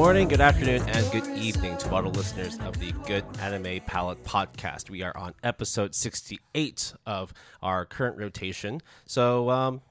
morning, good afternoon, and good evening to all the listeners of the Good Anime Palette podcast. We are on episode 68 of our current rotation. So,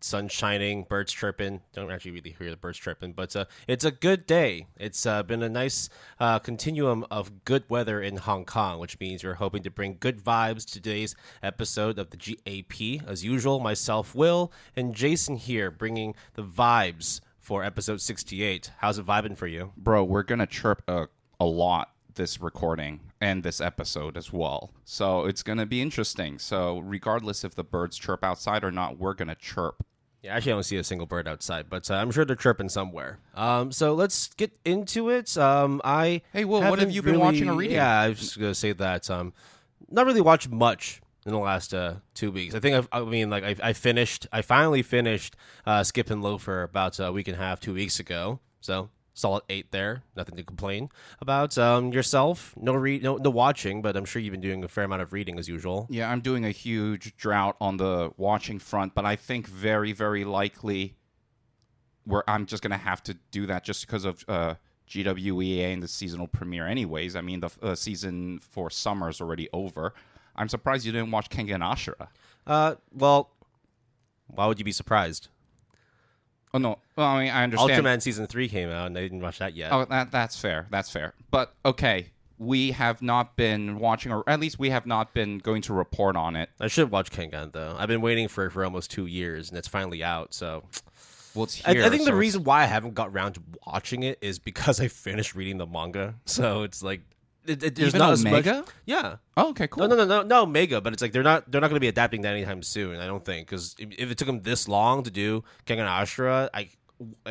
sun shining, birds chirping. Don't actually really hear the birds chirping, but it's a good day. It's been a nice continuum of good weather in Hong Kong, which means we're hoping to bring good vibes to today's episode of the GAP. As usual, myself, Will, and Jason here bringing the vibes for episode 68. How's it vibing for you? Bro, we're going to chirp a lot this recording and this episode as well. So it's going to be interesting. So regardless if the birds chirp outside or not, we're going to chirp. Yeah, actually, I don't see a single bird outside, but I'm sure they're chirping somewhere. So let's get into it. Hey, Will, what have you been watching or reading? Yeah, I was just going to say that. Not really watched much in the last 2 weeks. I think I finally finished Skip and Loafer about a week and a half, 2 weeks ago. So solid 8 there. Nothing to complain about. Yourself, no watching, but I'm sure you've been doing a fair amount of reading as usual. Yeah, I'm doing a huge drought on the watching front, but I think very, very likely I'm just going to have to do that just because of GWEA and the seasonal premiere anyways. I mean, the season for summer is already over. I'm surprised you didn't watch Kengan Ashura. Well, why would you be surprised? Oh, no. Well, I mean, I understand. Ultraman Season 3 came out, and I didn't watch that yet. Oh, that's fair. That's fair. But, okay, we have not been watching, or at least we have not been going to report on it. I should watch Kengan, though. I've been waiting for it for almost 2 years, and it's finally out, so... Well, it's here. I think the reason why I haven't got around to watching it is because I finished reading the manga. So it's like... There's even not as Omega? much. Yeah. Oh, okay, cool. No, Mega, but it's like they're not going to be adapting that anytime soon. I don't think, because if it took them this long to do Kengan Ashura,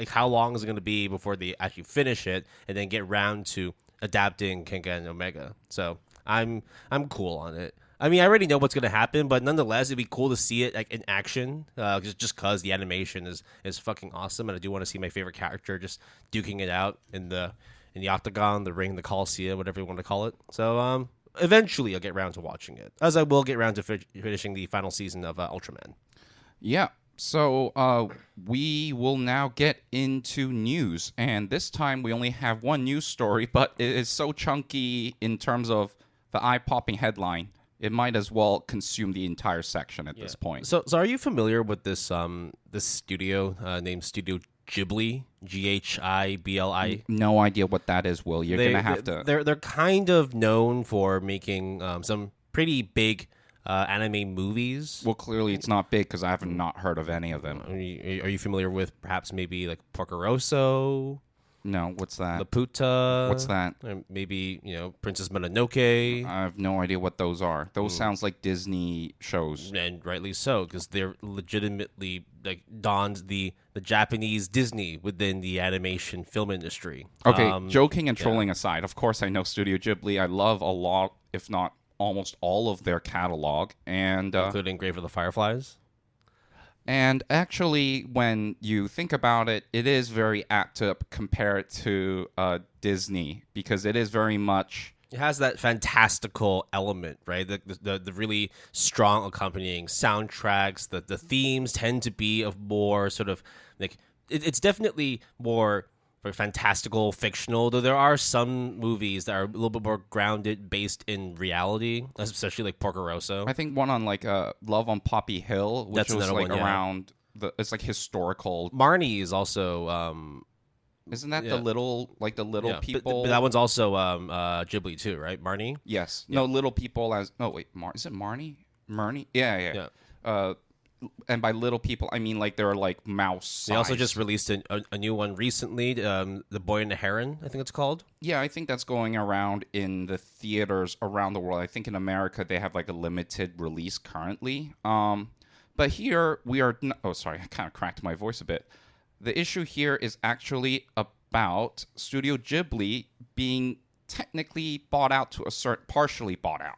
how long is it going to be before they actually finish it and then get around to adapting Kengan Omega? So I'm cool on it. I mean, I already know what's going to happen, but nonetheless, it'd be cool to see it like in action, just because the animation is fucking awesome, and I do want to see my favorite character just duking it out in the octagon, the ring, the Coliseum, whatever you want to call it. So eventually I'll get around to watching it, as I will get around to finishing the final season of Ultraman. Yeah, so we will now get into news, and this time we only have one news story, but it is so chunky in terms of the eye-popping headline, it might as well consume the entire section at this point. So are you familiar with this studio named Studio Ghibli, Ghibli? No idea what that is, Will. You're gonna have to. They're kind of known for making some pretty big anime movies. Well, clearly it's not big because I have not heard of any of them. Are you familiar with perhaps maybe like Porco Rosso? No, what's that? Laputa. What's that? Maybe Princess Mononoke. I have no idea what those are. Those sounds like Disney shows, and rightly so, because they're legitimately like donned the Japanese Disney within the animation film industry. Okay, joking and trolling aside, of course I know Studio Ghibli. I love a lot, if not almost all of their catalog, and including Grave of the Fireflies. And actually, when you think about it, it is very apt to compare it to Disney, because it is very much... It has that fantastical element, right? The really strong accompanying soundtracks. The themes tend to be of more sort of... like it's definitely more... fantastical, fictional, though there are some movies that are a little bit more grounded, based in reality, especially like Porco Rosso. I think one on like Love on Poppy Hill, which That's was like one, around it's like historical. Marnie is also isn't that the little people? But that one's also Ghibli too, right? Marnie? Yes. Yeah. No, little people as is it Marnie? Marnie? Yeah. And by little people, I mean like they're like mouse size. They also just released a new one recently, The Boy and the Heron, I think it's called. Yeah, I think that's going around in the theaters around the world. I think in America they have like a limited release currently. But here we are... Oh, sorry, I kind of cracked my voice a bit. The issue here is actually about Studio Ghibli being technically bought out to a certain... partially bought out.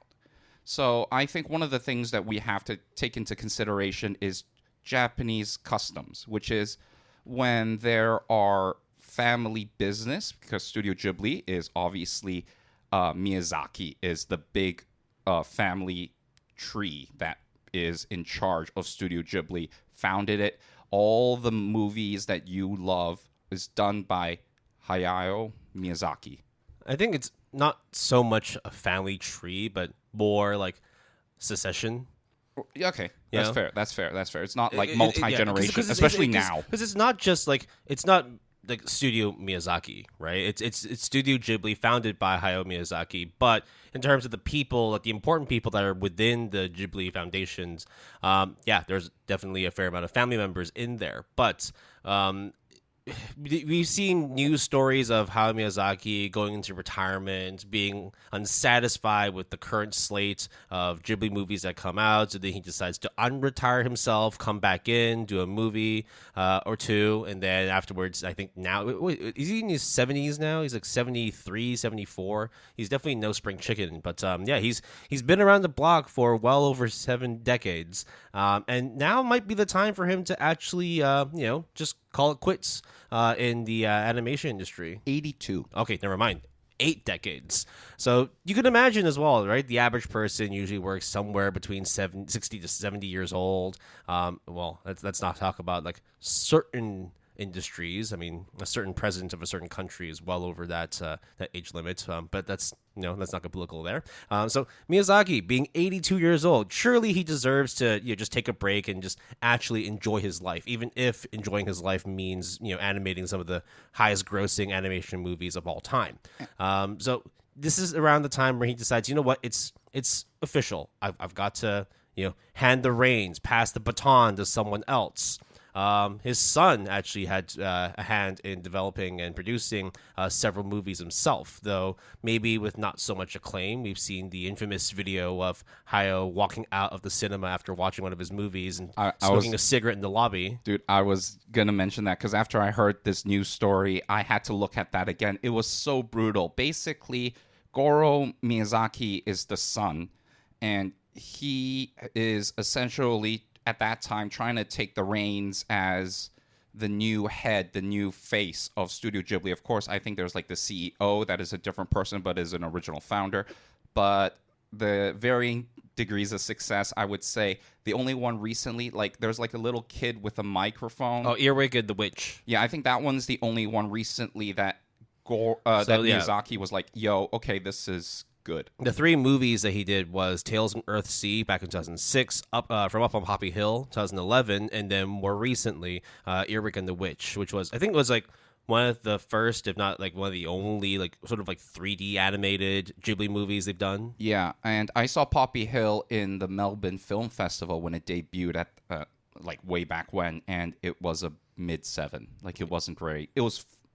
So I think one of the things that we have to take into consideration is Japanese customs, which is when there are family business, because Studio Ghibli is obviously Miyazaki is the big family tree that is in charge of Studio Ghibli, founded it. All the movies that you love is done by Hayao Miyazaki. I think it's not so much a family tree, but more like succession. Yeah, okay, You that's know? fair. That's fair. That's fair. It's not like Yeah, multi-generation, especially now. Because it's not just like it's not like Studio Miyazaki, right? It's Studio Ghibli, founded by Hayao Miyazaki. But in terms of the people, like the important people that are within the Ghibli foundations, yeah, there's definitely a fair amount of family members in there. But we've seen news stories of Hayao Miyazaki going into retirement, being unsatisfied with the current slate of Ghibli movies that come out. So then he decides to unretire himself, come back in, do a movie or two. And then afterwards, I think now, is he in his 70s now? He's like 73, 74. He's definitely no spring chicken. But yeah, he's been around the block for well over 7 decades. And now might be the time for him to actually, just call it quits in the animation industry. 82. Okay, never mind. 8 decades. So you can imagine as well, right? The average person usually works somewhere between 60 to 70 years old. Well, let's not talk about like certain industries. I mean, a certain president of a certain country is well over that age limit. But that's not political there. So Miyazaki, being 82 years old, surely he deserves to just take a break and just actually enjoy his life, even if enjoying his life means animating some of the highest grossing animation movies of all time. So this is around the time where he decides, you know what, it's official. I've got to hand the reins, pass the baton to someone else. His son actually had a hand in developing and producing several movies himself, though maybe with not so much acclaim. We've seen the infamous video of Hayao walking out of the cinema after watching one of his movies and smoking a cigarette in the lobby. Dude, I was going to mention that because after I heard this news story, I had to look at that again. It was so brutal. Basically, Goro Miyazaki is the son, and he is essentially at that time trying to take the reins as the new head, the new face of Studio Ghibli. Of course, I think there's like the CEO that is a different person but is an original founder. But the varying degrees of success, I would say the only one recently, like there's like a little kid with a microphone. Oh, Earwig and the Witch. Yeah, I think that one's the only one recently that Miyazaki was like, yo, okay, this is good. The 3 movies that he did was Tales from Earthsea back in 2006, From Up on Poppy Hill 2011, and then more recently Earwig and the Witch, which was, I think it was like one of the first, if not like one of the only like sort of like 3D animated Ghibli movies they've done. Yeah, and I saw Poppy Hill in the Melbourne Film Festival when it debuted at like way back when, and it was a mid-7. Like it wasn't great.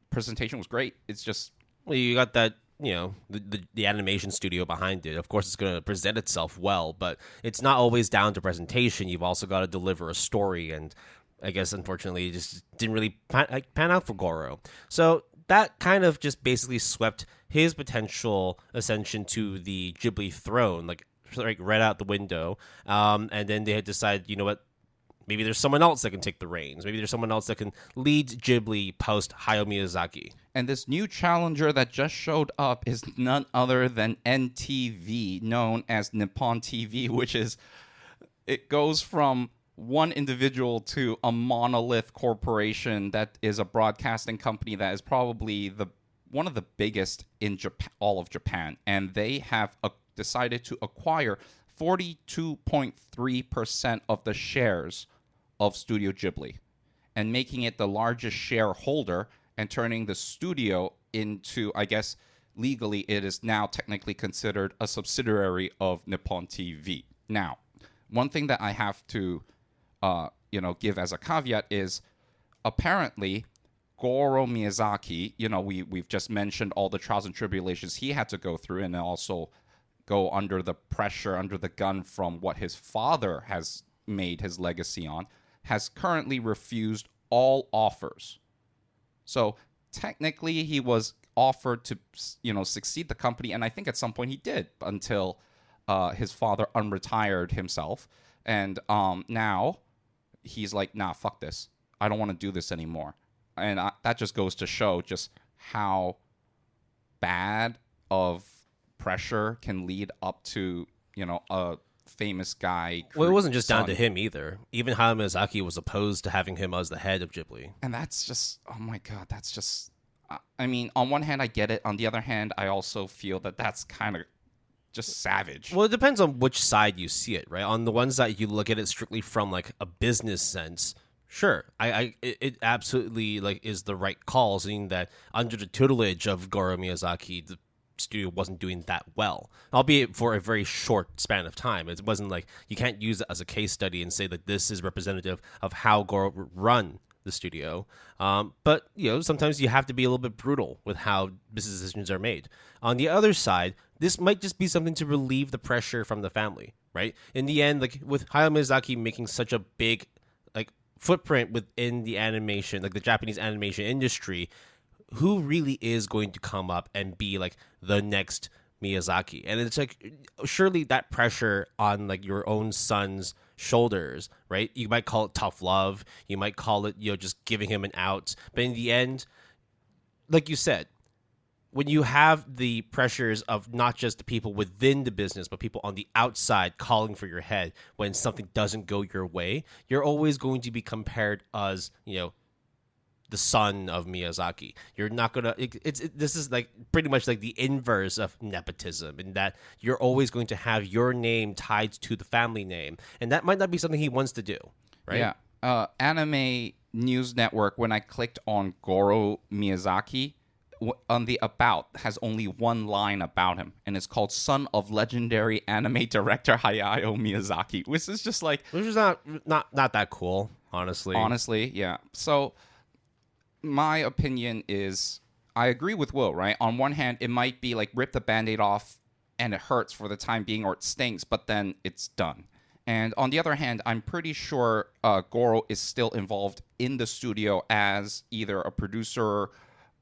Presentation was great. It's just, well, you got that the animation studio behind it. Of course, it's going to present itself well, but it's not always down to presentation. You've also got to deliver a story, and I guess, unfortunately, it just didn't really pan out for Goro. So that kind of just basically swept his potential ascension to the Ghibli throne, like right out the window. And then they had decided, you know what, maybe there's someone else that can take the reins. Maybe there's someone else that can lead Ghibli post Hayao Miyazaki. And this new challenger that just showed up is none other than NTV, known as Nippon TV, which is, it goes from one individual to a monolith corporation that is a broadcasting company that is probably one of the biggest in all of Japan. And they have decided to acquire 42.3% of the shares of Studio Ghibli and making it the largest shareholder and turning the studio into, I guess, legally it is now technically considered a subsidiary of Nippon TV. Now, one thing that I have to give as a caveat is apparently Goro Miyazaki, we've just mentioned all the trials and tribulations he had to go through and also go under the pressure, under the gun from what his father has made his legacy on, has currently refused all offers. So technically he was offered to, succeed the company, and I think at some point he did until his father unretired himself. And now he's like, nah, fuck this. I don't want to do this anymore. And that just goes to show just how bad of pressure can lead up to, a famous guy. Well, it wasn't just down to him either. Even Hayao Miyazaki was opposed to having him as the head of Ghibli. And that's just, oh my God, that's just, I mean, on one hand, I get it. On the other hand, I also feel that that's kind of just savage. Well, it depends on which side you see it, right? On the ones that you look at it strictly from like a business sense, sure, it absolutely like is the right call, seeing that under the tutelage of Goro Miyazaki, the studio wasn't doing that well, albeit for a very short span of time. It wasn't like you can't use it as a case study and say that this is representative of how Goro run the studio. But sometimes you have to be a little bit brutal with how business decisions are made. On the other side, this might just be something to relieve the pressure from the family, right? In the end, like with Hayao Miyazaki making such a big like footprint within the animation, like the Japanese animation industry, who really is going to come up and be like the next Miyazaki? And it's like, surely that pressure on like your own son's shoulders, right? You might call it tough love, you might call it just giving him an out, but in the end, like you said, when you have the pressures of not just the people within the business, but people on the outside calling for your head when something doesn't go your way, you're always going to be compared as the son of Miyazaki. You're not gonna. This is like pretty much like the inverse of nepotism, in that you're always going to have your name tied to the family name, and that might not be something he wants to do, right? Yeah. Anime News Network. When I clicked on Goro Miyazaki, on the about has only one line about him, and it's called "Son of legendary anime director Hayao Miyazaki," which is just like, which is not that cool, honestly. Honestly, yeah. So my opinion is, I agree with Will, right? On one hand, it might be like rip the Band-Aid off and it hurts for the time being, or it stinks, but then it's done. And on the other hand, I'm pretty sure Goro is still involved in the studio as either a producer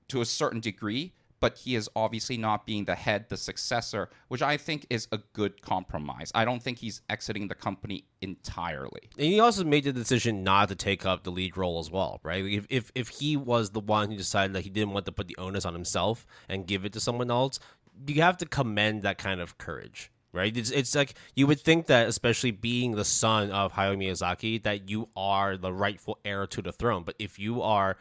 to a certain degree, but he is obviously not being the head, the successor, which I think is a good compromise. I don't think he's exiting the company entirely. And he also made the decision not to take up the lead role as well, right? If he was the one who decided that he didn't want to put the onus on himself and give it to someone else, you have to commend that kind of courage, right? It's like you would think that, especially being the son of Hayao Miyazaki, that you are the rightful heir to the throne. But if you are,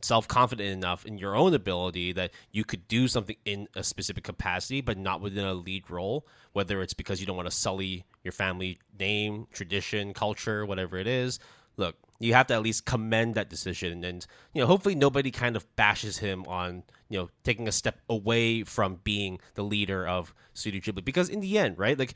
self-confident enough in your own ability that you could do something in a specific capacity but not within a lead role, whether it's because you don't want to sully your family name, tradition, culture, whatever it is, look, you have to at least commend that decision. And hopefully nobody kind of bashes him on taking a step away from being the leader of Studio Ghibli, because in the end, right, like,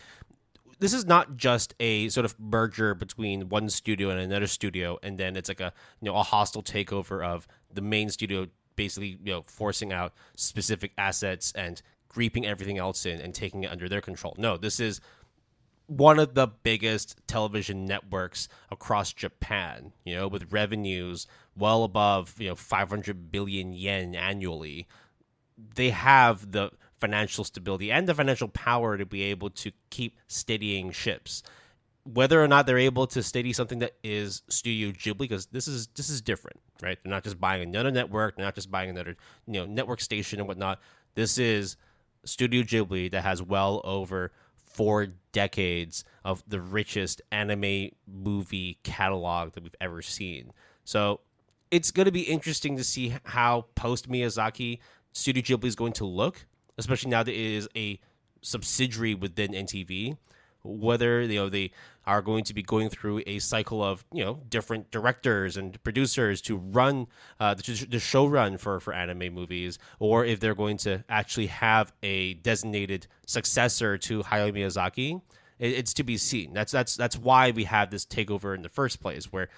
this is not just a sort of merger between one studio and another studio, and then it's like a hostile takeover of the main studio, basically forcing out specific assets and reaping everything else in and taking it under their control. No, this is one of the biggest television networks across Japan, with revenues well above 500 billion yen annually. They have the financial stability and the financial power to be able to keep steadying ships. Whether or not they're able to steady something that is Studio Ghibli, because this is different, right? They're not just buying another network, they're not just buying another network station and whatnot. This is Studio Ghibli that has well over 4 decades of the richest anime movie catalog that we've ever seen. So it's going to be interesting to see how post Miyazaki Studio Ghibli is going to look, especially now that it is a subsidiary within NTV. Whether they are going to be going through a cycle of different directors and producers to run the show run for anime movies, or if they're going to actually have a designated successor to Hayao Miyazaki, it's to be seen. That's why we have this takeover in the first place, where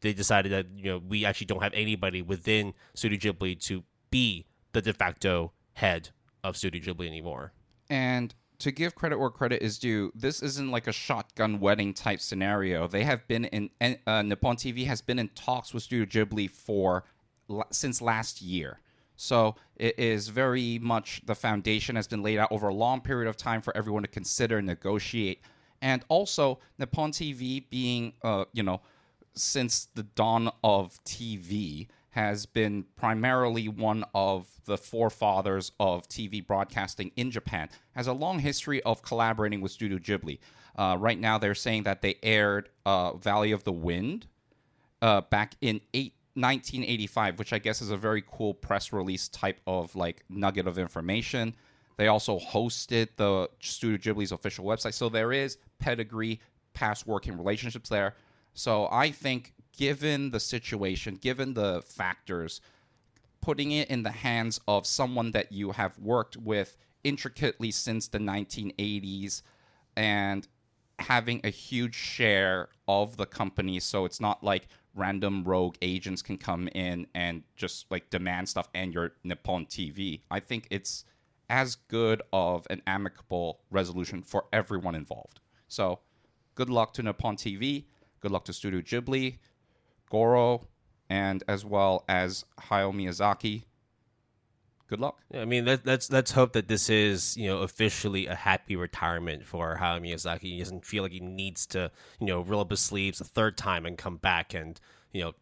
they decided that we actually don't have anybody within Studio Ghibli to be the de facto head of Studio Ghibli anymore. And to give credit where credit is due, this isn't like a shotgun wedding type scenario. They have been in Nippon TV has been in talks with Studio Ghibli since last year. So it is very much, the foundation has been laid out over a long period of time for everyone to consider and negotiate. And also Nippon TV being since the dawn of TV, has been primarily one of the forefathers of TV broadcasting in Japan, has a long history of collaborating with Studio Ghibli. Right now, they're saying that they aired Valley of the Wind back in 1985, which I guess is a very cool press release type of like nugget of information. They also hosted the Studio Ghibli's official website. So there is pedigree, past working relationships there. So I think given the situation, given the factors, putting it in the hands of someone that you have worked with intricately since the 1980s and having a huge share of the company, so it's not like random rogue agents can come in and just like demand stuff and your Nippon TV. I think it's as good of an amicable resolution for everyone involved. So good luck to Nippon TV, good luck to Studio Ghibli, Goro, and as well as Hayao Miyazaki. Good luck. Yeah, I mean, let's hope that this is, officially a happy retirement for Hayao Miyazaki. He doesn't feel like he needs to, roll up his sleeves a third time and come back and,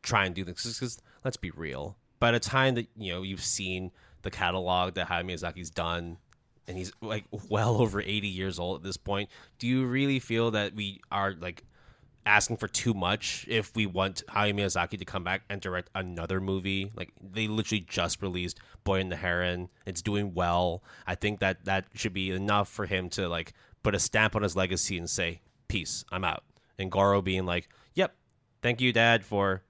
try and do this. Because let's be real. By the time that, you've seen the catalog that Hayao Miyazaki's done, and he's like well over 80 years old at this point, do you really feel that we are like asking for too much if we want Hayao Miyazaki to come back and direct another movie? Like, they literally just released Boy and the Heron. It's doing well. I think that should be enough for him to like put a stamp on his legacy and say, peace, I'm out. And Goro being like, yep, thank you, Dad, for,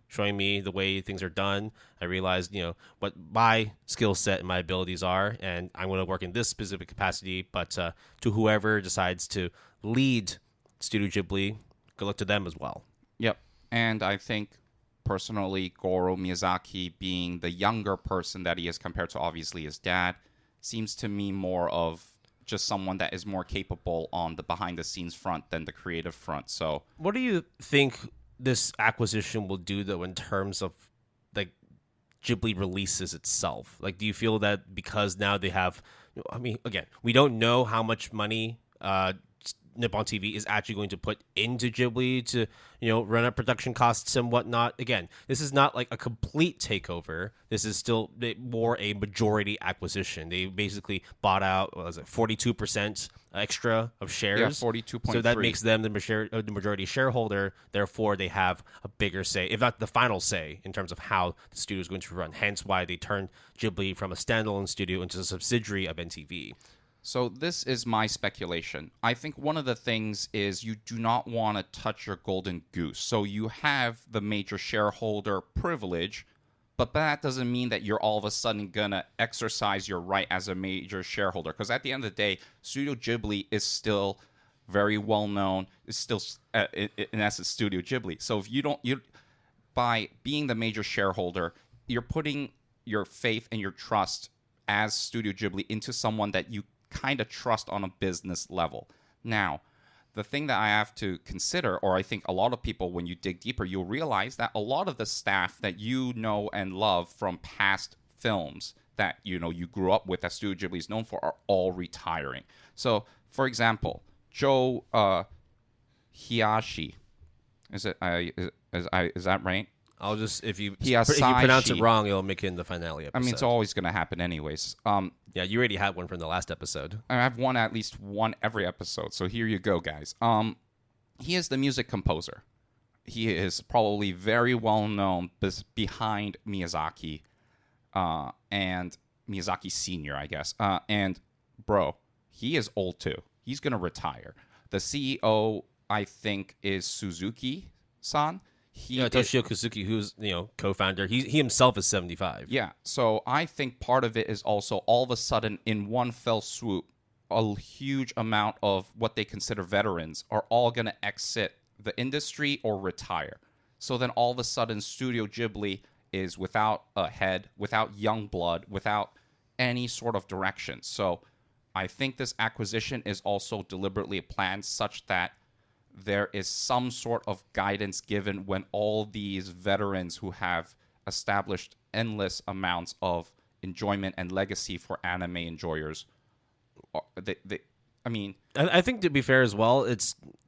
showing me the way things are done. I realized, what my skill set and my abilities are, and I'm going to work in this specific capacity. But to whoever decides to lead Studio Ghibli, good luck to them as well. Yep. And I think, personally, Goro Miyazaki, being the younger person that he is compared to obviously his dad, seems to me more of just someone that is more capable on the behind-the-scenes front than the creative front. So, what do you think this acquisition will do, though, in terms of like Ghibli releases itself? Like, do you feel that because now they have, I mean, again, we don't know how much money Nippon TV is actually going to put into Ghibli to, run up production costs and whatnot. Again, this is not like a complete takeover. This is still more a majority acquisition. They basically bought out, 42% extra of shares. Yeah, 42.3. So that makes them the majority shareholder. Therefore, they have a bigger say, if not the final say, in terms of how the studio is going to run. Hence why they turned Ghibli from a standalone studio into a subsidiary of NTV. So this is my speculation. I think one of the things is you do not want to touch your golden goose. So you have the major shareholder privilege, but that doesn't mean that you're all of a sudden going to exercise your right as a major shareholder. Because at the end of the day, Studio Ghibli is still very well known. It's still, in essence, Studio Ghibli. So if by being the major shareholder, you're putting your faith and your trust as Studio Ghibli into someone that you kind of trust on a business level. Now, the thing that I have to consider, or I think a lot of people, when you dig deeper, you'll realize that a lot of the staff that you know and love from past films that you grew up with, that Studio Ghibli is known for, are all retiring. So, for example, Joe Hiyashi, is that right? I'll just, if you pronounce it wrong, it'll make it in the finale episode. I mean, it's always going to happen anyways. Yeah, you already had one from the last episode. I have at least one every episode, so here you go, guys. He is the music composer. He is probably very well known behind Miyazaki, and Miyazaki Senior, I guess. And bro, he is old too. He's going to retire. The CEO, I think, is Suzuki-san. Toshio Kazuki, who's co-founder, he himself is 75. Yeah, so I think part of it is also all of a sudden in one fell swoop, a huge amount of what they consider veterans are all going to exit the industry or retire. So then all of a sudden Studio Ghibli is without a head, without young blood, without any sort of direction. So I think this acquisition is also deliberately planned such that there is some sort of guidance given when all these veterans who have established endless amounts of enjoyment and legacy for anime enjoyers. I think, to be fair as well,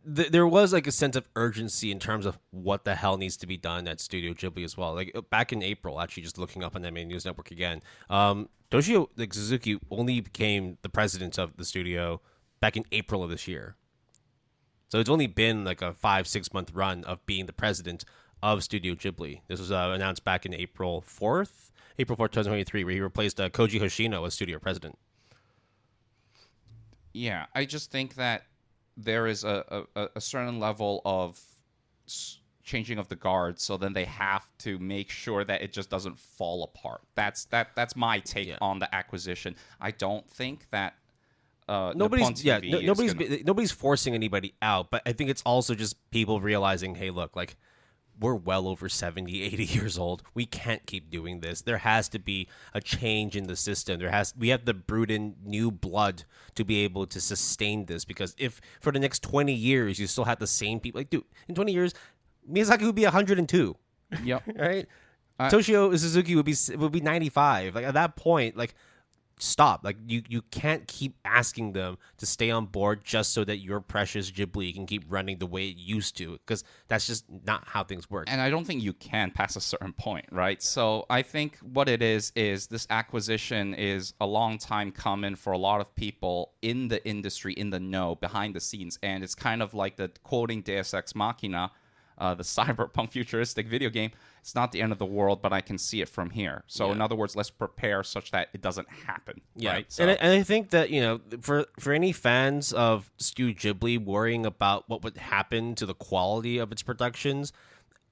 there was like a sense of urgency in terms of what the hell needs to be done at Studio Ghibli as well. Like back in April, actually, just looking up on Anime News Network again, Toshio Suzuki only became the president of the studio back in April of this year. So it's only been like a 5-6 month run of being the president of Studio Ghibli. This was announced back in April 4th, 2023, where he replaced Koji Hoshino as studio president. Yeah, I just think that there is a certain level of changing of the guard, so then they have to make sure that it just doesn't fall apart. That's my take on the acquisition. I don't think that nobody's forcing anybody out, but I think it's also just people realizing, hey, look, like, we're well over 70, 80 years old. We can't keep doing this. There has to be a change in the system. We have to brood in new blood to be able to sustain this, because if for the next 20 years you still have the same people, like, dude, in 20 years Miyazaki would be 102. Yep. Right? Toshio Suzuki would be 95. Like, at that point, like, stop. Like, you can't keep asking them to stay on board just so that your precious Ghibli can keep running the way it used to, because that's just not how things work. And I don't think you can past a certain point, right? So I think what it is this acquisition is a long time coming for a lot of people in the industry, in the know, behind the scenes. And it's kind of like the quoting Deus Ex Machina, the cyberpunk futuristic video game. It's not the end of the world, but I can see it from here. So in other words, let's prepare such that it doesn't happen. Yeah. Right? So, and I think that, for any fans of Studio Ghibli worrying about what would happen to the quality of its productions,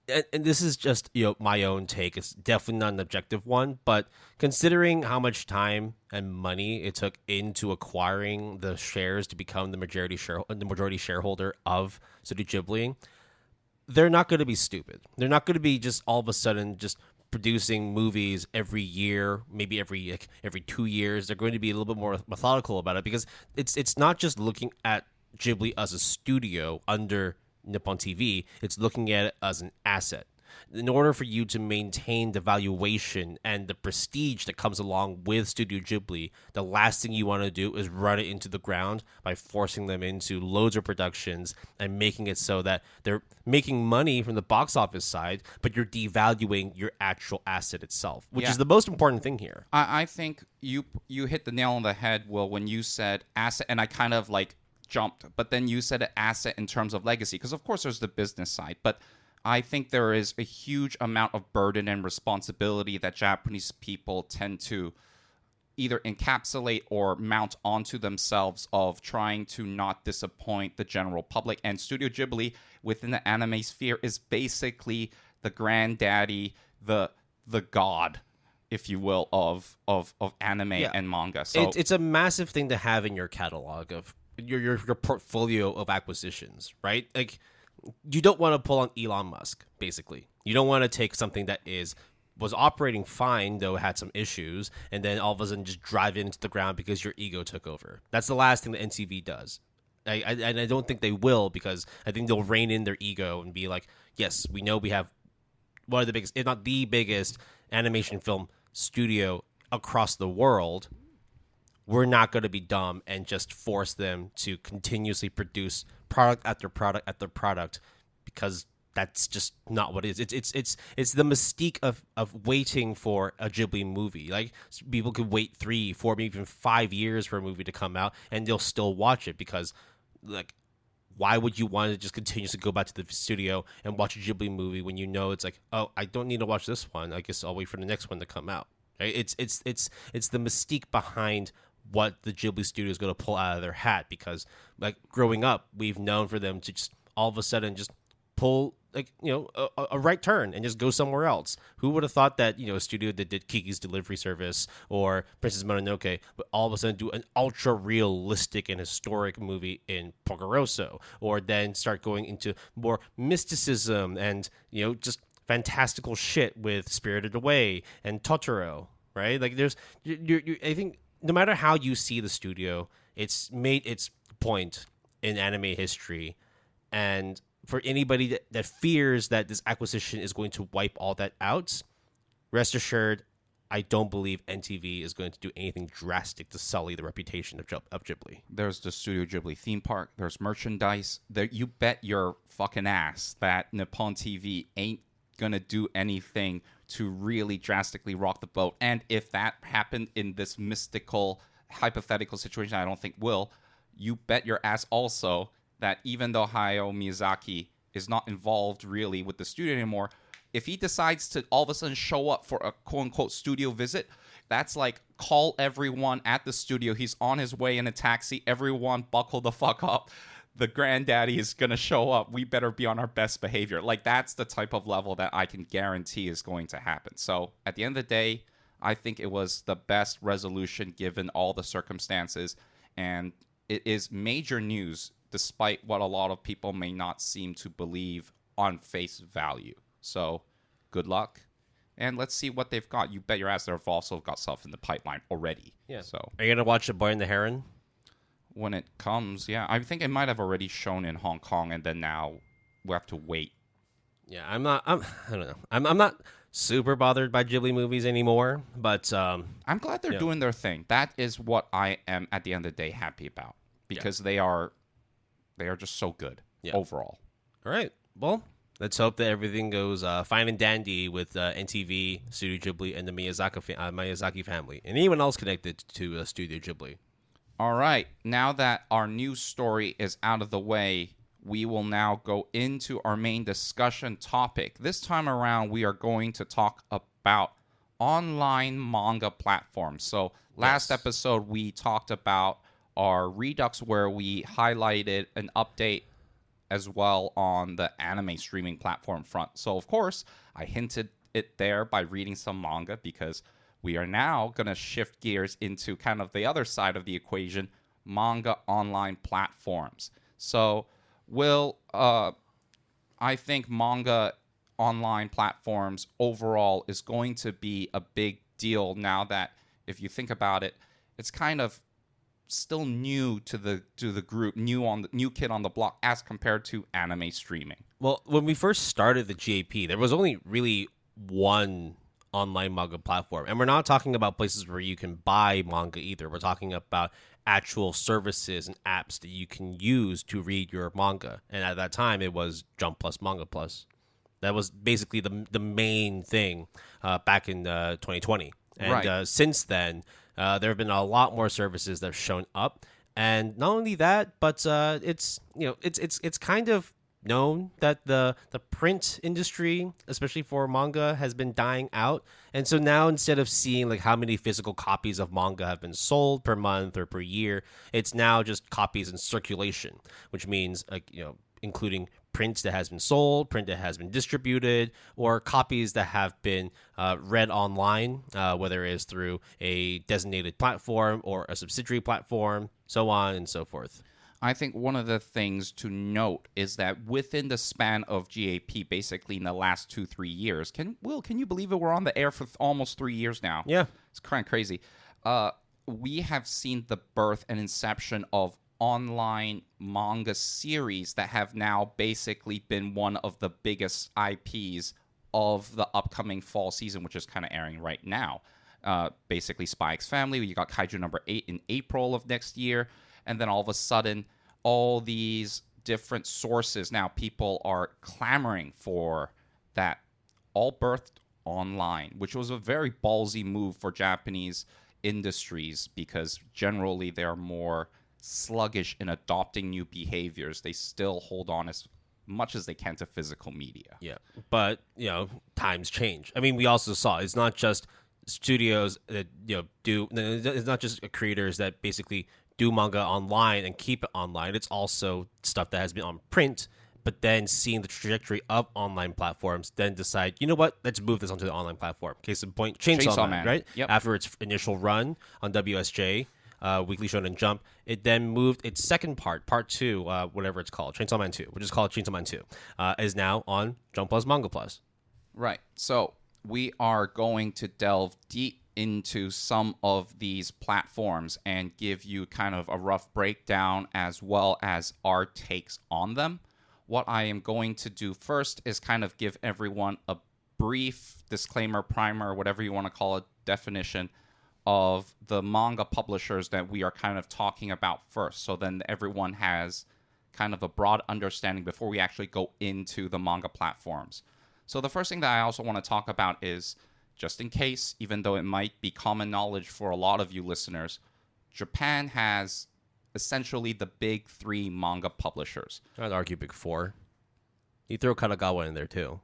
and this is just my own take, it's definitely not an objective one, but considering how much time and money it took into acquiring the shares to become the majority shareholder of Studio Ghibli, they're not going to be stupid. They're not going to be just all of a sudden just producing movies every year, maybe every 2 years. They're going to be a little bit more methodical about it, because it's not just looking at Ghibli as a studio under Nippon TV. It's looking at it as an asset. In order for you to maintain the valuation and the prestige that comes along with Studio Ghibli, the last thing you want to do is run it into the ground by forcing them into loads of productions and making it so that they're making money from the box office side, but you're devaluing your actual asset itself, which is the most important thing here. I think you hit the nail on the head, Will, when you said asset, and I kind of like jumped, but then you said an asset in terms of legacy, because of course there's the business side, but I think there is a huge amount of burden and responsibility that Japanese people tend to either encapsulate or mount onto themselves of trying to not disappoint the general public. And Studio Ghibli within the anime sphere is basically the granddaddy, the god, if you will, of anime and manga. So it's a massive thing to have in your catalog of your portfolio of acquisitions, right? Like, you don't want to pull on Elon Musk, basically. You don't want to take something that was operating fine, though it had some issues, and then all of a sudden just drive it into the ground because your ego took over. That's the last thing that NTV does. And I don't think they will, because I think they'll rein in their ego and be like, yes, we know we have one of the biggest, if not the biggest, animation film studio across the world. We're not going to be dumb and just force them to continuously produce product after product after product, because that's just not what it is. It's the mystique of waiting for a Ghibli movie. Like, people could wait 3, 4, maybe even 5 years for a movie to come out, and they'll still watch it, because, like, why would you want to just continuously go back to the studio and watch a Ghibli movie when you know it's like, oh, I don't need to watch this one. I guess I'll wait for the next one to come out. Right? It's the mystique behind what the Ghibli studio is going to pull out of their hat, because, like, growing up, we've known for them to just all of a sudden just pull, like, a right turn and just go somewhere else. Who would have thought that, a studio that did Kiki's Delivery Service or Princess Mononoke would all of a sudden do an ultra realistic and historic movie in Porco or then start going into more mysticism and, just fantastical shit with Spirited Away and Totoro, right? Like, there's, I think, no matter how you see the studio, it's made its point in anime history. And for anybody that fears that this acquisition is going to wipe all that out, rest assured, I don't believe NTV is going to do anything drastic to sully the reputation of Ghibli. There's the Studio Ghibli theme park. There's merchandise. You bet your fucking ass that Nippon TV ain't going to do anything to really drastically rock the boat. And if that happened in this mystical, hypothetical situation, I don't think will, you bet your ass also that even though Hayao Miyazaki is not involved really with the studio anymore, if he decides to all of a sudden show up for a quote-unquote studio visit, that's like call everyone at the studio. He's on his way in a taxi. Everyone buckle the fuck up. The granddaddy is going to show up. We better be on our best behavior. Like, that's the type of level that I can guarantee is going to happen. So at the end of the day, I think it was the best resolution given all the circumstances. And it is major news, despite what a lot of people may not seem to believe on face value. So good luck. And let's see what they've got. You bet your ass they've also got stuff in the pipeline already. Yeah. So are you going to watch The Boy and the Heron? When it comes, yeah. I think it might have already shown in Hong Kong, and then now we have to wait. Yeah, I don't know. I'm not super bothered by Ghibli movies anymore, but I'm glad they're doing their thing. That is what I am, at the end of the day, happy about. Because they are just so good overall. All right. Well, let's hope that everything goes fine and dandy with NTV, Studio Ghibli, and the Miyazaki family, and anyone else connected to Studio Ghibli. All right. Now that our news story is out of the way, we will now go into our main discussion topic. This time around, we are going to talk about online manga platforms. So last episode, we talked about our Redux, where we highlighted an update as well on the anime streaming platform front. So, of course, I hinted it there by reading some manga, because we are now going to shift gears into kind of the other side of the equation, manga online platforms. So, I think manga online platforms overall is going to be a big deal now that, if you think about it, it's kind of still new to the group, new kid on the block as compared to anime streaming. Well, when we first started the GAP, there was only really one online manga platform, and we're not talking about places where you can buy manga either. We're talking about actual services and apps that you can use to read your manga, and at that time it was Jump Plus, Manga Plus. That was basically the main thing back in 2020, and since then there have been a lot more services that have shown up. And not only that, but it's kind of known that the print industry, especially for manga, has been dying out. And so now, instead of seeing like how many physical copies of manga have been sold per month or per year, it's now just copies in circulation, which means including print that has been sold, print that has been distributed, or copies that have been read online, whether it is through a designated platform or a subsidiary platform, so on and so forth. I think one of the things to note is that within the span of GAP, basically in the last 2-3 years, can you believe it? We're on the air for almost 3 years now. Yeah. It's kind of crazy. We have seen the birth and inception of online manga series that have now basically been one of the biggest IPs of the upcoming fall season, which is kind of airing right now. Basically, Spy X Family, you got Kaiju number 8 in April of next year. And then all of a sudden, all these different sources, now people are clamoring for that, all birthed online, which was a very ballsy move for Japanese industries, because generally they're more sluggish in adopting new behaviors. They still hold on as much as they can to physical media. Yeah, but times change. I mean, we also saw it's not just studios that do. It's not just creators that basically do manga online and keep it online. It's also stuff that has been on print, but then seeing the trajectory of online platforms, then decide, you know what, let's move this onto the online platform. Case in point, Chainsaw Man, right? Yep. After its initial run on WSJ, Weekly Shonen Jump, it then moved its second part 2, whatever it's called, Chainsaw Man 2, which is called Chainsaw Man 2, is now on Jump Plus, Manga Plus. Right. So we are going to delve deep into some of these platforms and give you kind of a rough breakdown as well as our takes on them. What I am going to do first is kind of give everyone a brief disclaimer, primer, whatever you want to call it, definition of the manga publishers that we are kind of talking about first. So then everyone has kind of a broad understanding before we actually go into the manga platforms. So the first thing that I also want to talk about is, just in case, even though it might be common knowledge for a lot of you listeners, Japan has essentially the big 3 manga publishers. I'd argue big 4. You throw Kanagawa in there too.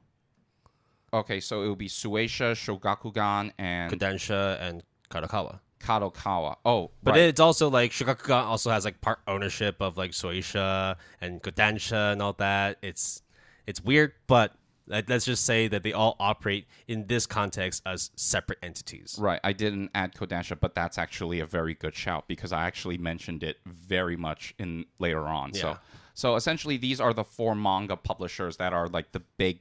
Okay, so it would be Sueisha, Shogakukan, and Kodansha and Kadokawa. Kadokawa. Oh, But right. it's also like Shogakukan also has like part ownership of like Soisha and Kodansha and all that. It's weird, but let's just say that they all operate in this context as separate entities. Right, I didn't add Kodansha, but that's actually a very good shout because I actually mentioned it very much in later on. Yeah. So essentially, these are the 4 manga publishers that are like the big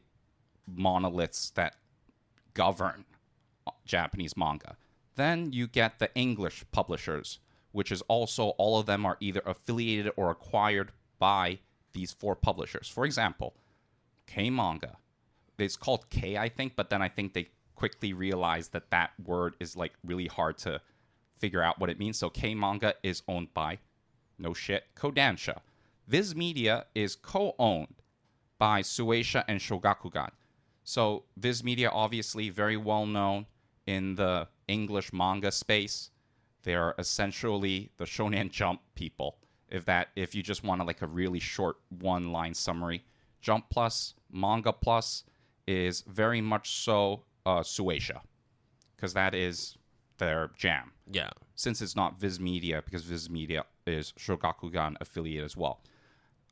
monoliths that govern Japanese manga. Then you get the English publishers, which is also all of them are either affiliated or acquired by these 4 publishers. For example, K Manga. It's called K, I think, but then I think they quickly realized that that word is like really hard to figure out what it means. So K Manga is owned by, no shit, Kodansha. Viz Media is co-owned by Sueisha and Shogakukan. So Viz Media, obviously very well known in the English manga space. They're essentially the Shonen Jump people. If you just want like a really short one-line summary, Jump Plus, Manga Plus is very much so Sueisha, because that is their jam. Yeah. Since it's not Viz Media, because Viz Media is Shogakukan affiliate as well.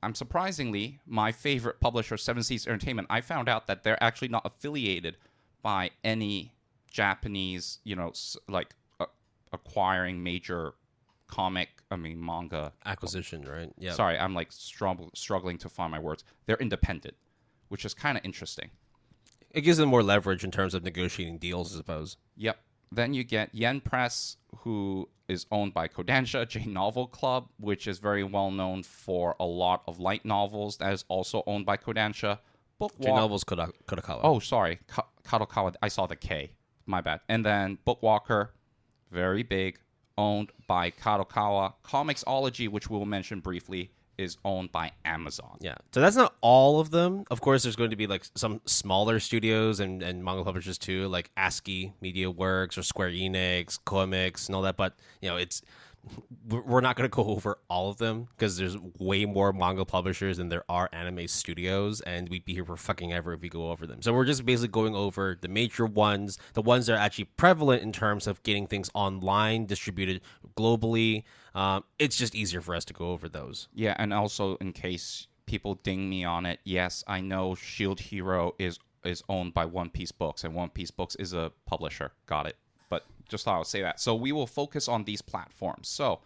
I'm surprisingly, my favorite publisher, Seven Seas Entertainment, I found out that they're actually not affiliated by any Japanese, like acquiring major manga Acquisition, right? Yeah. Sorry, I'm like struggling to find my words. They're independent, which is kind of interesting. It gives them more leverage in terms of negotiating deals, I suppose. Yep. Then you get Yen Press, who is owned by Kodansha, J Novel Club, which is very well known for a lot of light novels. That is also owned by Kodansha. J Novels Kadokawa. Oh, sorry. Kadokawa. I saw the K. My bad. And then Bookwalker, very big, owned by Kadokawa. ComiXology, which we'll mention briefly, is owned by Amazon. Yeah. So that's not all of them. Of course, there's going to be like some smaller studios and manga publishers too, like ASCII Media Works or Square Enix, Comics, and all that. But, we're not going to go over all of them because there's way more manga publishers than there are anime studios, and we'd be here for fucking ever if we go over them. So we're just basically going over the major ones, the ones that are actually prevalent in terms of getting things online, distributed globally. It's just easier for us to go over those. Yeah, and also in case people ding me on it, yes, I know Shield Hero is owned by One Piece Books, and One Piece Books is a publisher. Got it. But just thought I would say that. So we will focus on these platforms. So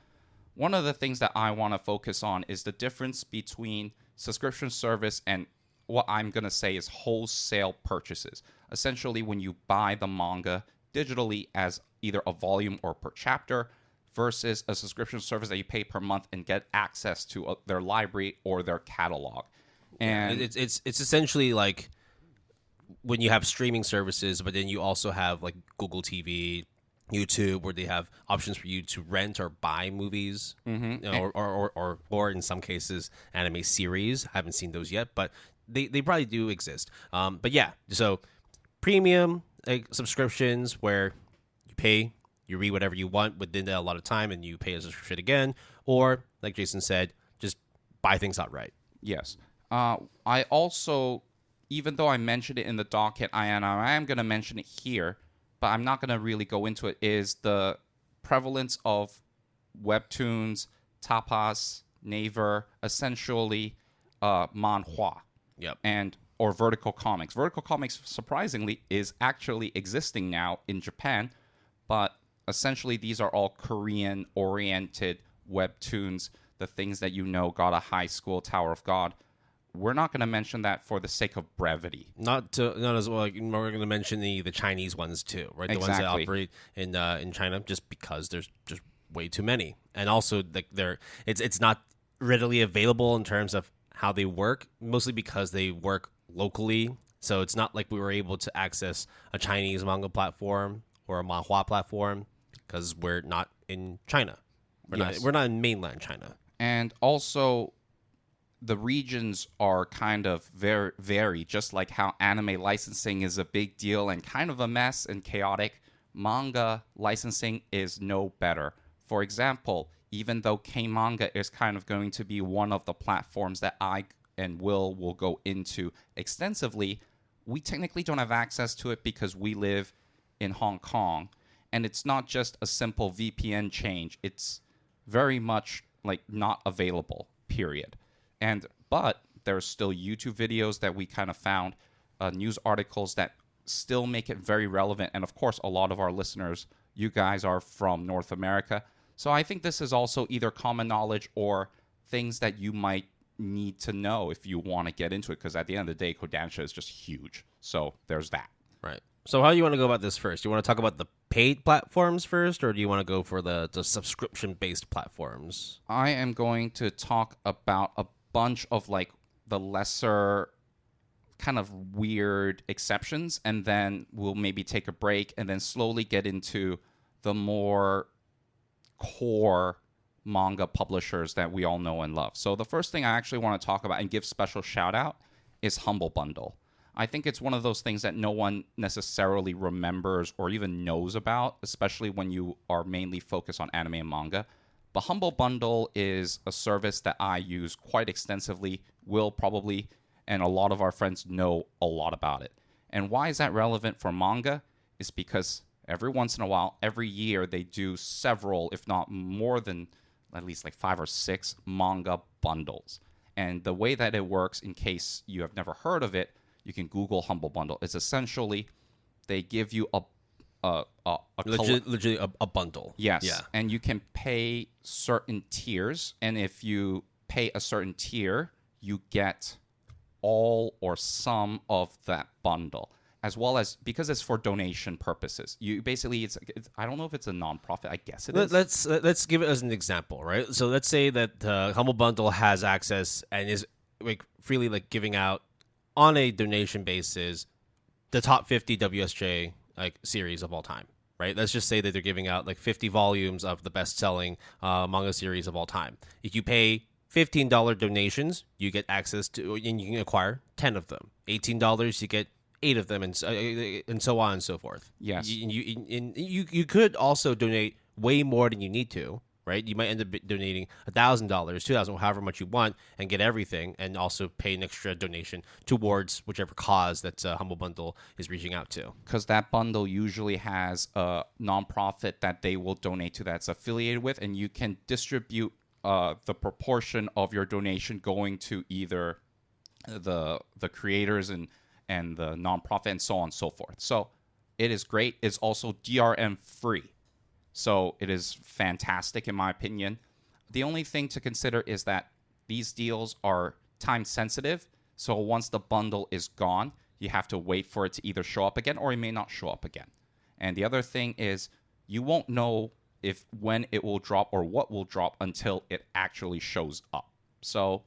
one of the things that I want to focus on is the difference between subscription service and what I'm going to say is wholesale purchases. Essentially, when you buy the manga digitally as either a volume or per chapter versus a subscription service that you pay per month and get access to their library or their catalog. And it's essentially like when you have streaming services, but then you also have like Google TV, YouTube, where they have options for you to rent or buy movies, or in some cases anime series. I haven't seen those yet, but they probably do exist. But yeah, so premium like subscriptions where you pay, you read whatever you want within a lot of time, and you pay a subscription again, or like Jason said, just buy things outright. Yes. I also, even though I mentioned it in the docket, I am going to mention it here, but I'm not going to really go into it, is the prevalence of webtoons, tapas, naver, essentially manhwa. Yep. Or vertical comics. Vertical comics, surprisingly, is actually existing now in Japan, but essentially these are all Korean-oriented webtoons, the things that God of High School, Tower of God. We're not going to mention that for the sake of brevity. Not as well. Like, we're going to mention the Chinese ones too, right? The ones that operate in China, just because there's just way too many, and also like it's not readily available in terms of how they work, mostly because they work locally. So it's not like we were able to access a Chinese manga platform or a manhwa platform because we're not in China. We're not in mainland China, and also the regions are kind of very varied, just like how anime licensing is a big deal and kind of a mess and chaotic. Manga licensing is no better. For example, even though K-Manga is kind of going to be one of the platforms that I and will go into extensively, we technically don't have access to it because we live in Hong Kong. And it's not just a simple VPN change. It's very much like not available, period. But there's still YouTube videos that we kind of found, news articles that still make it very relevant. And of course, a lot of our listeners, you guys are from North America. So I think this is also either common knowledge or things that you might need to know if you want to get into it. Because at the end of the day, Kodansha is just huge. So there's that. Right. So how do you want to go about this first? You want to talk about the paid platforms first, or do you want to go for the subscription-based platforms? I am going to talk about a bunch of like the lesser kind of weird exceptions, and then we'll maybe take a break and then slowly get into the more core manga publishers that we all know and love. So the first thing I actually want to talk about and give special shout out is Humble Bundle. I think it's one of those things that no one necessarily remembers or even knows about, especially when you are mainly focused on anime and manga. But Humble Bundle is a service that I use quite extensively, will probably, and a lot of our friends know a lot about it. And why is that relevant for manga? Is because every once in a while, every year, they do several, if not more than at least like 5 or 6 manga bundles. And the way that it works, in case you have never heard of it, you can Google Humble Bundle. It's essentially they give you Literally a bundle. Yes. Yeah. And you can pay certain tiers. And if you pay a certain tier, you get all or some of that bundle, as well as, because it's for donation purposes. You basically, it's I don't know if it's a nonprofit. I guess it is. Let's give it as an example, right? So let's say that the Humble Bundle has access and is like freely like giving out on a donation basis the top 50 WSJ like series of all time, right? Let's just say that they're giving out like 50 volumes of the best-selling manga series of all time. If you pay $15 donations, you get access to, and you can acquire 10 of them. $18, you get 8 of them, and so on and so forth. Yes. You could also donate way more than you need to, right? You might end up donating $1,000, $2,000, however much you want, and get everything, and also pay an extra donation towards whichever cause that Humble Bundle is reaching out to. Because that bundle usually has a nonprofit that they will donate to that's affiliated with, and you can distribute the proportion of your donation going to either the creators and the nonprofit and so on and so forth. So it is great. It's also DRM free. So it is fantastic in my opinion. The only thing to consider is that these deals are time sensitive. So once the bundle is gone, you have to wait for it to either show up again or it may not show up again. And the other thing is you won't know when it will drop or what will drop until it actually shows up. So,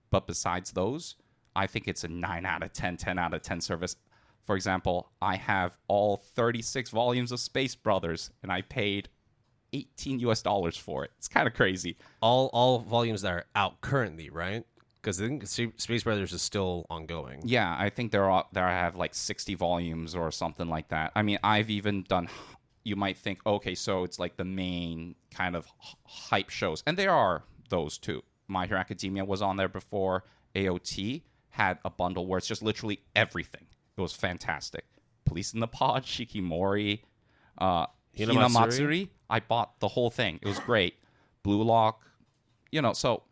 but besides those, I think it's a 9 out of 10, 10 out of 10 service. For example, I have all 36 volumes of Space Brothers, and I paid $18 for it. It's kind of crazy. All volumes that are out currently, right? Because I think Space Brothers is still ongoing. Yeah, I think there I have like 60 volumes or something like that. I mean, I've even done. You might think, okay, so it's like the main kind of hype shows, and there are those too. My Hero Academia was on there before. AOT had a bundle where it's just literally everything. It was fantastic. Police in the Pod, Shikimori, Hinamatsuri. I bought the whole thing. It was great. Blue Lock, so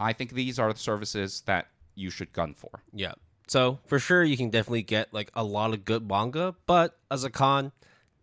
I think these are the services that you should gun for. Yeah. So for sure, you can definitely get like a lot of good manga, but as a con,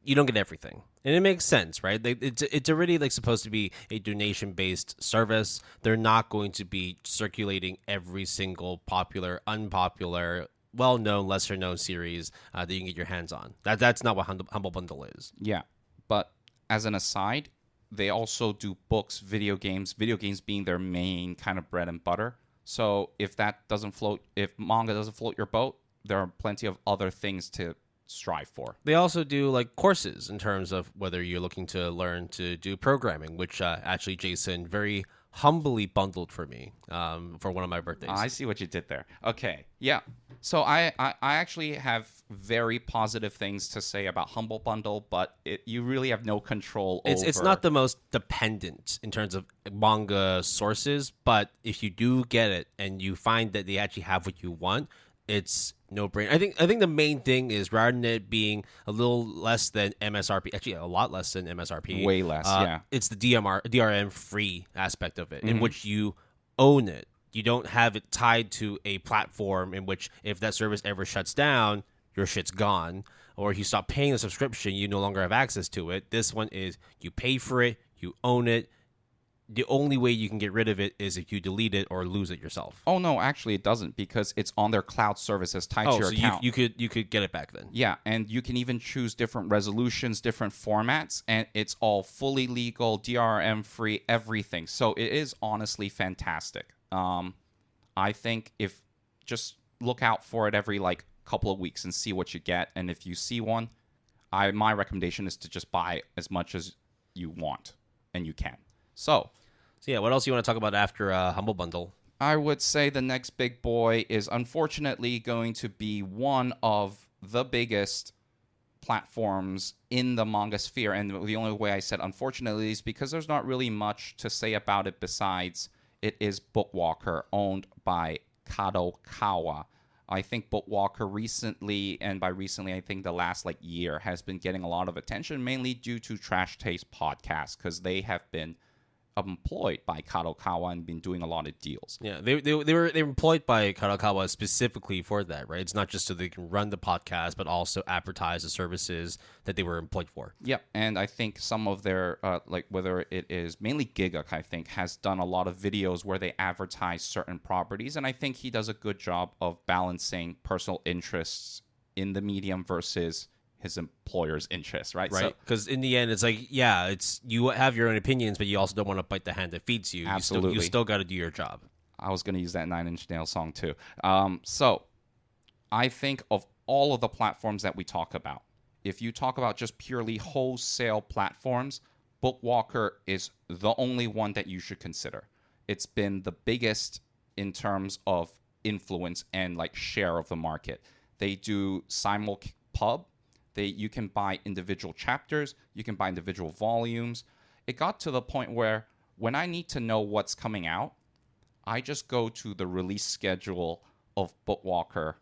you don't get everything. And it makes sense, right? It's already like supposed to be a donation-based service. They're not going to be circulating every single popular, unpopular, well-known, lesser-known series that you can get your hands on. That's not what Humble Bundle is. Yeah, but as an aside, they also do books, video games being their main kind of bread and butter. So if manga doesn't float your boat, there are plenty of other things to strive for. They also do like courses in terms of whether you're looking to learn to do programming, which actually Jason very humbly bundled for me for one of my birthdays. I see what you did there. Okay, yeah. So I actually have very positive things to say about Humble Bundle, but you really have no control over. It's not the most dependent in terms of manga sources, but if you do get it and you find that they actually have what you want, it's no brainer. I think the main thing is rather than it being a little less than MSRP, actually a lot less than MSRP, way less. Yeah, it's the DRM free aspect of it, in which you own it. You don't have it tied to a platform in which if that service ever shuts down, your shit's gone. Or if you stop paying the subscription, you no longer have access to it. This one is you pay for it, you own it. The only way you can get rid of it is if you delete it or lose it yourself. Oh no, actually it doesn't, because it's on their cloud services tied to your account. You could get it back then. Yeah, and you can even choose different resolutions, different formats, and it's all fully legal, DRM free, everything. So it is honestly fantastic. I think if just look out for it every like couple of weeks and see what you get, and if you see one, my recommendation is to just buy as much as you want and you can. So yeah, what else do you want to talk about after Humble Bundle? I would say the next big boy is unfortunately going to be one of the biggest platforms in the manga sphere, and the only way I said unfortunately is because there's not really much to say about it besides it is Bookwalker, owned by Kadokawa. I think Bookwalker recently, and by recently I think the last like year, has been getting a lot of attention, mainly due to Trash Taste Podcast, because they have been employed by Kadokawa and been doing a lot of deals. Yeah, they were employed by Kadokawa specifically for that, right? It's not just so they can run the podcast, but also advertise the services that they were employed for. Yep, and I think some of their, like whether it is mainly Gigak, I think, has done a lot of videos where they advertise certain properties, and I think he does a good job of balancing personal interests in the medium versus his employer's interests, right? Right, because in the end, it's like, yeah, it's you have your own opinions, but you also don't want to bite the hand that feeds you. Absolutely. You still got to do your job. I was going to use that Nine Inch Nails song too. So I think of all of the platforms that we talk about, if you talk about just purely wholesale platforms, Bookwalker is the only one that you should consider. It's been the biggest in terms of influence and like share of the market. They do simulpub. You can buy individual chapters. You can buy individual volumes. It got to the point where when I need to know what's coming out, I just go to the release schedule of Bookwalker,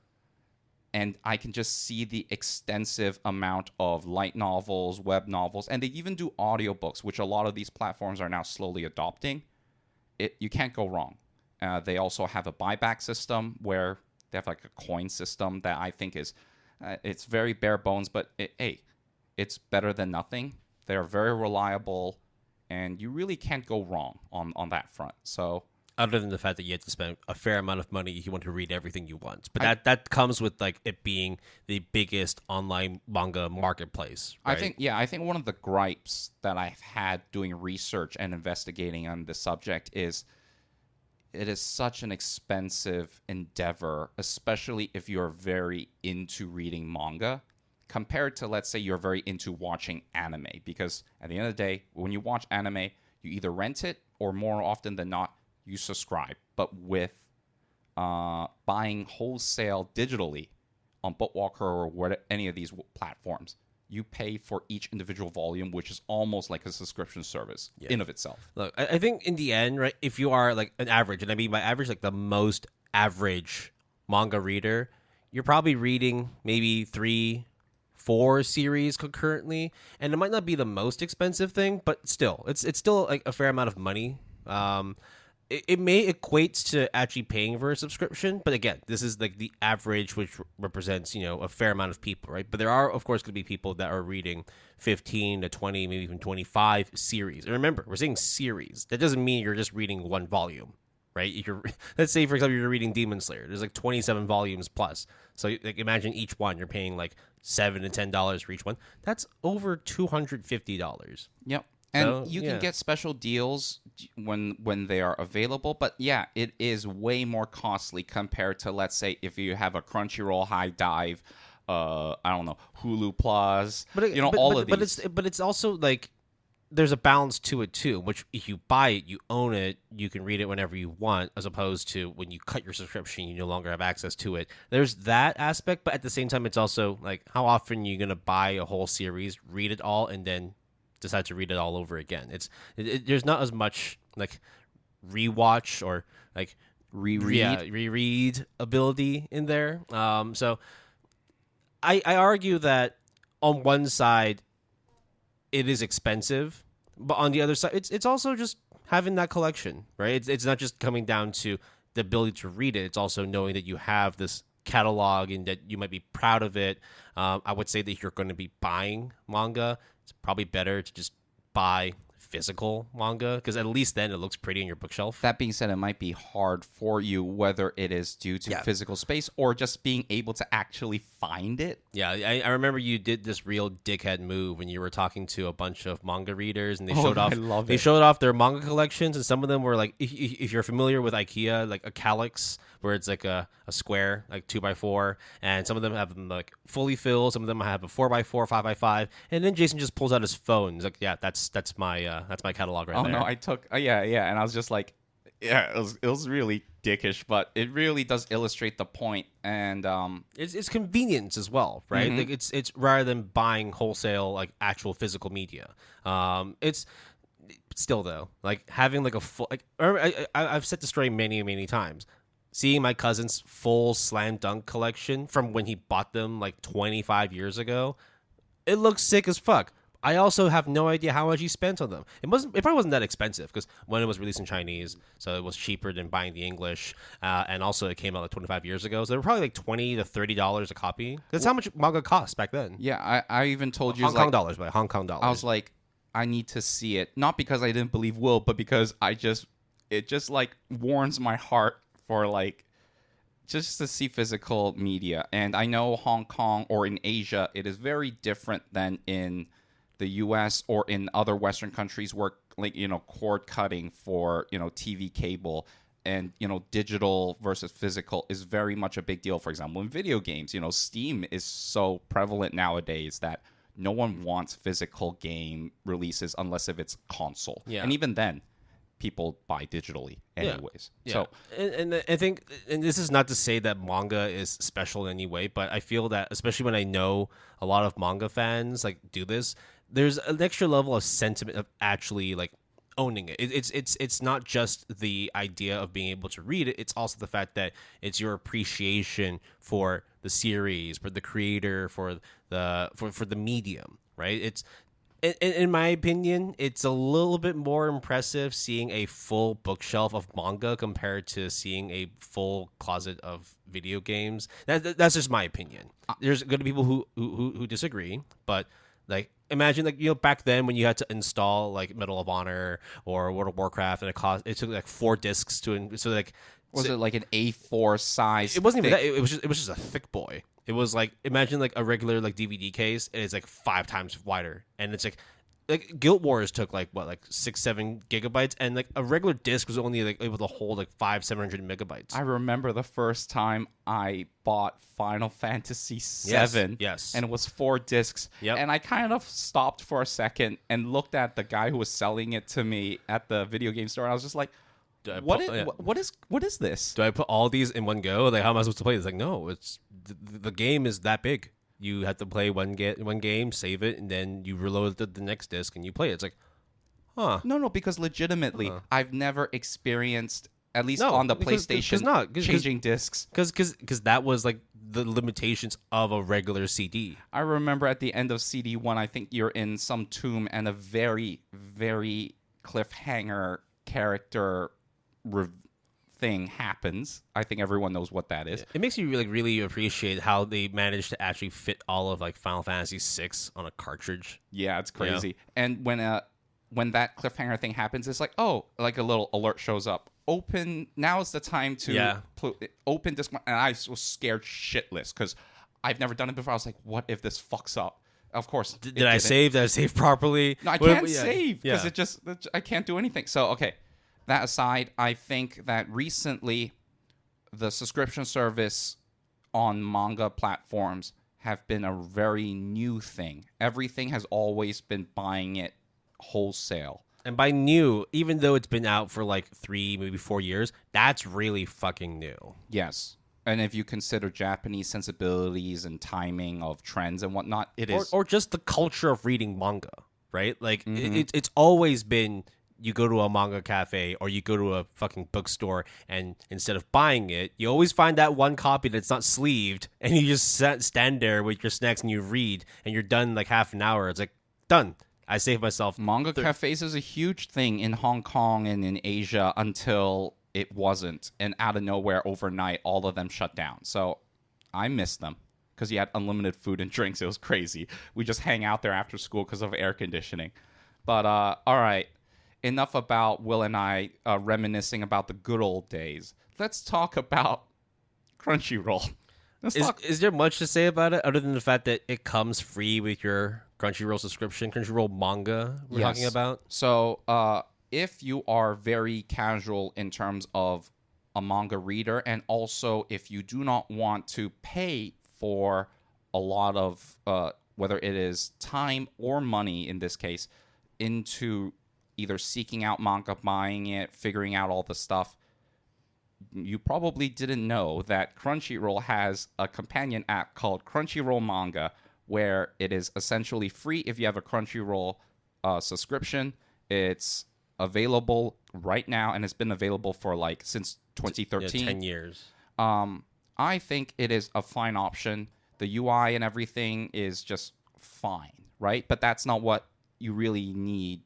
and I can just see the extensive amount of light novels, web novels, and they even do audiobooks, which a lot of these platforms are now slowly adopting. You can't go wrong. They also have a buyback system where they have like a coin system that I think is... it's very bare bones, but hey, it's better than nothing. They're very reliable, and you really can't go wrong on that front. So, other than the fact that you have to spend a fair amount of money if you want to read everything you want, but that comes with like it being the biggest online manga marketplace. Right? I think one of the gripes that I've had doing research and investigating on the subject is it is such an expensive endeavor, especially if you're very into reading manga, compared to, let's say, you're very into watching anime. Because at the end of the day, when you watch anime, you either rent it or more often than not, you subscribe. But with buying wholesale digitally on Bookwalker or any of these platforms, you pay for each individual volume, which is almost like a subscription service in of itself. Look, I think in the end, right, if you are like an average, and I mean by average, like the most average manga reader, you're probably reading maybe 3-4 series concurrently, and it might not be the most expensive thing, but still, it's still like a fair amount of money. It may equate to actually paying for a subscription, but again, this is like the average, which represents, a fair amount of people, right? But there are, of course, going to be people that are reading 15 to 20, maybe even 25 series. And remember, we're saying series. That doesn't mean you're just reading one volume, right? If let's say, for example, you're reading Demon Slayer. There's like 27 volumes plus. So like, imagine each one, you're paying like $7 to $10 for each one. That's over $250. Yep. And you can get special deals when they are available. But yeah, it is way more costly compared to, let's say, if you have a Crunchyroll, High Dive, I don't know, Hulu Plus, all of these. But it's also like there's a balance to it too, which if you buy it, you own it, you can read it whenever you want, as opposed to when you cut your subscription, you no longer have access to it. There's that aspect, but at the same time, it's also like how often you're gonna buy a whole series, read it all, and then decide to read it all over again. There's not as much like rewatch or like reread ability in there. So I argue that on one side it is expensive, but on the other side it's also just having that collection, right? It's not just coming down to the ability to read it. It's also knowing that you have this catalog and that you might be proud of it. I would say that if you're going to be buying manga, it's probably better to just buy physical manga, because at least then it looks pretty in your bookshelf. That being said, it might be hard for you, whether it is due to physical space or just being able to actually find it. Yeah, I remember you did this real dickhead move when you were talking to a bunch of manga readers, and they showed off. They showed off their manga collections, and some of them were like, if you're familiar with IKEA, like a calyx, where it's like a square, like 2x4, and some of them have them like fully filled. Some of them have a 4x4, 5x5, and then Jason just pulls out his phone. He's like, "Yeah, that's my catalog right there." Oh no, I took yeah, and I was just like, yeah, it was really dickish, but it really does illustrate the point, and it's convenience as well, right? Mm-hmm. Like it's rather than buying wholesale like actual physical media. It's still though, like having like a full like I've said this story many times. Seeing my cousin's full Slam Dunk collection from when he bought them like 25 years ago, it looks sick as fuck. I also have no idea how much he spent on them. It probably wasn't that expensive, because when it was released in Chinese, so it was cheaper than buying the English, and also it came out like 25 years ago, so they were probably like $20 to $30 a copy. That's how much manga cost back then. Yeah, I even told you Hong Kong dollars. I was like, I need to see it, not because I didn't believe Will, but because it just like warms my heart for like just to see physical media. And I know Hong Kong or in Asia, it is very different than in the US or in other Western countries where, like, cord cutting for, TV cable and, digital versus physical is very much a big deal. For example, in video games, Steam is so prevalent nowadays that no one wants physical game releases unless if it's console. Yeah. And even then, people buy digitally anyways. Yeah. So, and I think, and this is not to say that manga is special in any way, but I feel that, especially when I know a lot of manga fans like do this, there's an extra level of sentiment of actually like owning it. It's not just the idea of being able to read it. It's also the fact that it's your appreciation for the series, for the creator, for the medium, right? It's in my opinion, it's a little bit more impressive seeing a full bookshelf of manga compared to seeing a full closet of video games. That's just my opinion. There's going to be people who disagree, but like imagine like back then when you had to install like Medal of Honor or World of Warcraft, and it took like 4 discs to like. Was it like an A4 size? It wasn't even that. It was just a thick boy. It was like, imagine like a regular like DVD case, and it's like 5 times wider, and it's like Guild Wars took like 6-7 gigabytes, and like a regular disc was only like able to hold like 500-700 megabytes. I remember the first time I bought Final Fantasy VII. Yes. And it was 4 discs. Yep. And I kind of stopped for a second and looked at the guy who was selling it to me at the video game store, and I was just like, what is this? Do I put all these in one go? Like, how am I supposed to play this? Like, no, it's the game is that big. You have to play one game, save it, and then you reload the next disc and you play it. It's like, huh? No, because legitimately, I've never experienced, at least on the PlayStation, changing discs. Because that was like the limitations of a regular CD. I remember at the end of CD 1, I think you're in some tomb, and a very, very cliffhanger character thing happens. I think everyone knows what that is. It makes you really appreciate how they managed to actually fit all of like Final Fantasy VI on a cartridge. Yeah, it's crazy. And when that cliffhanger thing happens, it's like, oh, like a little alert shows up. Now is the time to open this one. And I was scared shitless because I've never done it before. I was like, what if this fucks up? Of course. Did I save? Did I save properly? No, I can't save because I can't do anything. So, okay. That aside, I think that recently the subscription service on manga platforms have been a very new thing. Everything has always been buying it wholesale. And by new, even though it's been out for like 3, maybe 4 years, that's really fucking new. Yes. And if you consider Japanese sensibilities and timing of trends and whatnot, it is. Or just the culture of reading manga, right? Like, it's always been you go to a manga cafe or you go to a fucking bookstore, and instead of buying it, you always find that one copy that's not sleeved, and you just stand there with your snacks and you read, and you're done in like half an hour. It's like, done. I saved myself. Manga cafes is a huge thing in Hong Kong and in Asia until it wasn't. And out of nowhere, overnight, all of them shut down. So I miss them because you had unlimited food and drinks. It was crazy. We just hang out there after school because of air conditioning. But all right, enough about Will and I reminiscing about the good old days. Let's talk about Crunchyroll. Is there much to say about it other than the fact that it comes free with your Crunchyroll subscription, Crunchyroll manga we're talking about? So if you are very casual in terms of a manga reader, and also if you do not want to pay for a lot of, whether it is time or money in this case, into either seeking out manga, buying it, figuring out all the stuff, you probably didn't know that Crunchyroll has a companion app called Crunchyroll Manga, where it is essentially free if you have a Crunchyroll subscription. It's available right now, and it's been available for like since 2013. Yeah, 10 years. I think it is a fine option. The UI and everything is just fine, right? But that's not what you really need.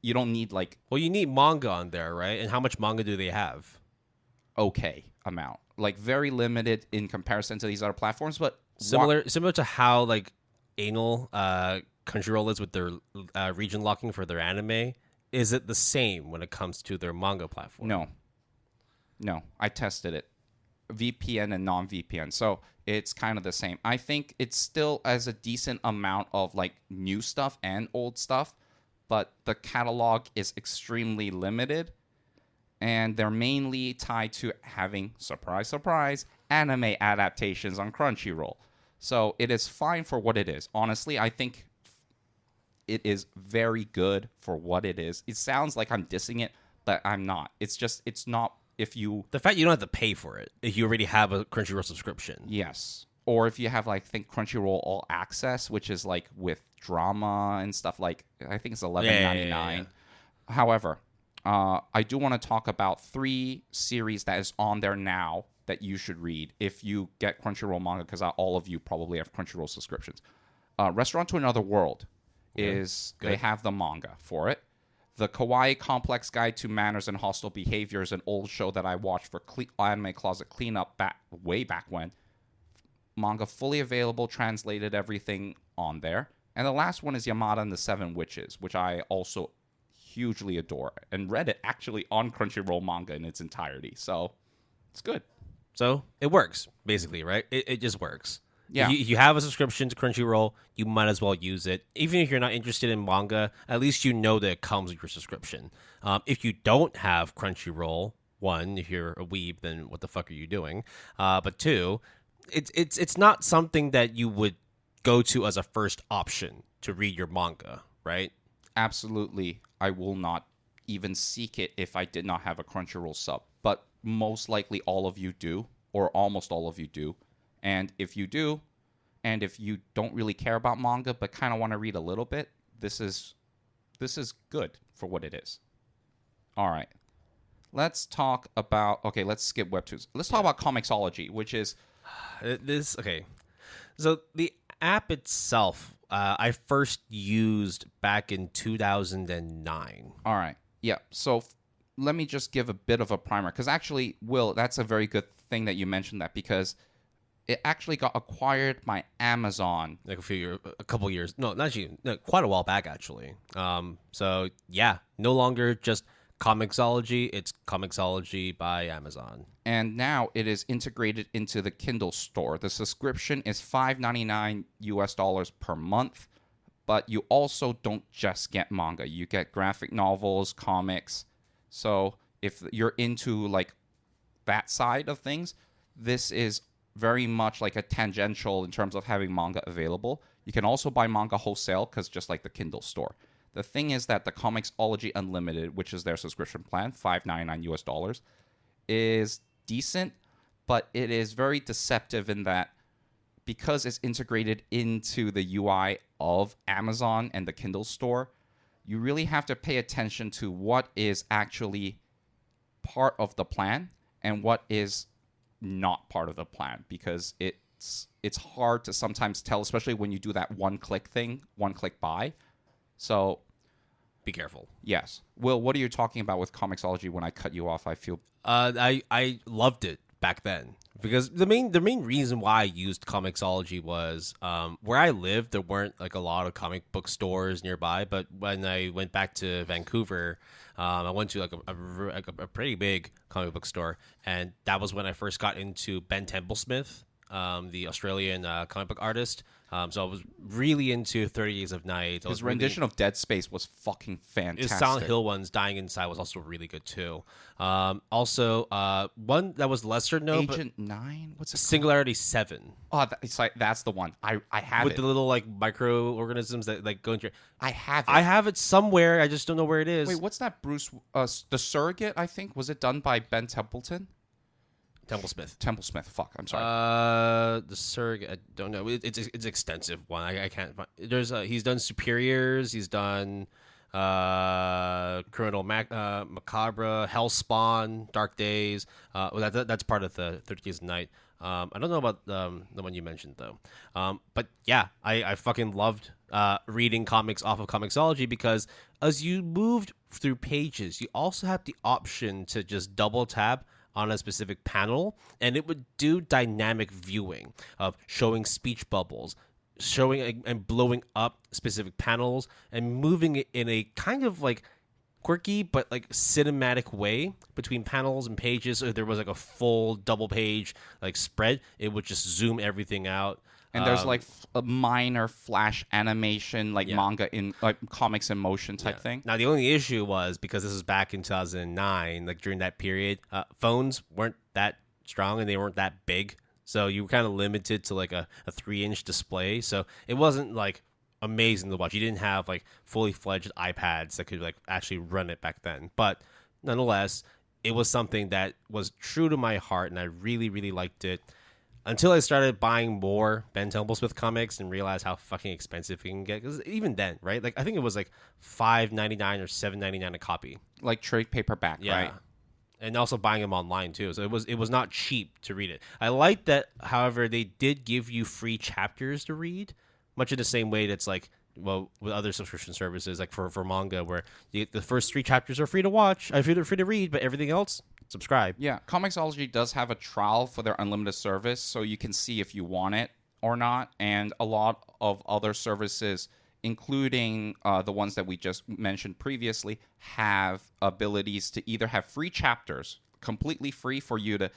You don't need like... Well, you need manga on there, right? And how much manga do they have? Okay amount, like very limited in comparison to these other platforms, but similar to how like anal Crunchyroll is with their region locking for their anime. Is it the same when it comes to their manga platform? No, I tested it, VPN and non-VPN, so it's kind of the same. I think it still has a decent amount of like new stuff and old stuff, but the catalog is extremely limited. And they're mainly tied to having, surprise, surprise, anime adaptations on Crunchyroll. So it is fine for what it is. Honestly, I think it is very good for what it is. It sounds like I'm dissing it, but I'm not. It's just, it's not if you... The fact you don't have to pay for it if you already have a Crunchyroll subscription. Yes. Or if you have, like, think Crunchyroll All Access, which is, like, with drama and stuff, like, I think it's $11.99. Yeah. However... I do want to talk about 3 series that is on there now that you should read if you get Crunchyroll Manga, because all of you probably have Crunchyroll subscriptions. Restaurant to Another World is... Good. They have the manga for it. The Kawaii Complex Guide to Manners and Hostile Behavior is an old show that I watched for Anime Closet Cleanup way back when. Manga fully available, translated, everything on there. And the last one is Yamada and the Seven Witches, which I also... hugely adore, and read it actually on Crunchyroll Manga in its entirety, so it's good. So it works, basically, right? It just works. Yeah. If you have a subscription to Crunchyroll, you might as well use it. Even if you're not interested in manga, at least you know that it comes with your subscription. If you don't have Crunchyroll, 1, if you're a weeb, then what the fuck are you doing? But 2, it's not something that you would go to as a first option to read your manga, right? Absolutely. I will not even seek it if I did not have a Crunchyroll sub. But most likely all of you do, or almost all of you do. And if you do, and if you don't really care about manga but kind of want to read a little bit, this is good for what it is. All right. Let's talk about... Okay, let's skip Webtoons. Let's talk about ComiXology, which is... Okay. So the app itself... I first used back in 2009. All right. Yeah. So let me just give a bit of a primer. Because actually, Will, that's a very good thing that you mentioned that, because it actually got acquired by Amazon. Like a couple years. No, not actually. No, quite a while back, actually. So, yeah. No longer just ComiXology. It's ComiXology by Amazon. And now it is integrated into the Kindle store. The subscription is $5.99 US per month, but you also don't just get manga. You get graphic novels, comics. So if you're into like that side of things, this is very much like a tangential in terms of having manga available. You can also buy manga wholesale, because just like the Kindle store. The thing is that the ComiXology Unlimited, which is their subscription plan, $5.99 US, is decent, but it is very deceptive in that because it's integrated into the UI of Amazon and the Kindle store, you really have to pay attention to what is actually part of the plan and what is not part of the plan, because it's hard to sometimes tell, especially when you do that one-click thing, one-click buy. So be careful. Yes. Will, what are you talking about with ComiXology when I cut you off? I feel... I loved it back then because the main reason why I used ComiXology was where I lived, there weren't like a lot of comic book stores nearby. But when I went back to Vancouver, I went to like a pretty big comic book store, and that was when I first got into Ben Templesmith, the Australian comic book artist. So I was really into 30 Days of Night. His rendition of Dead Space was fucking fantastic. His Silent Hill ones, Dying Inside, was also really good too. Also, one that was lesser known, Agent 9? What's it called? Singularity 7. Oh, it's like, that's the one. I have with it. the little like microorganisms that like go into your... I have it. I have it somewhere. I just don't know where it is. Wait, what's that Bruce... The Surrogate, I think? Was it done by Ben Templeton? Templesmith. Fuck, I'm sorry. The Surrogate, I don't know. It's extensive one. I can't find. There's he's done Superiors. He's done Criminal Macabre, Hellspawn, Dark Days. That's part of the 30 Days of Night. I don't know about the one you mentioned though. But yeah, I fucking loved reading comics off of ComiXology because as you moved through pages, you also have the option to just double tap on a specific panel, and it would do dynamic viewing of showing speech bubbles, showing and blowing up specific panels, and moving it in a kind of like quirky but like cinematic way between panels and pages. So if there was like a full double page like spread, it would just zoom everything out. And there's like a minor flash animation, like manga in like comics in motion type thing. Now the only issue was because this was back in 2009, like during that period, phones weren't that strong and they weren't that big, so you were kind of limited to like a 3-inch display. So it wasn't like amazing to watch. You didn't have like fully fledged iPads that could like actually run it back then. But nonetheless, it was something that was true to my heart, and I really, really liked it. Until I started buying more Ben Templesmith comics and realized how fucking expensive it can get. Because even then, right? Like I think it was like $5.99 or $7.99 a copy, like trade paperback, right? And also buying them online too. So it was not cheap to read it. I like that. However, they did give you free chapters to read, much in the same way that's like, well, with other subscription services, like for manga, where the first 3 chapters are free to watch, free to read, but everything else, subscribe. Yeah, ComiXology does have a trial for their unlimited service, so you can see if you want it or not. And a lot of other services, including the ones that we just mentioned previously, have abilities to either have free chapters, completely free for you to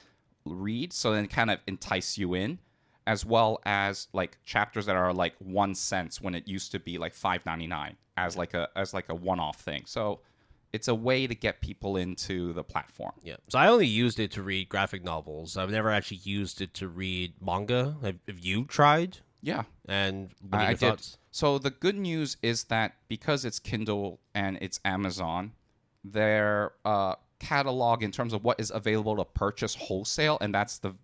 read, so then kind of entice you in, as well as like chapters that are like 1 cent when it used to be like $5.99 as like a one-off thing. So it's a way to get people into the platform. Yeah. So I only used it to read graphic novels. I've never actually used it to read manga. Have you tried? Yeah. And what are I your did. thoughts? So the good news is that because it's Kindle and it's Amazon, their catalog in terms of what is available to purchase wholesale, and that's the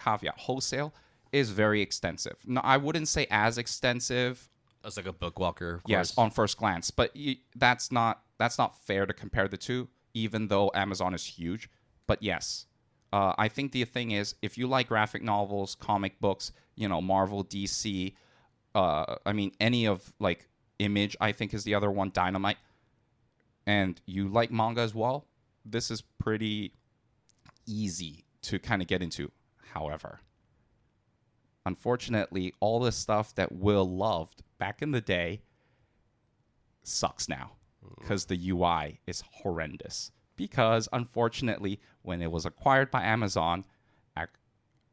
caveat, wholesale is very extensive. No, I wouldn't say as extensive. It's like a Bookwalker. Yes, on first glance, but that's not fair to compare the two, even though Amazon is huge. But yes, I think the thing is, if you like graphic novels, comic books, Marvel, DC, I mean, any of like Image, I think is the other one, Dynamite, and you like manga as well, this is pretty easy to kind of get into. However, unfortunately, all the stuff that Will loved back in the day sucks now because the UI is horrendous. Because, unfortunately, when it was acquired by Amazon,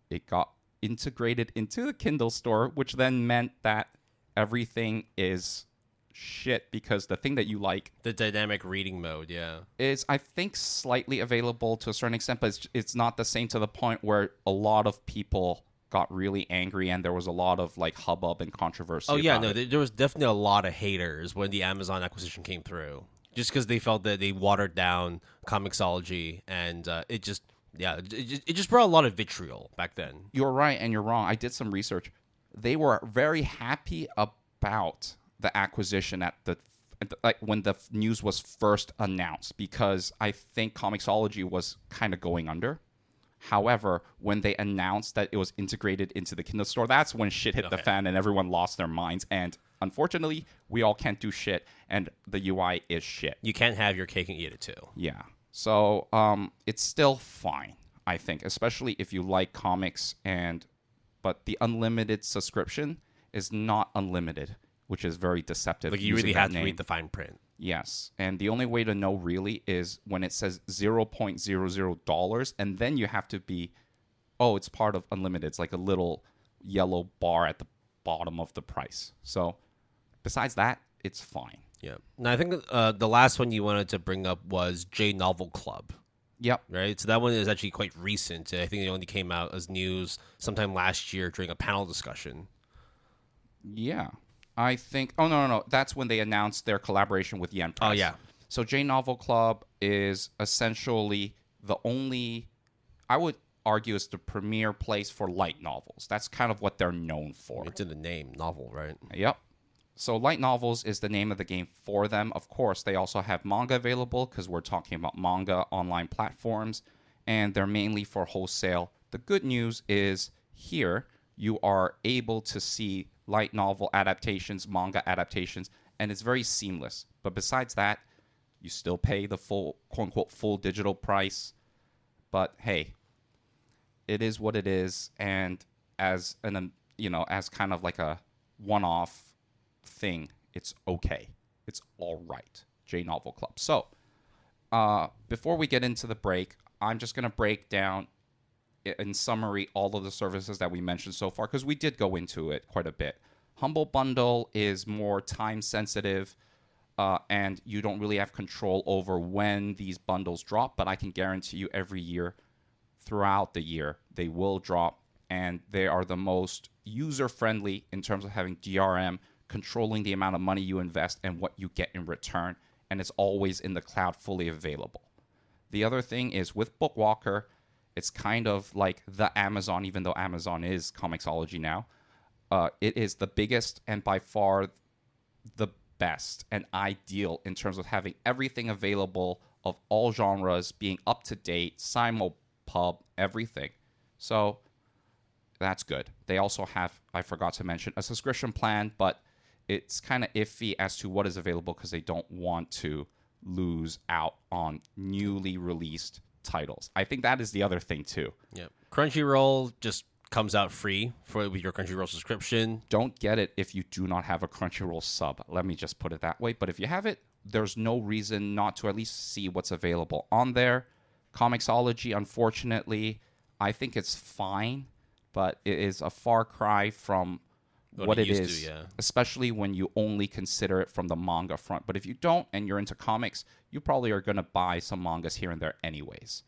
it got integrated into the Kindle store, which then meant that everything is shit because the thing that you like... The dynamic reading mode, is, I think, slightly available to a certain extent, but it's not the same to the point where a lot of people got really angry, and there was a lot of like hubbub and controversy. Oh yeah, about no, it. there was definitely a lot of haters when the Amazon acquisition came through, just because they felt that they watered down ComiXology, and it just brought a lot of vitriol back then. You're right, and you're wrong. I did some research. They were very happy about the acquisition like when the news was first announced, because I think ComiXology was kind of going under. However, when they announced that it was integrated into the Kindle store, that's when shit hit the fan and everyone lost their minds. And unfortunately, we all can't do shit, and the UI is shit. You can't have your cake and eat it too. Yeah. So it's still fine, I think, especially if you like comics. But the unlimited subscription is not unlimited, which is very deceptive. Like, you really have to read the fine print. Yes, and the only way to know really is when it says $0.00, and then you have to be, oh, it's part of unlimited. It's like a little yellow bar at the bottom of the price. So besides that, it's fine. Yeah. Now, I think the last one you wanted to bring up was J Novel Club. Yep. Right? So that one is actually quite recent. I think it only came out as news sometime last year during a panel discussion. Yeah. I think... Oh, no. That's when they announced their collaboration with Yen Press. Oh, yeah. So J Novel Club is essentially the only... I would argue it's the premier place for light novels. That's kind of what they're known for. It's in the name, novel, right? Yep. So light novels is the name of the game for them. Of course, they also have manga available because we're talking about manga online platforms, and they're mainly for wholesale. The good news is here you are able to see light novel adaptations, manga adaptations, and it's very seamless. But besides that, you still pay the full, quote-unquote, full digital price. But hey, it is what it is, and as as kind of like a one-off thing, it's okay. It's all right. J Novel Club. So, before we get into the break, I'm just going to break down, in summary, all of the services that we mentioned so far, because we did go into it quite a bit. Humble Bundle is more time-sensitive, and you don't really have control over when these bundles drop, but I can guarantee you every year, throughout the year, they will drop, and they are the most user-friendly in terms of having DRM, controlling the amount of money you invest and what you get in return, and it's always in the cloud, fully available. The other thing is with Bookwalker, it's kind of like the Amazon, even though Amazon is ComiXology now. It is the biggest and by far the best and ideal in terms of having everything available of all genres, being up to date, simulpub, everything. So that's good. They also have, I forgot to mention, a subscription plan, but it's kind of iffy as to what is available because they don't want to lose out on newly released titles. I think that is the other thing too. Yeah. Crunchyroll just comes out free with your Crunchyroll subscription. Don't get it if you do not have a Crunchyroll sub. Let me just put it that way. But if you have it, there's no reason not to at least see what's available on there. ComiXology, unfortunately, I think it's fine, but it is a far cry from what it is, especially when you only consider it from the manga front. But if you don't and you're into comics, you probably are going to buy some mangas here and there anyways.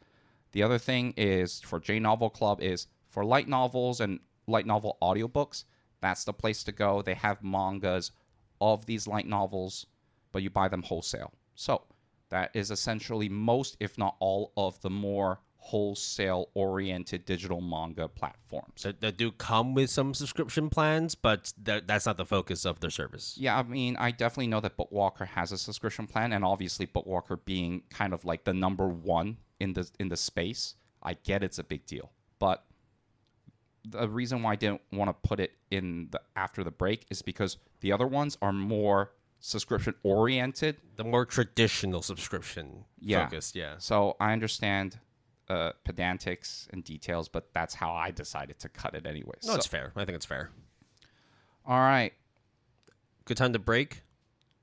The other thing is for J Novel Club is for light novels and light novel audiobooks, that's the place to go. They have mangas of these light novels, but you buy them wholesale. So that is essentially most, if not all, of the more wholesale-oriented digital manga platforms. That do come with some subscription plans, but that's not the focus of their service. Yeah, I mean, I definitely know that Bookwalker has a subscription plan, and obviously Bookwalker being kind of like the number one in the space, I get it's a big deal. But the reason why I didn't want to put it in after the break is because the other ones are more subscription-oriented. The more traditional subscription focused, yeah. So I understand pedantics and details, but that's how I decided to cut it anyway. No, it's fair. I think it's fair. All right. Good time to break?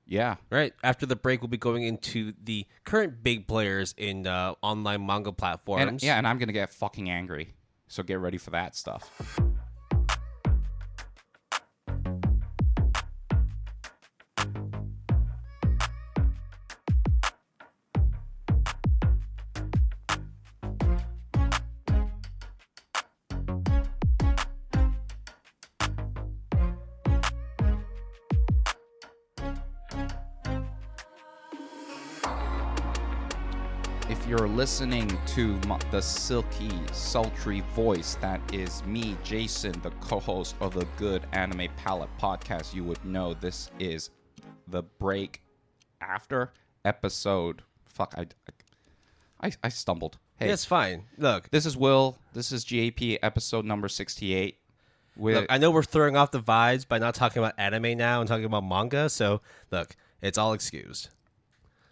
Yeah. Right. After the break, we'll be going into the current big players in online manga platforms. And I'm going to get fucking angry. So get ready for that stuff. you're listening to the silky, sultry voice that is me, Jason, the co-host of the Good Anime Palette podcast, you would know this is the break after episode. Fuck, I stumbled. Hey, Yeah, it's fine. Look, this is Will. This is GAP episode number 68. look, I know we're throwing off the vibes by not talking about anime now and talking about manga. So, look, it's all excused.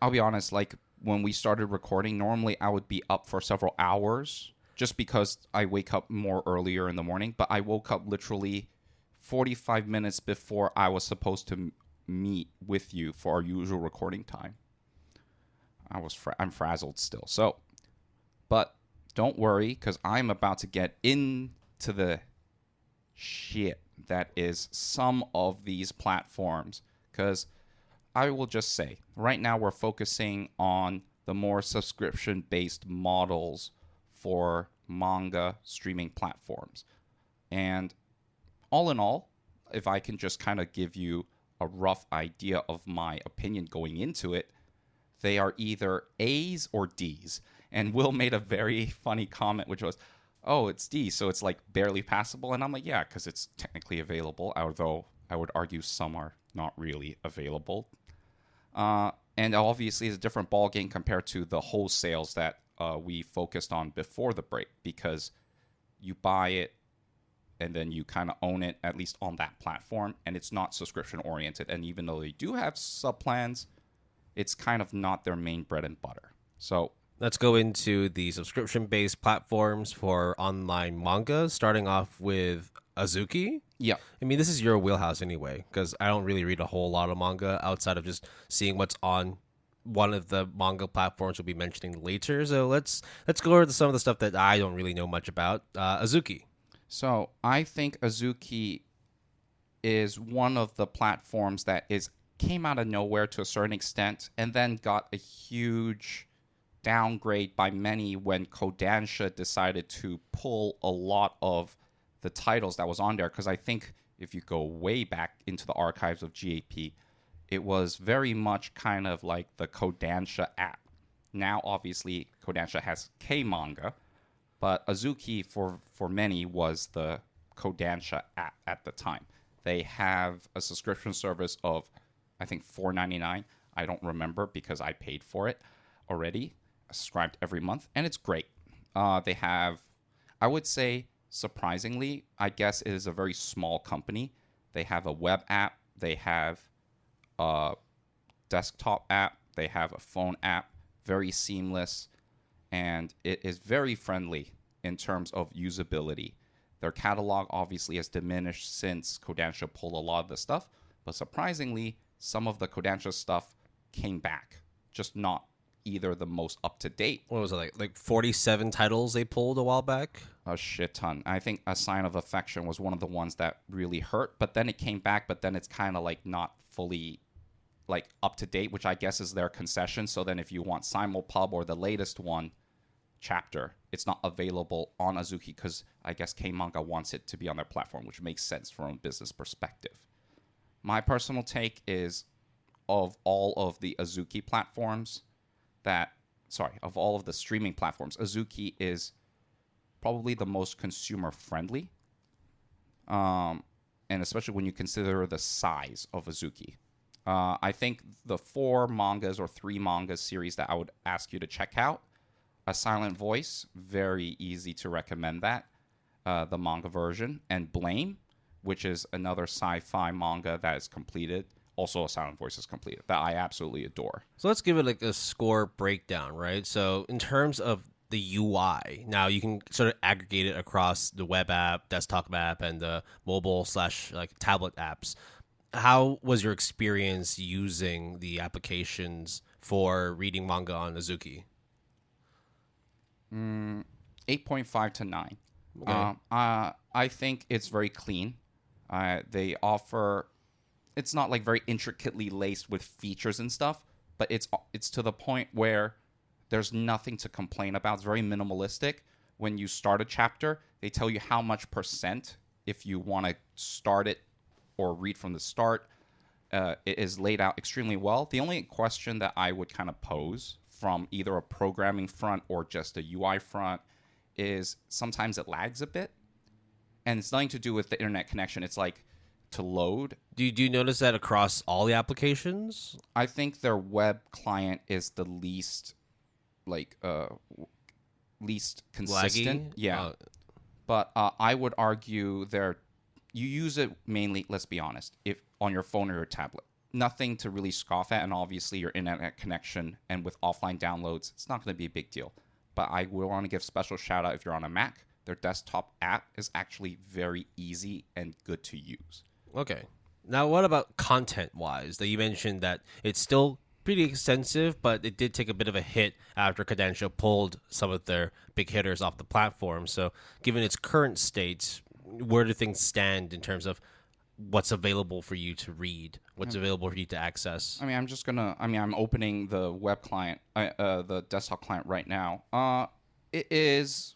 I'll be honest, like, when we started recording, normally I would be up for several hours just because I wake up more earlier in the morning. But I woke up literally 45 minutes before I was supposed to meet with you for our usual recording time. I'm frazzled still. So, but don't worry, because I'm about to get into the shit that is some of these platforms. Because I will just say, right now we're focusing on the more subscription-based models for manga streaming platforms. And all in all, if I can just kind of give you a rough idea of my opinion going into it, they are either A's or D's. And Will made a very funny comment, which was, oh, it's D, so it's like barely passable. And I'm like, yeah, because it's technically available, although I would argue some are not really available. And obviously it's a different ballgame compared to the wholesales that we focused on before the break, because you buy it and then you kind of own it, at least on that platform, and it's not subscription oriented. And even though they do have sub plans, it's kind of not their main bread and butter. So let's go into the subscription-based platforms for online manga, starting off with Azuki. yeah, I mean, this is your wheelhouse anyway, because I don't really read a whole lot of manga outside of just seeing what's on one of the manga platforms we'll be mentioning later. So let's go over to some of the stuff that I don't really know much about. Azuki. so I think Azuki is one of the platforms that came out of nowhere to a certain extent and then got a huge downgrade by many when Kodansha decided to pull a lot of the titles that was on there. Because I think if you go way back into the archives of GAP, it was very much kind of like the Kodansha app. Now, obviously, Kodansha has K-manga, but Azuki, for many, was the Kodansha app at the time. They have a subscription service of, I think, $4.99. I don't remember because I paid for it already. I subscribed every month, and it's great. They have, I would say, surprisingly, I guess it is a very small company. They have a web app. They have a desktop app. They have a phone app. Very seamless, and it is very friendly in terms of usability. Their catalog obviously has diminished since Kodansha pulled a lot of the stuff, but surprisingly, some of the Kodansha stuff came back, just not either the most up-to-date. What was it, like 47 titles they pulled a while back? A shit ton. I think A Sign of Affection was one of the ones that really hurt, but then it came back, but then it's kind of like not fully like up-to-date, which I guess is their concession. So then if you want Simulpub or the latest one, Chapter, it's not available on Azuki because I guess K-Manga wants it to be on their platform, which makes sense from a business perspective. My personal take is, of all of the Azuki platforms of all of the streaming platforms, Azuki is probably the most consumer friendly. And especially when you consider the size of Azuki. I think the 4 mangas or 3 manga series that I would ask you to check out, A Silent Voice, very easy to recommend that, the manga version, and Blame, which is another sci-fi manga that is completed. Also, A Silent Voice is completed, that I absolutely adore. So let's give it like a score breakdown, right? So in terms of the UI, now you can sort of aggregate it across the web app, desktop app, and the mobile / like tablet apps. How was your experience using the applications for reading manga on Azuki? 8.5 to 9. Okay. I think it's very clean. They offer, it's not like very intricately laced with features and stuff, but it's to the point where there's nothing to complain about. It's very minimalistic. When you start a chapter, they tell you how much percent if you want to start it or read from the start. It is laid out extremely well. The only question that I would kind of pose from either a programming front or just a UI front is sometimes it lags a bit. And it's nothing to do with the internet connection. It's like to load. Do you notice that across all the applications? I think their web client is the least least consistent. Laggy? Yeah. But I would argue you use it mainly, let's be honest, if on your phone or your tablet. Nothing to really scoff at, and obviously your internet connection and with offline downloads, it's not going to be a big deal. But I will want to give special shout out if you're on a Mac. Their desktop app is actually very easy and good to use. Okay. Now, what about content-wise? That you mentioned that it's still pretty extensive, but it did take a bit of a hit after Kodansha pulled some of their big hitters off the platform. So, given its current state, where do things stand in terms of what's available for you to read, what's available for you to access? I mean, I'm opening the web client, the desktop client right now. It's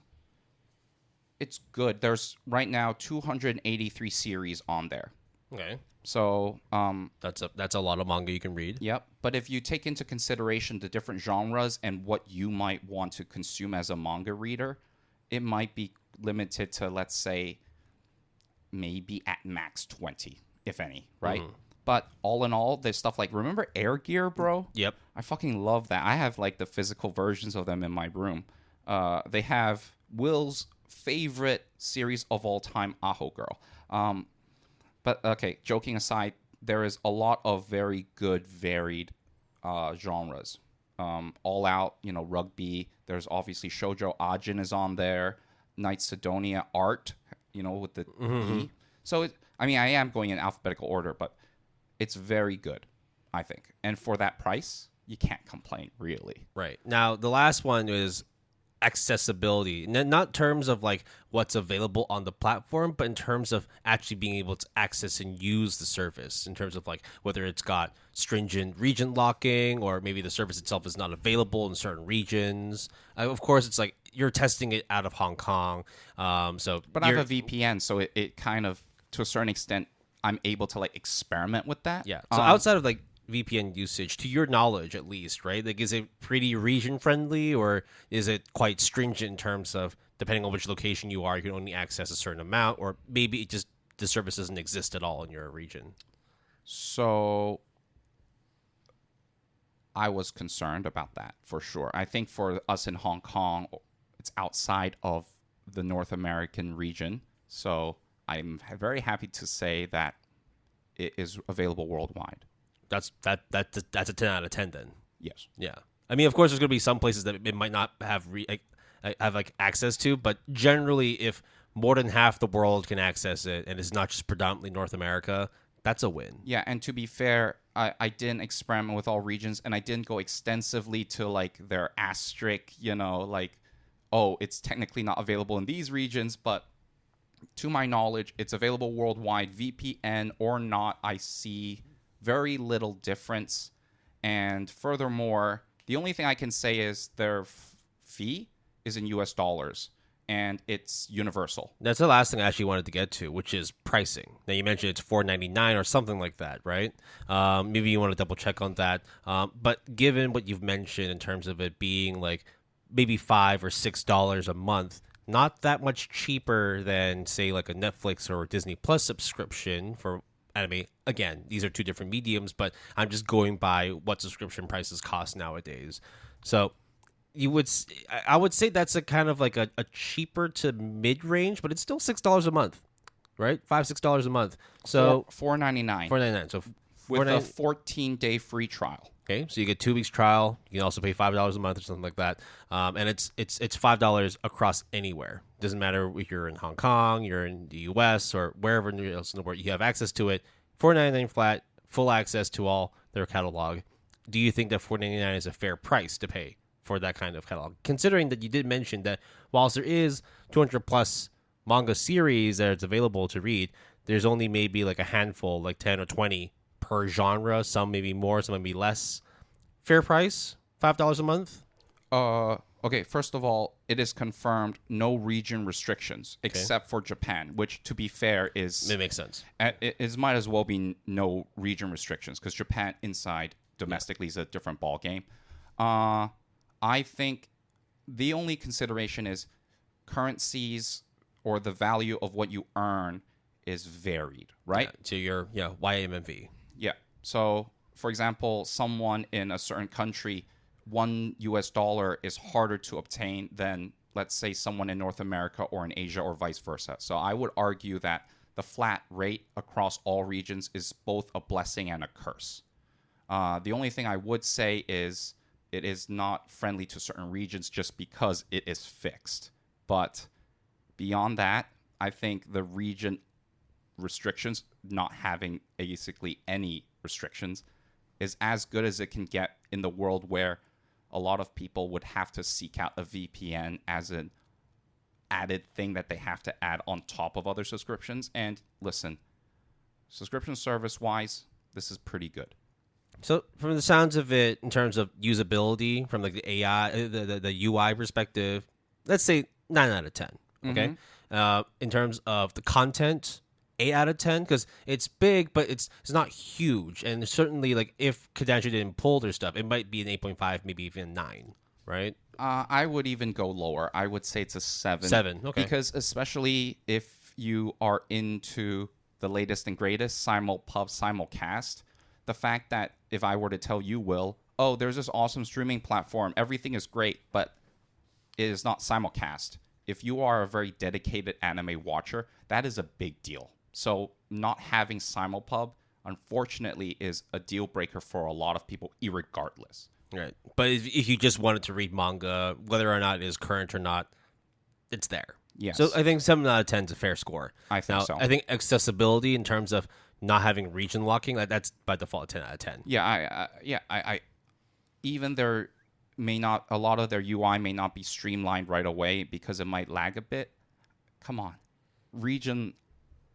good. There's right now 283 series on there. Okay. So that's a lot of manga you can read. Yep. But if you take into consideration the different genres and what you might want to consume as a manga reader, it might be limited to, let's say, maybe at max 20, if any, right? Mm-hmm. But all in all, there's stuff like, remember Air Gear, bro? Yep. I fucking love that. I have like the physical versions of them in my room. They have Will's favorite series of all time, Aho Girl. But okay, joking aside, there is a lot of very good, varied genres. All Out, rugby. There's obviously Shoujo Ajin is on there. Night Sidonia Art, with the E. So, I am going in alphabetical order, but it's very good, I think. And for that price, you can't complain, really. Right. Now, the last one is accessibility, not terms of like what's available on the platform, but in terms of actually being able to access and use the service, in terms of like whether it's got stringent region locking or maybe the service itself is not available in certain regions. Of course, it's like you're testing it out of Hong Kong. But I have a VPN, so it kind of, to a certain extent, I'm able to like experiment with that. Yeah. So outside of like VPN usage, to your knowledge at least, right? Like, is it pretty region friendly, or is it quite stringent in terms of depending on which location you are, you can only access a certain amount, or maybe it just the service doesn't exist at all in your region? So I was concerned about that for sure. I think for us in Hong Kong, it's outside of the North American region. So I'm very happy to say that it is available worldwide. That's a 10 out of 10 then. Yes. Yeah. I mean, of course, there's going to be some places that it might not have access to, but generally, if more than half the world can access it and it's not just predominantly North America, that's a win. Yeah, and to be fair, I didn't experiment with all regions, and I didn't go extensively to like their asterisk, it's technically not available in these regions, but to my knowledge, it's available worldwide, VPN or not. I see very little difference. And furthermore, the only thing I can say is their fee is in US dollars and it's universal. That's the last thing I actually wanted to get to, which is pricing. Now, you mentioned it's $4.99 or something like that, right? Maybe you want to double check on that. But given what you've mentioned in terms of it being like maybe $5 or $6 a month, not that much cheaper than, say, like a Netflix or Disney Plus subscription for anime. Again, these are two different mediums, but I'm just going by what subscription prices cost nowadays. So I would say that's a kind of like a cheaper to mid-range, but it's still $6 a month, right? $5-6 a month. So $4.99. $4.99. So with a 14-day free trial. Okay, so you get 2 weeks trial. You can also pay $5 a month or something like that, and it's $5 across anywhere. Doesn't matter if you're in Hong Kong, you're in the U.S., or wherever else in the world. You have access to it. $4.99 flat, full access to all their catalog. Do you think that $4.99 is a fair price to pay for that kind of catalog? Considering that you did mention that whilst there is 200 plus manga series that it's available to read, there's only maybe like a handful, like 10 or 20 per genre, some maybe more, some maybe less. Fair price, $5 a month? Okay, first of all, it is confirmed no region restrictions except for Japan, which, to be fair, is... It makes sense. It might as well be no region restrictions, because Japan inside domestically is a different ball game. I think the only consideration is currencies or the value of what you earn is varied, right? To your YMMV. Yeah. So, for example, someone in a certain country, $1 is harder to obtain than, let's say, someone in North America or in Asia or vice versa. So I would argue that the flat rate across all regions is both a blessing and a curse. The only thing I would say is it is not friendly to certain regions just because it is fixed. But beyond that, I think the region restrictions, not having basically any restrictions, is as good as it can get in the world where a lot of people would have to seek out a VPN as an added thing that they have to add on top of other subscriptions. And listen, subscription service wise, this is pretty good. So from the sounds of it, in terms of usability, from like the AI, the UI perspective, let's say 9 out of 10. Okay. In terms of the content, 8 out of 10, because it's big, but it's not huge. And certainly, like, if Kodansha didn't pull their stuff, it might be an 8.5, maybe even a 9, right? I would even go lower. I would say it's a 7. 7, okay. Because especially if you are into the latest and greatest, simulpub, simulcast, the fact that if I were to tell you, Will, oh, there's this awesome streaming platform, everything is great, but it is not simulcast. If you are a very dedicated anime watcher, that is a big deal. So not having simulpub, unfortunately, is a deal breaker for a lot of people, irregardless. Right. But if you just wanted to read manga, whether or not it is current or not, it's there. Yes. So I think 7 out of 10 is a fair score. I think now, so. I think accessibility in terms of not having region locking, that's by default 10 out of 10. Yeah, I even there may not, a lot of their UI may not be streamlined right away because it might lag a bit. Come on.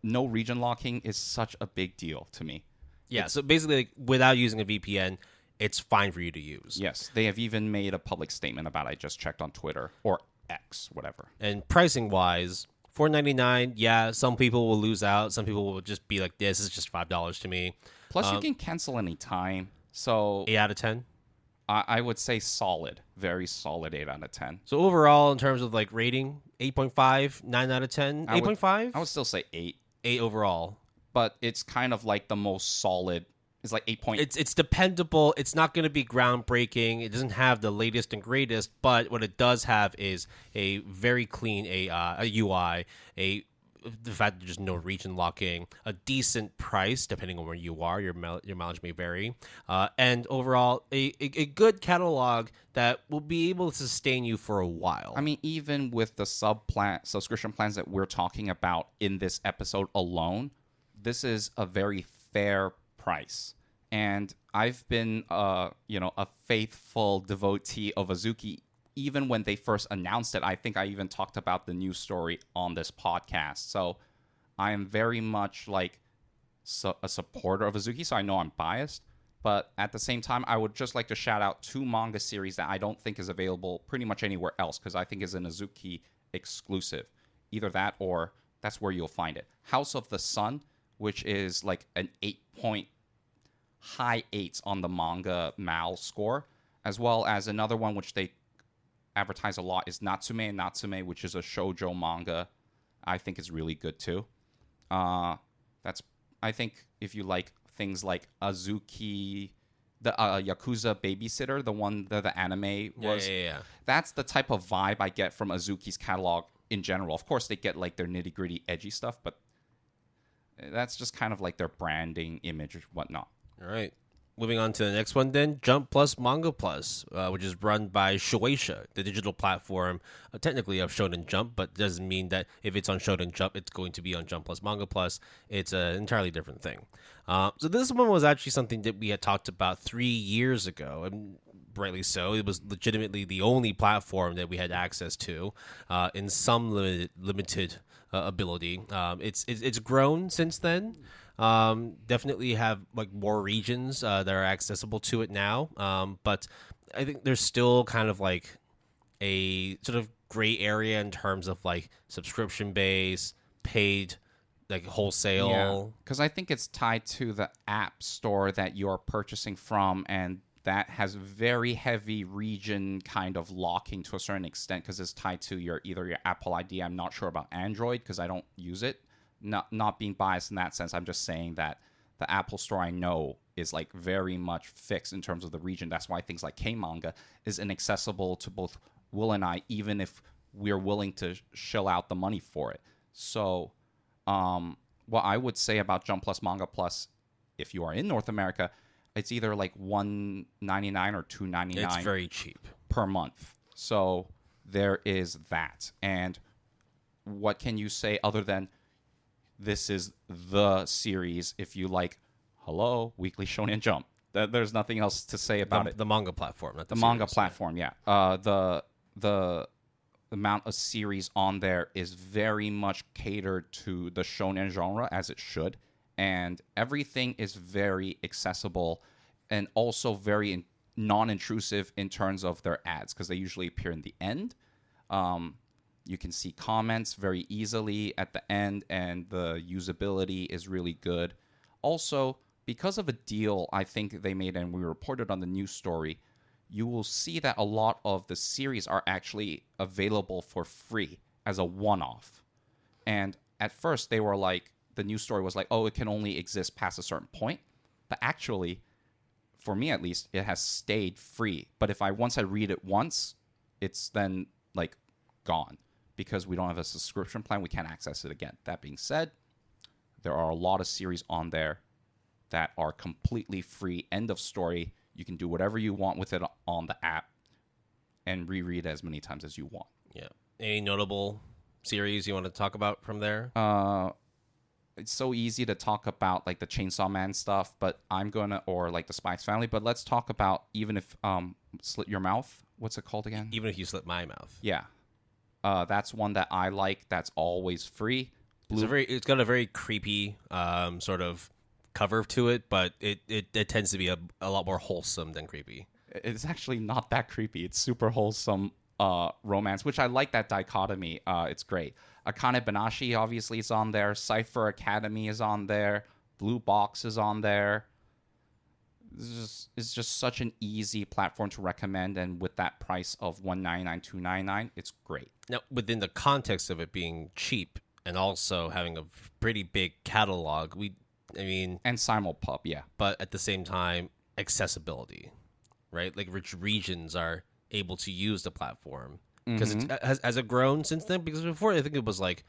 No region locking is such a big deal to me. Yeah, so basically, like, without using a VPN, it's fine for you to use. Yes, they have even made a public statement about it. I just checked on Twitter or X, whatever. And pricing-wise, $4.99, yeah, some people will lose out. Some people will just be like, this is just $5 to me. Plus, you can cancel any time. So 8 out of 10? I would say solid. Very solid 8 out of 10. So overall, in terms of, like, rating, 8.5, 9 out of 10? 8.5? I would still say 8. 8 overall. But it's kind of like the most solid. It's like 8 point. It's dependable. It's not going to be groundbreaking. It doesn't have the latest and greatest, but what it does have is a very clean a UI, the fact that there's no region locking, a decent price depending on where you are. Your mileage may vary, and overall a good catalog that will be able to sustain you for a while. I mean, even with the subscription plans that we're talking about in this episode alone, this is a very fair price. And I've been a faithful devotee of Azuki even when they first announced it. I think I even talked about the news story on this podcast. So I am very much like a supporter of Azuki, so I know I'm biased. But at the same time, I would just like to shout out 2 manga series that I don't think is available pretty much anywhere else because I think is an Azuki exclusive. Either that or that's where you'll find it. House of the Sun, which is like an 8 high 8s on the manga mal score, as well as another one which they advertise a lot is Natsume and Natsume, which is a shoujo manga. I think is really good too. I think if you like things like Azuki, the Yakuza Babysitter, the one that the anime was, yeah. That's the type of vibe I get from Azuki's catalog in general. Of course, they get like their nitty gritty edgy stuff, but that's just kind of like their branding image or whatnot. All right. Moving on to the next one then, Jump Plus Manga Plus, which is run by Shueisha, the digital platform, technically of Shonen Jump, but doesn't mean that if it's on Shonen Jump, it's going to be on Jump Plus Manga Plus. It's an entirely different thing. So this one was actually something that we had talked about 3 years ago, and rightly so. It was legitimately the only platform that we had access to in some limited ability. It's grown since then. Definitely have like more regions that are accessible to it now, but I think there's still kind of like a sort of gray area in terms of like subscription base, paid, like wholesale. Because I think it's tied to the app store that you're purchasing from, and that has very heavy region kind of locking to a certain extent because it's tied to either your Apple ID. I'm not sure about Android because I don't use it. Not being biased in that sense. I'm just saying that the Apple Store I know is like very much fixed in terms of the region. That's why things like K-Manga is inaccessible to both Will and I, even if we're willing to shell out the money for it. So what I would say about Jump Plus Manga Plus, if you are in North America, it's either like $1.99 or $2.99. It's very cheap per month. So there is that. And what can you say other than this is the series if you like, hello, Weekly Shonen Jump? There's nothing else to say about it. The manga platform, not the manga platform, yeah. The amount of series on there is very much catered to the shonen genre, as it should. And everything is very accessible and also very non-intrusive in terms of their ads, because they usually appear in the end. You can see comments very easily at the end, and the usability is really good. Also, because of a deal I think they made, and we reported on the news story, you will see that a lot of the series are actually available for free as a one-off. And at first, they were like, the news story was like, oh, it can only exist past a certain point. But actually, for me at least, it has stayed free. But if once I read it once, it's then like gone. Because we don't have a subscription plan, we can't access it again. That being said, there are a lot of series on there that are completely free. End of story. You can do whatever you want with it on the app and reread as many times as you want. Yeah. Any notable series you want to talk about from there? It's so easy to talk about like the Chainsaw Man stuff, but or like the Spikes Family, but let's talk about even if Slit Your Mouth. What's it called again? Even if you slit my mouth. Yeah. That's one that I like. That's always free. It's got a very creepy sort of cover to it, but it tends to be a lot more wholesome than creepy. It's actually not that creepy. It's super wholesome romance, which I like that dichotomy. It's great. Akane Banashi obviously is on there. Cypher Academy is on there. Blue Box is on there. It's just such an easy platform to recommend, and with that price of $199, $299, it's great. Now, within the context of it being cheap and also having a pretty big catalog, and simulpub, yeah. But at the same time, accessibility, right? Like which regions are able to use the platform, because has it grown since then? Because before I think it was like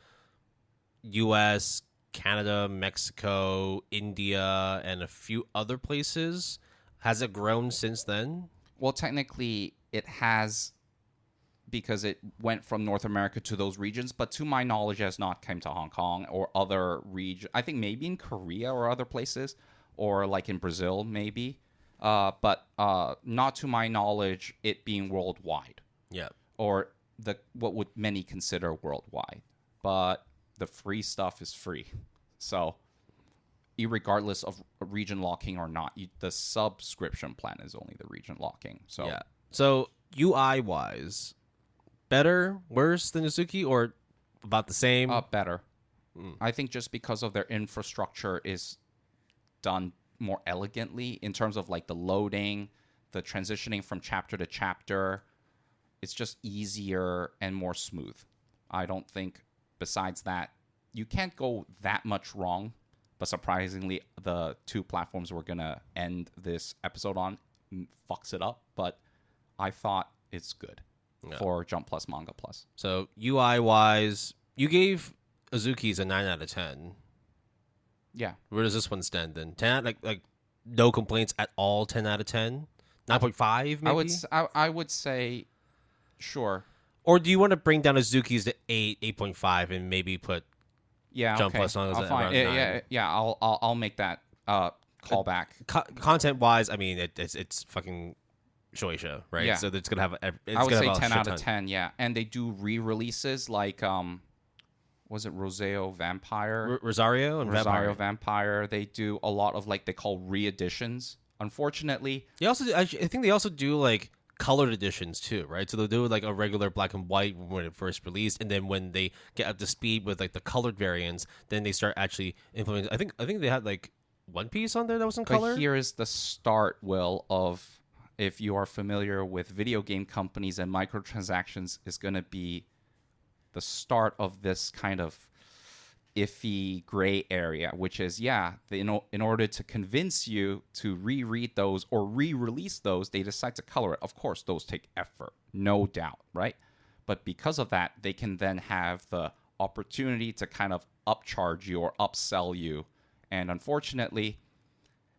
U.S., Canada, Mexico, India, and a few other places. Has it grown since then? Well, technically it has, because it went from North America to those regions, but to my knowledge it has not come to Hong Kong or other regions. I think maybe in Korea or other places, or like in Brazil maybe, but not to my knowledge it being worldwide. Yeah. Or what would many consider worldwide. But the free stuff is free. So irregardless of region locking or not, the subscription plan is only the region locking. So yeah. So UI wise, better, worse than Azuki, or about the same? Better. I think just because of their infrastructure is done more elegantly in terms of like the loading, the transitioning from chapter to chapter. It's just easier and more smooth. I don't think besides that, you can't go that much wrong. But surprisingly, the two platforms we're going to end this episode on fucks it up. But I thought it's good for Jump Plus, Manga Plus. So UI-wise, you gave Azuki's a 9 out of 10. Yeah. Where does this one stand then? 10 like no complaints at all, 10 out of 10? 9.5 maybe? I would say, sure. Or do you want to bring down Azuki's to 8.5 and maybe put Jump Plus on around 9? Yeah, I'll make that call back. Content wise, I mean it's fucking Shueisha, right? Yeah. So it's gonna have. I would say 10 out of 10. Yeah, and they do re-releases like was it Rosario Vampire? Rosario Vampire. They do a lot of like they call re-editions. Unfortunately, they also I think they also do like colored editions too, right? So they'll do like a regular black and white when it first released, and then when they get up to speed with like the colored variants, then they start actually implementing. I think they had like One Piece on there that was in color. But here is the start, Will, of if you are familiar with video game companies and microtransactions, is going to be the start of this kind of iffy gray area, which is, in order to convince you to reread those or re-release those, they decide to color it. Of course, those take effort, no doubt, right? But because of that, they can then have the opportunity to kind of upcharge you or upsell you. And unfortunately,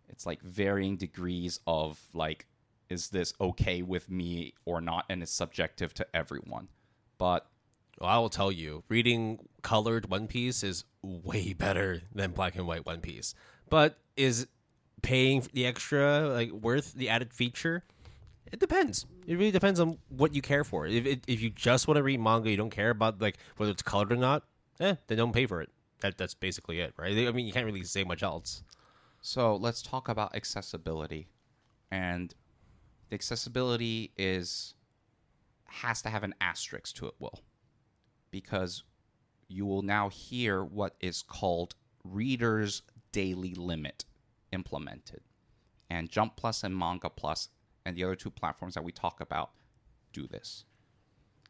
it's like varying degrees of like, is this okay with me or not? And it's subjective to everyone. But well, I will tell you, reading colored One Piece is way better than black and white One Piece. But is paying the extra like worth the added feature? It depends. It really depends on what you care for. If you just want to read manga, you don't care about like whether it's colored or not, then don't pay for it. That's basically it, right? I mean, you can't really say much else. So let's talk about accessibility. And the accessibility has to have an asterisk to it, Will. Because you will now hear what is called Reader's Daily Limit implemented. And Jump Plus and Manga Plus and the other two platforms that we talk about do this.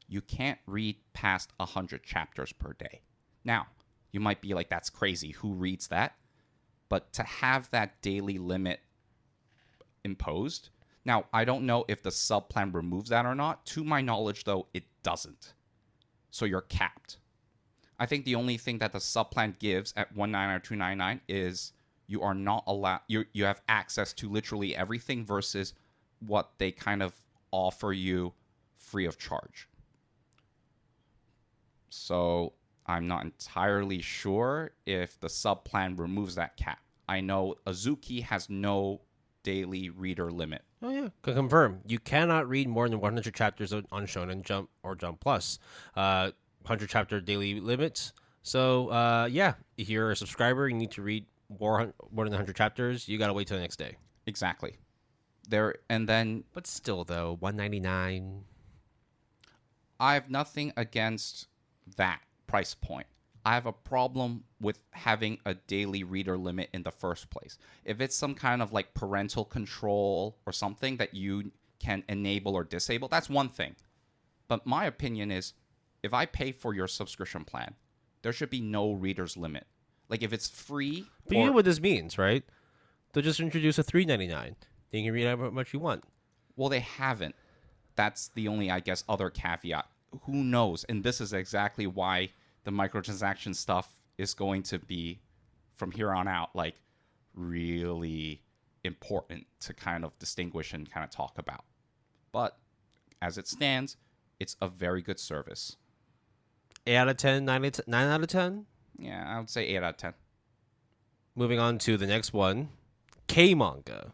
You can't read past 100 chapters per day. Now, you might be like, that's crazy. Who reads that? But to have that daily limit imposed, now, I don't know if the sub plan removes that or not. To my knowledge, though, it doesn't. So you're capped. I think the only thing that the sub plan gives at $199 or $299 is you are not allowed. You have access to literally everything versus what they kind of offer you free of charge. So I'm not entirely sure if the sub plan removes that cap. I know Azuki has no daily reader limit. Oh yeah, can confirm. You cannot read more than 100 chapters on Shonen Jump or Jump Plus. 100 chapter daily limits. So if you're a subscriber, you need to read more than 100 chapters. You gotta wait till the next day. Exactly. But still, though, $199. I have nothing against that price point. I have a problem with having a daily reader limit in the first place. If it's some kind of like parental control or something that you can enable or disable, that's one thing. But my opinion is, if I pay for your subscription plan, there should be no reader's limit. Like if it's free. But you know what this means, right? They'll just introduce a $3.99. You can read how much you want. Well, they haven't. That's the only, I guess, other caveat. Who knows? And this is exactly why the microtransaction stuff is going to be, from here on out, like really important to kind of distinguish and kind of talk about. But as it stands, it's a very good service. 8 out of 10, 9 out of 10? Yeah, I would say 8 out of 10. Moving on to the next one, K-Manga.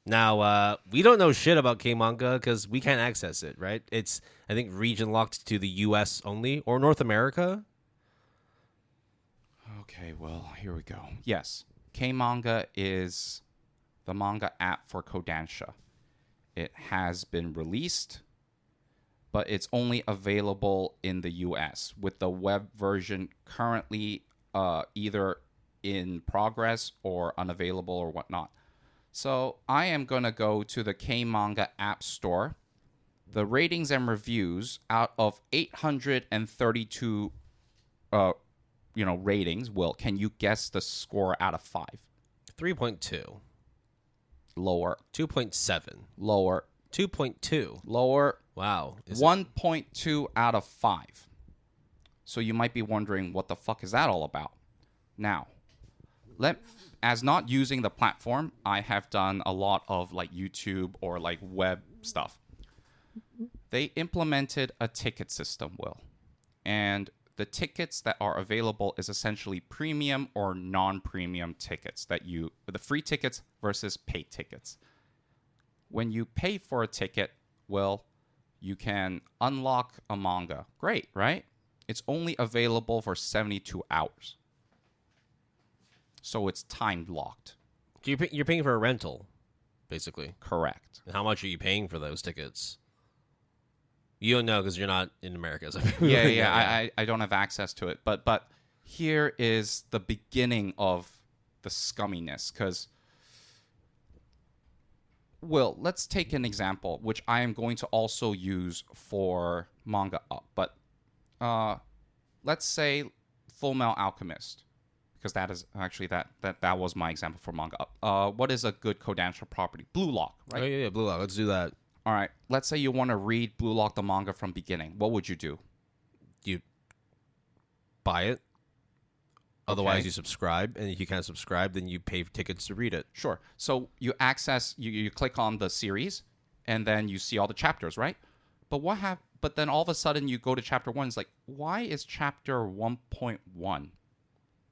Now, we don't know shit about K-Manga because we can't access it, right? It's, I think, region locked to the U.S. only, or North America. Okay, well, here we go. Yes, K-Manga is the manga app for Kodansha. It has been released, but it's only available in the U.S., with the web version currently either in progress or unavailable or whatnot. So I am going to go to the K-Manga App Store. The ratings and reviews out of 832 ratings, Will, can you guess the score out of 5? 3.2. Lower. 2.7. Lower. 2.2. Lower. Wow. 1.2 out of 5. So you might be wondering, what the fuck is that all about? Now, as not using the platform, I have done a lot of like YouTube or like web stuff. They implemented a ticket system, Will. And the tickets that are available is essentially premium or non-premium tickets, the free tickets versus paid tickets. When you pay for a ticket, well, you can unlock a manga. Great, right? It's only available for 72 hours. So it's time locked. You're paying for a rental, basically. Correct. And how much are you paying for those tickets? You don't know because you're not in America. So Yeah. I don't have access to it. But here is the beginning of the scumminess. Because Will, let's take an example, which I am going to also use for Manga Up. But let's say Full Metal Alchemist, because that is actually that was my example for Manga Up. What is a good Kodansha property? Blue Lock, right? Oh, yeah, Blue Lock. Let's do that. All right. Let's say you want to read Blue Lock the manga from beginning. What would you do? You buy it. Otherwise, Okay. you subscribe, and if you can't subscribe, then you pay tickets to read it. Sure. So you access, you click on the series, and then you see all the chapters, right? But then all of a sudden you go to chapter 1. It's like, why is chapter 1.1?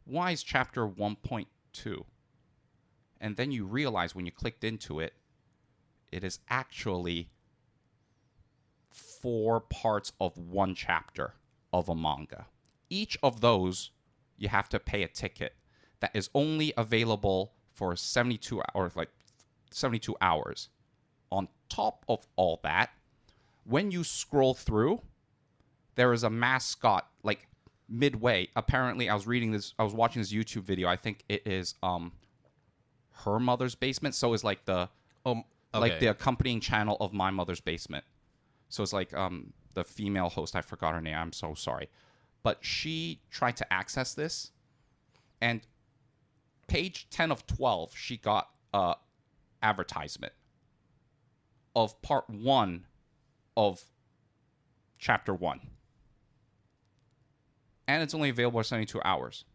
Why is chapter 1.2? And then you realize when you clicked into it, it is actually 4 parts of one chapter of a manga. Each of those, you have to pay a ticket that is only available for 72 hours. On top of all that, when you scroll through, there is a mascot like midway. Apparently, I was watching this YouTube video. I think it is Her Mother's Basement. So it's like the like the accompanying channel of My Mother's Basement. So it's like the female host. I forgot her name. I'm so sorry. But she tried to access this, and page 10 of 12, she got a advertisement of part 1 of chapter 1. And it's only available for 72 hours.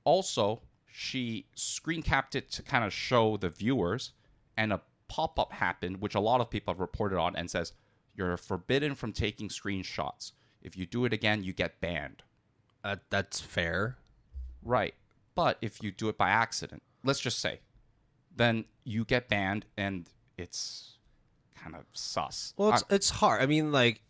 Also, she screen capped it to kind of show the viewers, and a pop-up happened, which a lot of people have reported on, and says, you're forbidden from taking screenshots. If you do it again, you get banned. That's fair. Right. But if you do it by accident, let's just say, then you get banned, and it's kind of sus. Well, it's hard. I mean, like,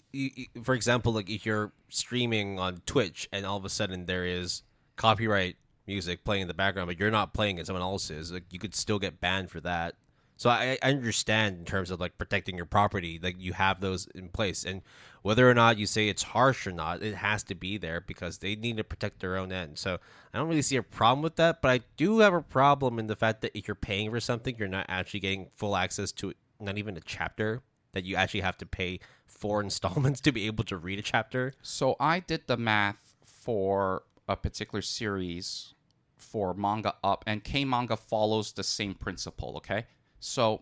for example, like if you're streaming on Twitch and all of a sudden there is copyright music playing in the background, but you're not playing it, someone else is, like, you could still get banned for that. So I understand in terms of like protecting your property, like you have those in place, and whether or not you say it's harsh or not, it has to be there because they need to protect their own end. So I don't really see a problem with that, but I do have a problem in the fact that if you're paying for something, you're not actually getting full access to it, not even a chapter, that you actually have to pay 4 installments to be able to read a chapter. So I did the math for a particular series for Manga Up, and K-Manga follows the same principle, okay? So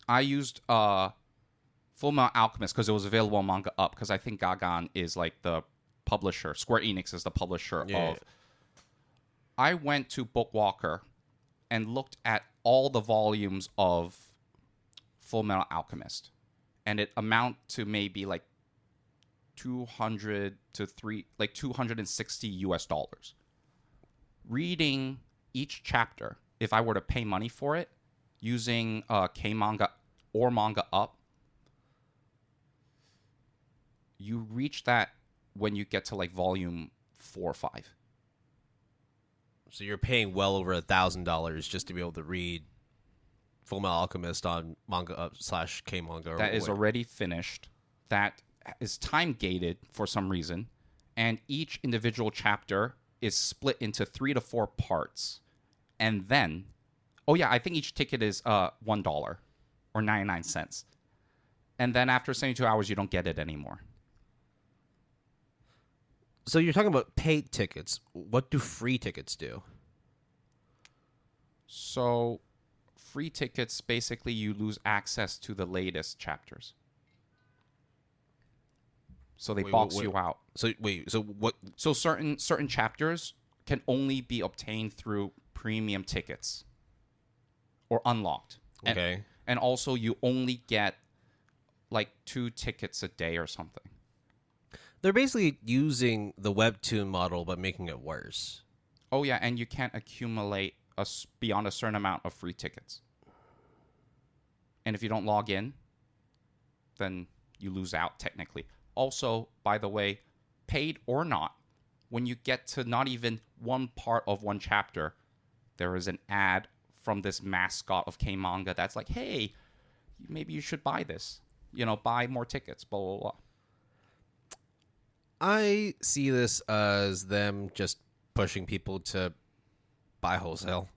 I used Full Metal Alchemist because it was available on Manga Up, because I think Gagan is like the publisher. Square Enix is the publisher of. I went to Bookwalker and looked at all the volumes of Full Metal Alchemist, and it amount to maybe like 260 US dollars. Reading each chapter, if I were to pay money for it, using K-Manga or Manga Up, you reach that when you get to like volume 4 or 5. So you're paying well over $1,000 just to be able to read Full Metal Alchemist on Manga Up / K-Manga. That is already finished. That is time gated for some reason, and each individual chapter is split into 3 to 4 parts, and then, oh yeah, I think each ticket is $1 or 99 cents, and then after 72 hours, you don't get it anymore. So you're talking about paid tickets. What do free tickets do? So, free tickets, basically, you lose access to the latest chapters. So they box you out. So wait, so what? So certain chapters can only be obtained through premium tickets or unlocked. Okay. And also you only get like 2 tickets a day or something. They're basically using the webtoon model but making it worse. Oh yeah, and you can't accumulate beyond a certain amount of free tickets. And if you don't log in, then you lose out technically. Also, by the way, paid or not, when you get to not even one part of one chapter, there is an ad from this mascot of K-Manga that's like, hey, maybe you should buy this. You know, buy more tickets, blah, blah, blah. I see this as them just pushing people to buy wholesale.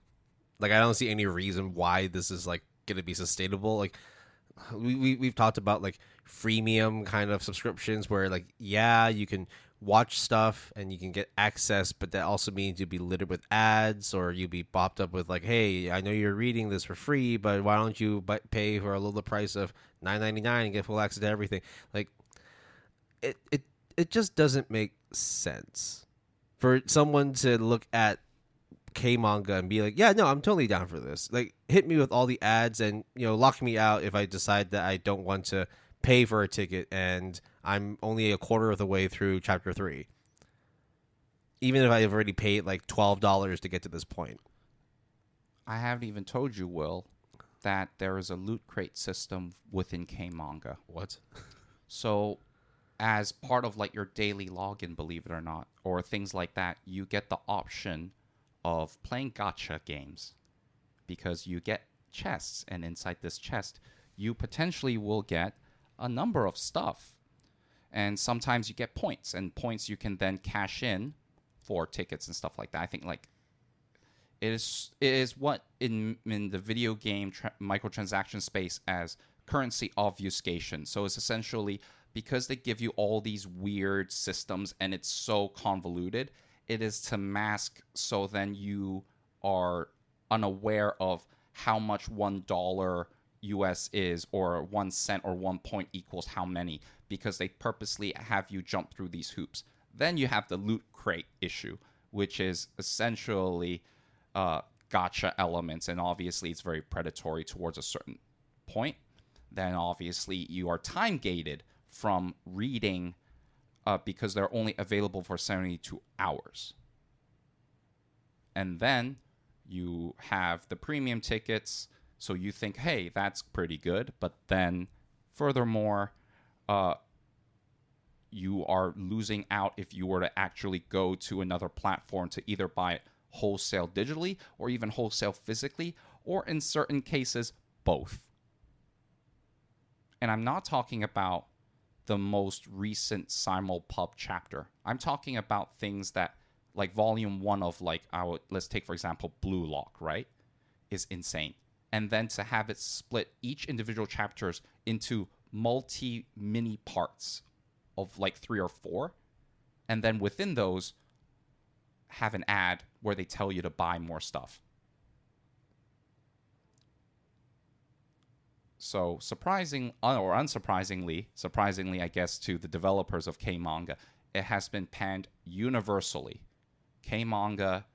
Like, I don't see any reason why this is like going to be sustainable. Like, we've talked about like freemium kind of subscriptions where like, yeah, you can watch stuff and you can get access, but that also means you'll be littered with ads, or you'll be popped up with like, hey, I know you're reading this for free, but why don't you pay for a little price of $9.99 and get full access to everything? Like, it just doesn't make sense for someone to look at K manga and be like, yeah, no, I'm totally down for this. Like, hit me with all the ads and, you know, lock me out if I decide that I don't want to pay for a ticket and I'm only a quarter of the way through chapter 3. Even if I've already paid like $12 to get to this point. I haven't even told you, Will, that there is a loot crate system within K manga. What? So, as part of like your daily login, believe it or not, or things like that, you get the option of playing gacha games, because you get chests, and inside this chest you potentially will get a number of stuff, and sometimes you get points, and points you can then cash in for tickets and stuff like that. I think like it is what in the video game microtransaction space as currency obfuscation. So it's essentially, because they give you all these weird systems and it's so convoluted, it is to mask, so then you are unaware of how much $1 US is, or 1 cent or 1 point equals how many, because they purposely have you jump through these hoops. Then you have the loot crate issue, which is essentially gotcha elements, and obviously it's very predatory towards a certain point. Then obviously you are time gated from reading, because they're only available for 72 hours. And then you have the premium tickets, so you think, hey, that's pretty good. But then, furthermore, you are losing out if you were to actually go to another platform to either buy it wholesale digitally, or even wholesale physically, or in certain cases, both. And I'm not talking about the most recent Simulpub chapter. I'm talking about things that, like volume 1 of like let's take for example Blue Lock, right? Is insane. And then to have it split each individual chapters into multi mini parts of like 3 or 4, and then within those have an ad where they tell you to buy more stuff. So surprisingly, I guess, to the developers of K-manga, it has been panned universally. K-manga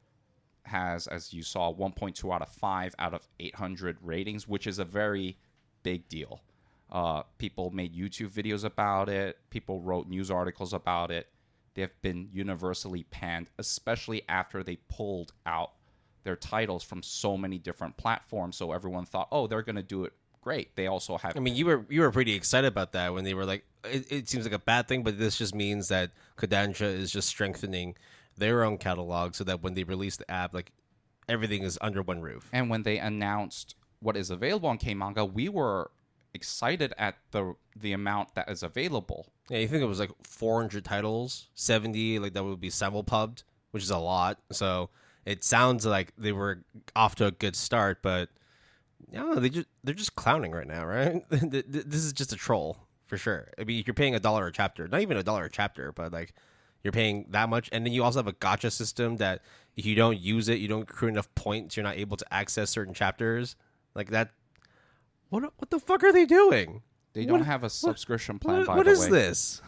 has, as you saw, 1.2 out of 5 out of 800 ratings, which is a very big deal. People made YouTube videos about it. People wrote news articles about it. They have been universally panned, especially after they pulled out their titles from so many different platforms. So everyone thought, oh, they're going to do it great. They also have. I mean, you were pretty excited about that when they were like, it seems like a bad thing, but this just means that Kodansha is just strengthening their own catalog so that when they release the app, like everything is under one roof. And when they announced what is available on K-manga, we were excited at the amount that is available. Yeah, you think it was like 400 titles, 70, like that would be simulpubbed, which is a lot. So it sounds like they were off to a good start, but no, they're just clowning right now, right? This is just a troll for sure. I mean, you're paying $1 a chapter, not even $1 a chapter, but like you're paying that much, and then you also have a gacha system that if you don't use it, you don't accrue enough points, you're not able to access certain chapters. Like that. What the fuck are they doing? They don't have a subscription plan. By the way, what is this?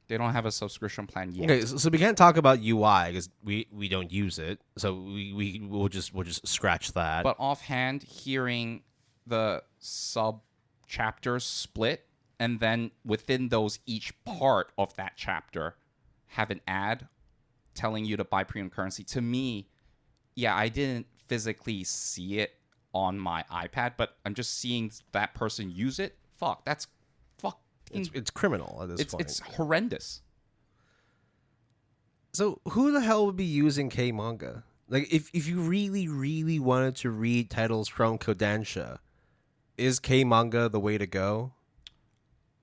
They don't have a subscription plan yet. Okay, so we can't talk about UI because we don't use it, so we'll just scratch that. But offhand, hearing the sub chapters split, and then within those, each part of that chapter have an ad telling you to buy premium currency. To me, yeah, I didn't physically see it on my iPad, but I'm just seeing that person use it. Fuck, that's it's criminal at this point. It's horrendous. So who the hell would be using K-manga? Like, if you really, really wanted to read titles from Kodansha, is K-manga the way to go?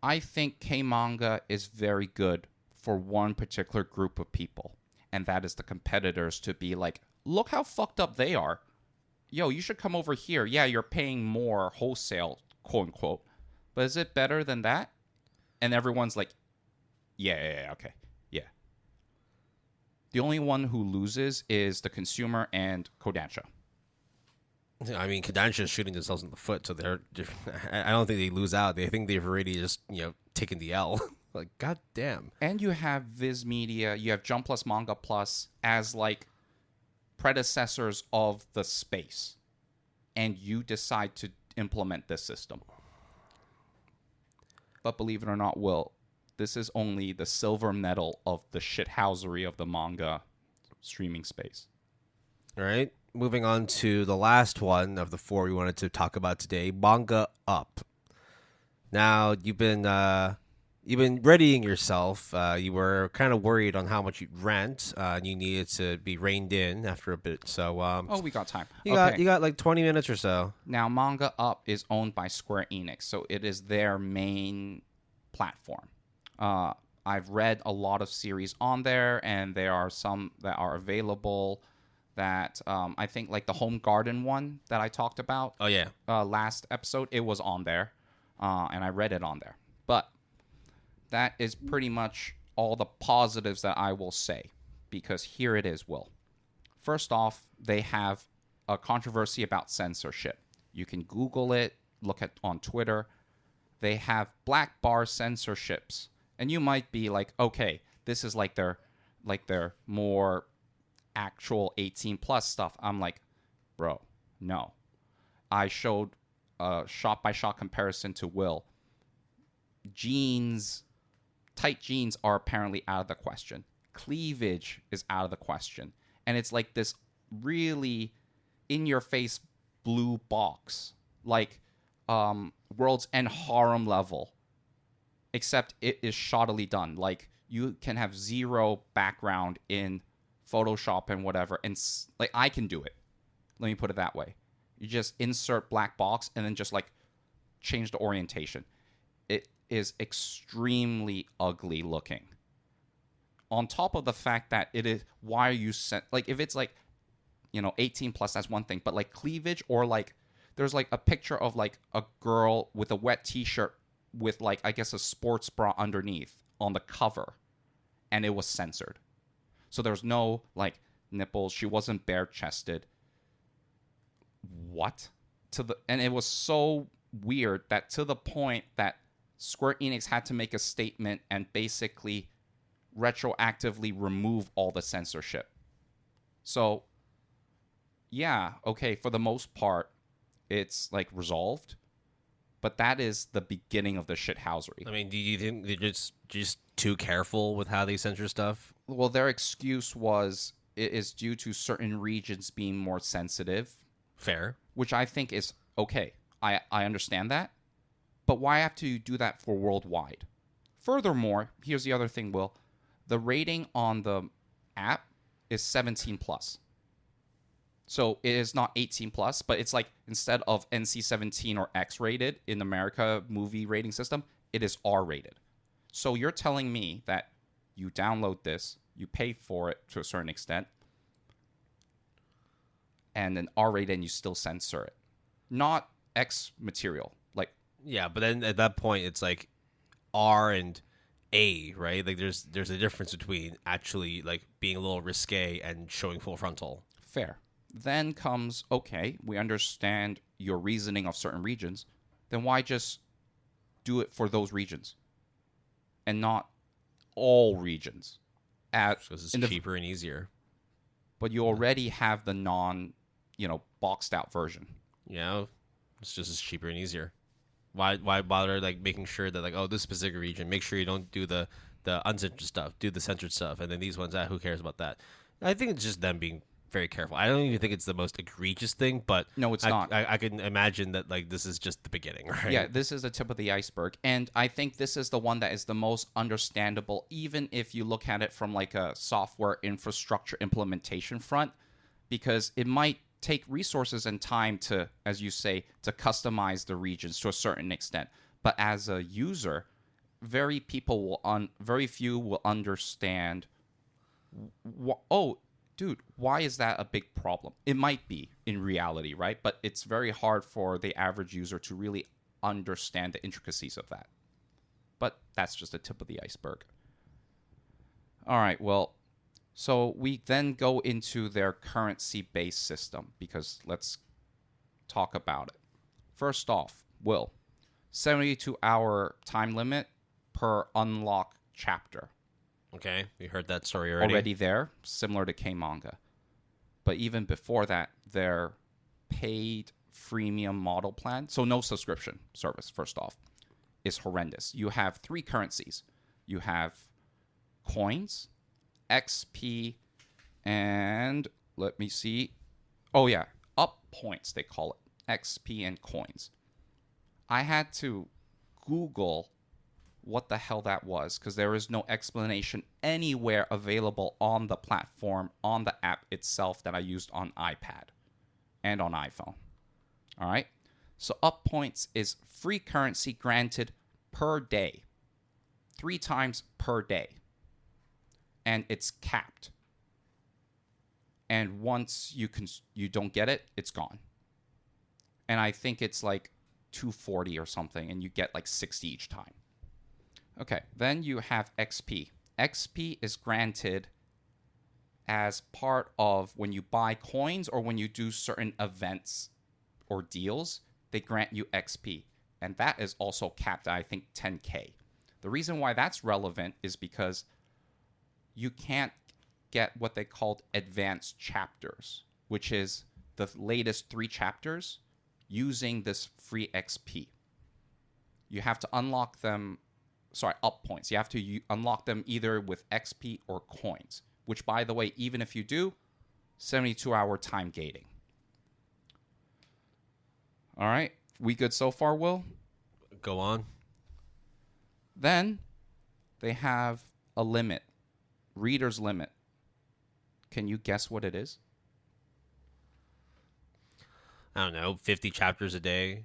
I think K-manga is very good for one particular group of people, and that is the competitors, to be like, look how fucked up they are. yo, you should come over here. Yeah, you're paying more wholesale, quote unquote, but is it better than that? And everyone's like, yeah, okay, yeah. The only one who loses is the consumer and Kodansha. I mean, Kodansha is shooting themselves in the foot, so they're. I don't think they lose out. They think they've already just taken the L. Like, god damn. And you have Viz Media, you have Jump Plus, Manga Plus as like predecessors of the space, and you decide to implement this system. But believe it or not, Will, this is only the silver medal of the shithousery of the manga streaming space. All right, moving on to the last one of the four we wanted to talk about today, Manga Up. Now, you've been readying yourself. You were kind of worried on how much you'd rent, and you needed to be reined in after a bit. So, we got time. You got like 20 minutes or so. Now, Manga Up is owned by Square Enix, so it is their main platform. I've read a lot of series on there, and there are some that are available that I think like the Home Garden one that I talked about. Oh, yeah. Last episode, it was on there, and I read it on there. But that is pretty much all the positives that I will say, because here it is, Will. First off, they have a controversy about censorship. You can Google it, look at on Twitter. They have black bar censorships. And you might be like, okay, this is like their more actual 18 plus stuff. I'm like, bro, no. I showed a shot by shot comparison to Will. Tight jeans are apparently out of the question. Cleavage is out of the question. And it's like this really in your face blue box, like World's End harem level, except it is shoddily done. Like, you can have zero background in Photoshop and whatever, and like I can do it. Let me put it that way. You just insert black box and then just like change the orientation. It is extremely ugly looking. On top of the fact that it is, why are you like, if it's like 18 plus, that's one thing, but like cleavage, or like there's like a picture of like a girl with a wet t-shirt with like, I guess, a sports bra underneath on the cover, and it was censored. So there's no like nipples. She wasn't bare chested. What? And it was so weird that to the point that Square Enix had to make a statement and basically retroactively remove all the censorship. So yeah, okay, for the most part, it's like resolved, but that is the beginning of the shithousery. I mean, do you think they're just too careful with how they censor stuff? Well, their excuse was it is due to certain regions being more sensitive. Fair. Which I think is okay. I understand that. But why have to do that for worldwide? Furthermore, here's the other thing, Will. The rating on the app is 17 plus. So it is not 18 plus, but it's like instead of NC-17 or X rated in America movie rating system, it is R rated. So you're telling me that you download this, you pay for it to a certain extent, and then R rated and you still censor it. Not X material. Like, yeah, but then at that point it's like R and A, right? Like there's a difference between actually like being a little risque and showing full frontal. Fair. Then comes, okay, we understand your reasoning of certain regions. Then why just do it for those regions and not all regions? Because it's cheaper and easier. But you already have the boxed out version. Yeah, it's just as cheaper and easier. Why bother like making sure that like, oh, this specific region, make sure you don't do the uncensored stuff, do the censored stuff, and then these ones, who cares about that? I think it's just them being very careful. I don't even think it's the most egregious thing, but no, it's not. I can imagine that like this is just the beginning, right? Yeah, this is the tip of the iceberg, and I think this is the one that is the most understandable, even if you look at it from like a software infrastructure implementation front, because it might take resources and time to, as you say, to customize the regions to a certain extent. But as a user, very few will understand. dude, why is that a big problem? It might be in reality, right? But it's very hard for the average user to really understand the intricacies of that. But that's just the tip of the iceberg. All right, well, so we then go into their currency-based system because let's talk about it. First off, 72-hour time limit per unlock chapter. Okay, we heard that story already. Already there, similar to K-Manga. But even before that, their paid freemium model plan, so no subscription service, first off, is horrendous. You have 3 currencies. You have coins, XP, and let me see. Oh, yeah, up points, they call it. XP and coins. I had to Google what the hell that was because there is no explanation anywhere available on the platform, on the app itself that I used on iPad and on iPhone. All right? So up points is free currency granted per day, 3 times per day. And it's capped. And once you don't get it, it's gone. And I think it's like 240 or something, and you get like 60 each time. Okay, then you have XP. XP is granted as part of when you buy coins or when you do certain events or deals, they grant you XP. And that is also capped at, I think, 10K. The reason why that's relevant is because you can't get what they called advanced chapters, which is the latest 3 chapters using this free XP. You have to unlock them, up points. You have to unlock them either with XP or coins, which, by the way, even if you do, 72-hour time gating. All right, we good so far, Will? Go on. Then they have a limit, reader's limit. Can you guess what it is? I don't know, 50 chapters a day.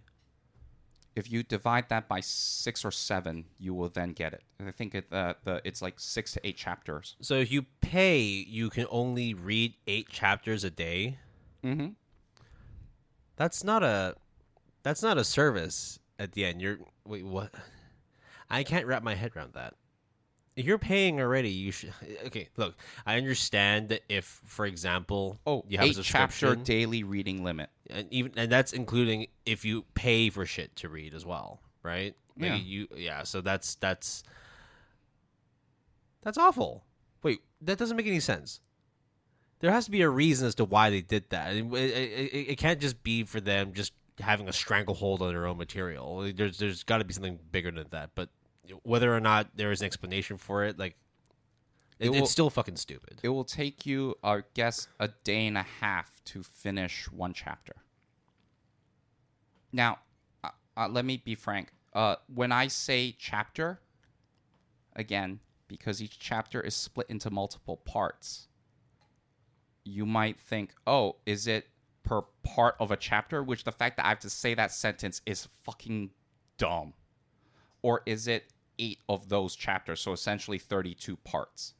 If you divide that by 6 or 7, you will then get it. I think it's like 6 to 8 chapters. So if you pay, you can only read 8 chapters a day. Mm-hmm. That's not a service at the end. Wait, what? I can't wrap my head around that. If you're paying already, you should. Okay, look, I understand that if, for example, you have 8 a subscription, chapter daily reading limit, and that's including if you pay for shit to read as well, right? Yeah. So that's awful. Wait, that doesn't make any sense. There has to be a reason as to why they did that. It can't just be for them just having a stranglehold on their own material. There's got to be something bigger than that. But whether or not there is an explanation for it, like it's still fucking stupid. It will take you, I guess, a day and a half to finish 1 chapter. Now, let me be frank. When I say chapter, again, because each chapter is split into multiple parts, you might think, oh, is it per part of a chapter? Which the fact that I have to say that sentence is fucking dumb. Or is it 8 of those chapters, so essentially 32 parts?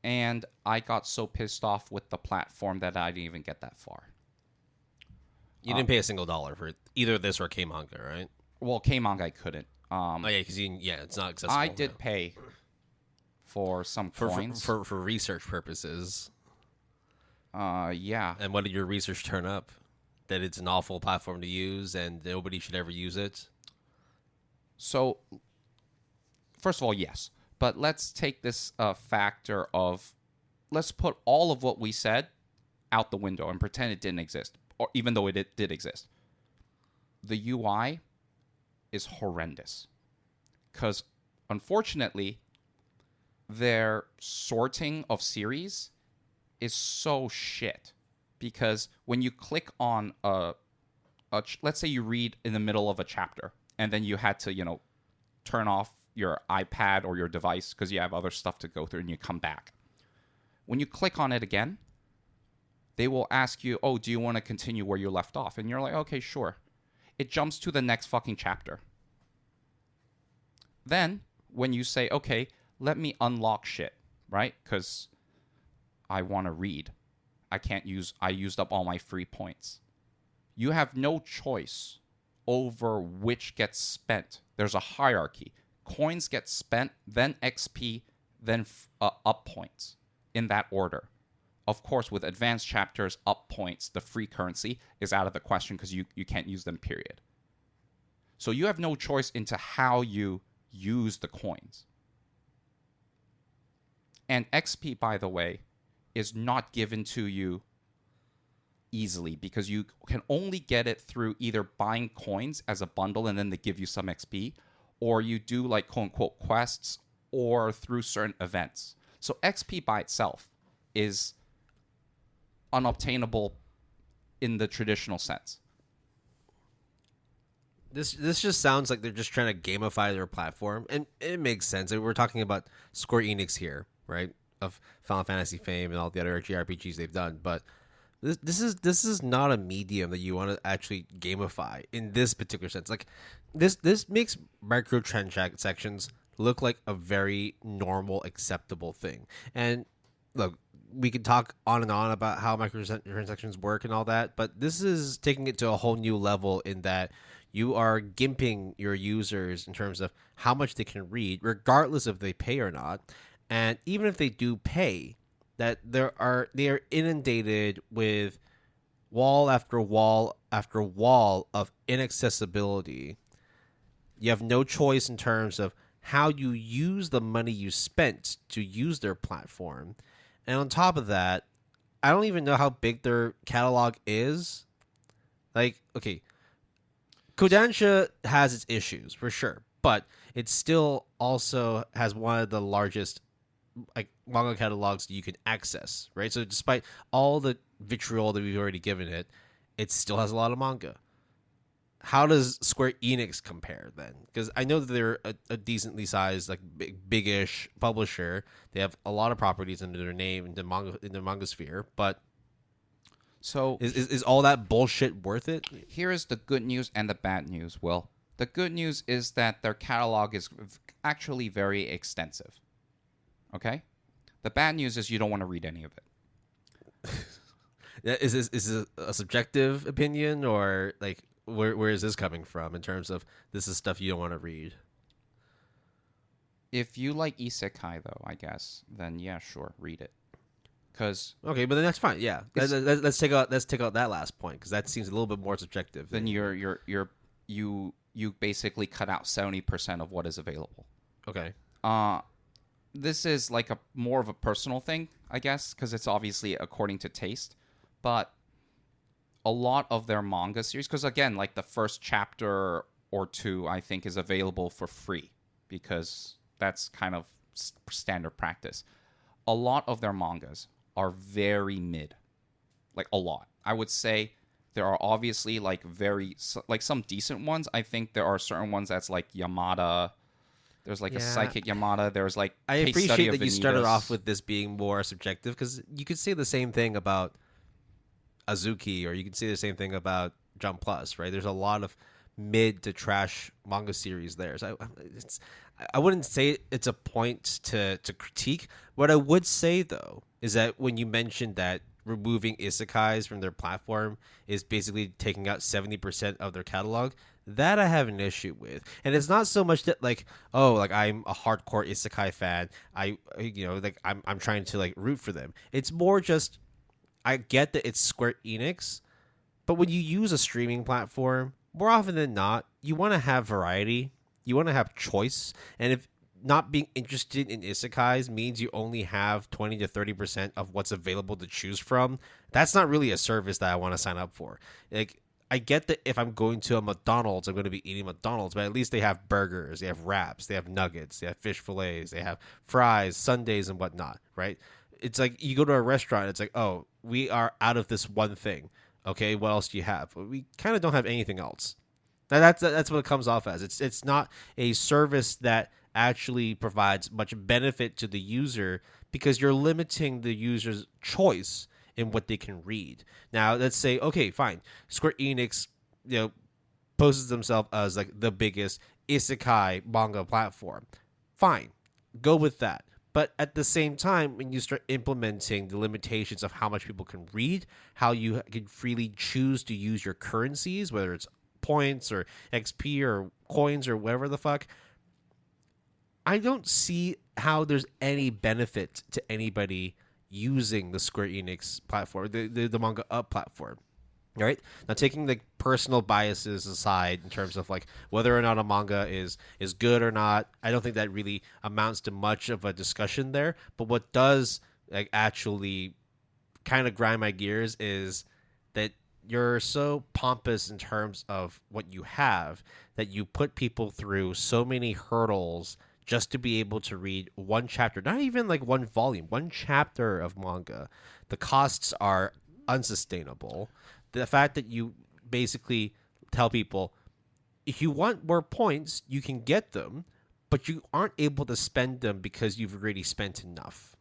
And I got so pissed off with the platform that I didn't even get that far. You didn't pay a single dollar for either this or K-Manga, right? Well, K-Manga I couldn't. Because it's not accessible. I did pay for some coins. For research purposes. Yeah. And what did your research turn up? That it's an awful platform to use and nobody should ever use it? So, first of all, yes. But let's take this factor of, let's put all of what we said out the window and pretend it didn't exist, or even though it did exist. The UI is horrendous. Because, unfortunately, their sorting of series is so shit. Because when you click on let's say you read in the middle of a chapter, and then you had to, turn off your iPad or your device because you have other stuff to go through and you come back. When you click on it again, they will ask you, oh, do you want to continue where you left off? And you're like, okay, sure. It jumps to the next fucking chapter. Then, when you say, okay, let me unlock shit, right? Because I want to read. I used up all my free points. You have no choice over which gets spent. There's a hierarchy. Coins get spent, then XP, then up points in that order. Of course, with advanced chapters, up points, the free currency is out of the question because you can't use them, period. So you have no choice into how you use the coins. And XP, by the way, is not given to you easily because you can only get it through either buying coins as a bundle and then they give you some XP, or you do like quote unquote quests, or through certain events. So XP by itself is unobtainable in the traditional sense. This just sounds like they're just trying to gamify their platform, and it makes sense. We're talking about Square Enix here, right? Of Final Fantasy fame and all the other JRPGs they've done, but this is not a medium that you want to actually gamify in this particular sense. Like this makes microtransactions look like a very normal, acceptable thing. And look, we can talk on and on about how microtransactions work and all that, but this is taking it to a whole new level in that you are gimping your users in terms of how much they can read, regardless if they pay or not. And even if they do pay, that they are inundated with wall after wall after wall of inaccessibility. You have no choice in terms of how you use the money you spent to use their platform. And on top of that, I don't even know how big their catalog is. Like, okay, Kodansha has its issues for sure, but it still also has one of the largest like manga catalogs you can access, right? So despite all the vitriol that we've already given it, it still has a lot of manga. How does Square Enix compare then? Because I know that they're a decently sized, like big-ish publisher. They have a lot of properties under their name in the manga sphere, but so is all that bullshit worth it? Here is the good news and the bad news, Will. The good news is that their catalog is actually very extensive. Okay? The bad news is you don't want to read any of it. Is this a subjective opinion, or like where is this coming from in terms of this is stuff you don't want to read? If you like isekai, though, I guess, then yeah, sure, read it. Okay, but then that's fine. Yeah, let's take out that last point because that seems a little bit more subjective. Then you basically cut out 70% of what is available. Okay. This is like more of a personal thing, I guess, because it's obviously according to taste. But a lot of their manga series, because again, like the first chapter or two, I think is available for free because that's kind of standard practice. A lot of their mangas are very mid, like a lot. I would say there are obviously like some decent ones. I think there are certain ones that's like Yamada. There's like a Psychic Yamada. There's like I appreciate that you started off with this being more subjective because you could say the same thing about Azuki, or you could say the same thing about Jump Plus, right? There's a lot of mid to trash manga series there. So I wouldn't say it's a point to critique. What I would say though is that when you mentioned that removing isekais from their platform is basically taking out 70% of their catalog, that I have an issue with. And it's not so much that like, oh, like I'm a hardcore isekai fan. I'm trying to like root for them. It's more just I get that it's Square Enix, but when you use a streaming platform, more often than not, you want to have variety. You want to have choice. And if not being interested in isekais means you only have 20 to 30% of what's available to choose from, that's not really a service that I want to sign up for. Like, I get that if I'm going to a McDonald's, I'm going to be eating McDonald's, but at least they have burgers, they have wraps, they have nuggets, they have fish fillets, they have fries, sundaes, and whatnot, right? It's like you go to a restaurant, it's like, oh, we are out of this one thing. Okay, what else do you have? We kind of don't have anything else. That's what it comes off as. It's not a service that actually provides much benefit to the user because you're limiting the user's choice in what they can read. Now, let's say, okay, fine. Square Enix, poses themselves as like the biggest isekai manga platform. Fine. Go with that. But at the same time, when you start implementing the limitations of how much people can read, how you can freely choose to use your currencies, whether it's points or XP or coins or whatever the fuck, I don't see how there's any benefit to anybody using the Square Enix platform, the Manga Up platform. Right now, taking the personal biases aside in terms of like whether or not a manga is good or not, I don't think that really amounts to much of a discussion there. But what does like actually kind of grind my gears is that you're so pompous in terms of what you have that you put people through so many hurdles just to be able to read one chapter, not even like one volume, one chapter of manga. The costs are unsustainable. The fact that you basically tell people, if you want more points, you can get them, but you aren't able to spend them because you've already spent enough.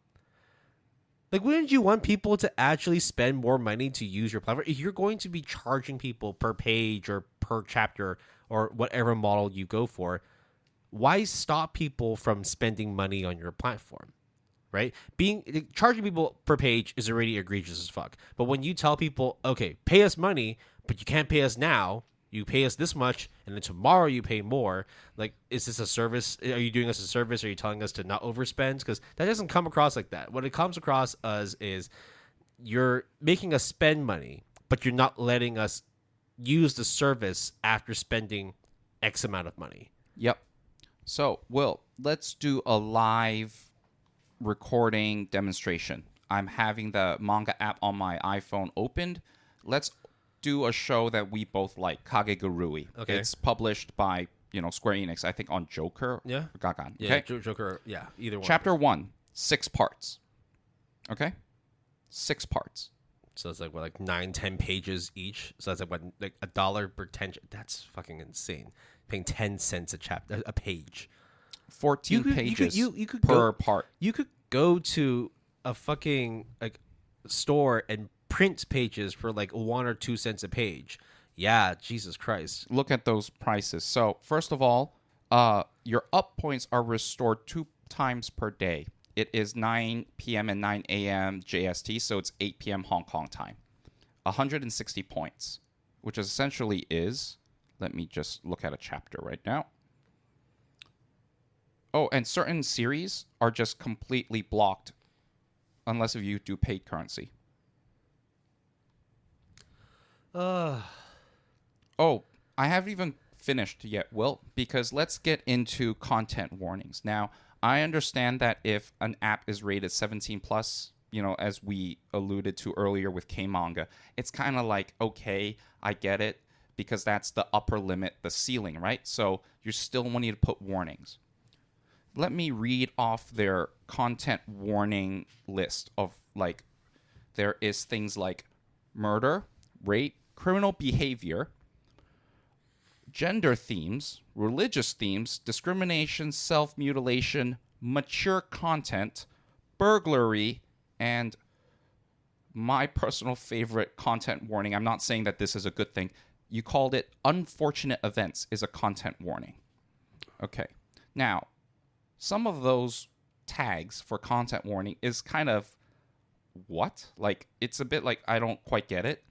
Like, wouldn't you want people to actually spend more money to use your platform? If you're going to be charging people per page or per chapter or whatever model you go for, why stop people from spending money on your platform? Right? Charging people per page is already egregious as fuck. But when you tell people, okay, pay us money, but you can't pay us now, you pay us this much, and then tomorrow you pay more. Like, is this a service? Are you doing us a service? Are you telling us to not overspend? Because that doesn't come across like that. What it comes across as is you're making us spend money, but you're not letting us use the service after spending X amount of money. Yep. So, Will, let's do a live recording demonstration. I'm having the manga app on my iPhone opened. Let's do a show that we both like, Kagegurui. Okay. It's published by, Square Enix, I think on Joker. Yeah. Or Gagan. Yeah, Okay. Joker. Yeah, either one. Chapter 1, 6 parts. Okay? 6 parts. So it's like what, like 9-10 pages each. So that's like what, like $1 per 10. That's fucking insane. Paying 10 cents a chapter, a page. 14 pages per part. You could go to a fucking like store and print pages for like 1 or 2 cents a page. Yeah, Jesus Christ. Look at those prices. So, first of all, your up points are restored 2 times per day. It is 9 p.m. and 9 a.m. JST, so it's 8 p.m. Hong Kong time. 160 points, which essentially is, let me just look at a chapter right now. Oh, and certain series are just completely blocked unless if you do paid currency. Oh, I haven't even finished yet, Will, because let's get into content warnings. Now, I understand that if an app is rated 17 plus, as we alluded to earlier with K-Manga, it's kind of like, okay, I get it, because that's the upper limit, the ceiling, right? So you still want to put warnings. Let me read off their content warning list of like, there is things like murder, rape, criminal behavior, gender themes, religious themes, discrimination, self-mutilation, mature content, burglary, and my personal favorite content warning. I'm not saying that this is a good thing. You called it unfortunate events is a content warning. Okay. Now, some of those tags for content warning is kind of what? Like, it's a bit like I don't quite get it.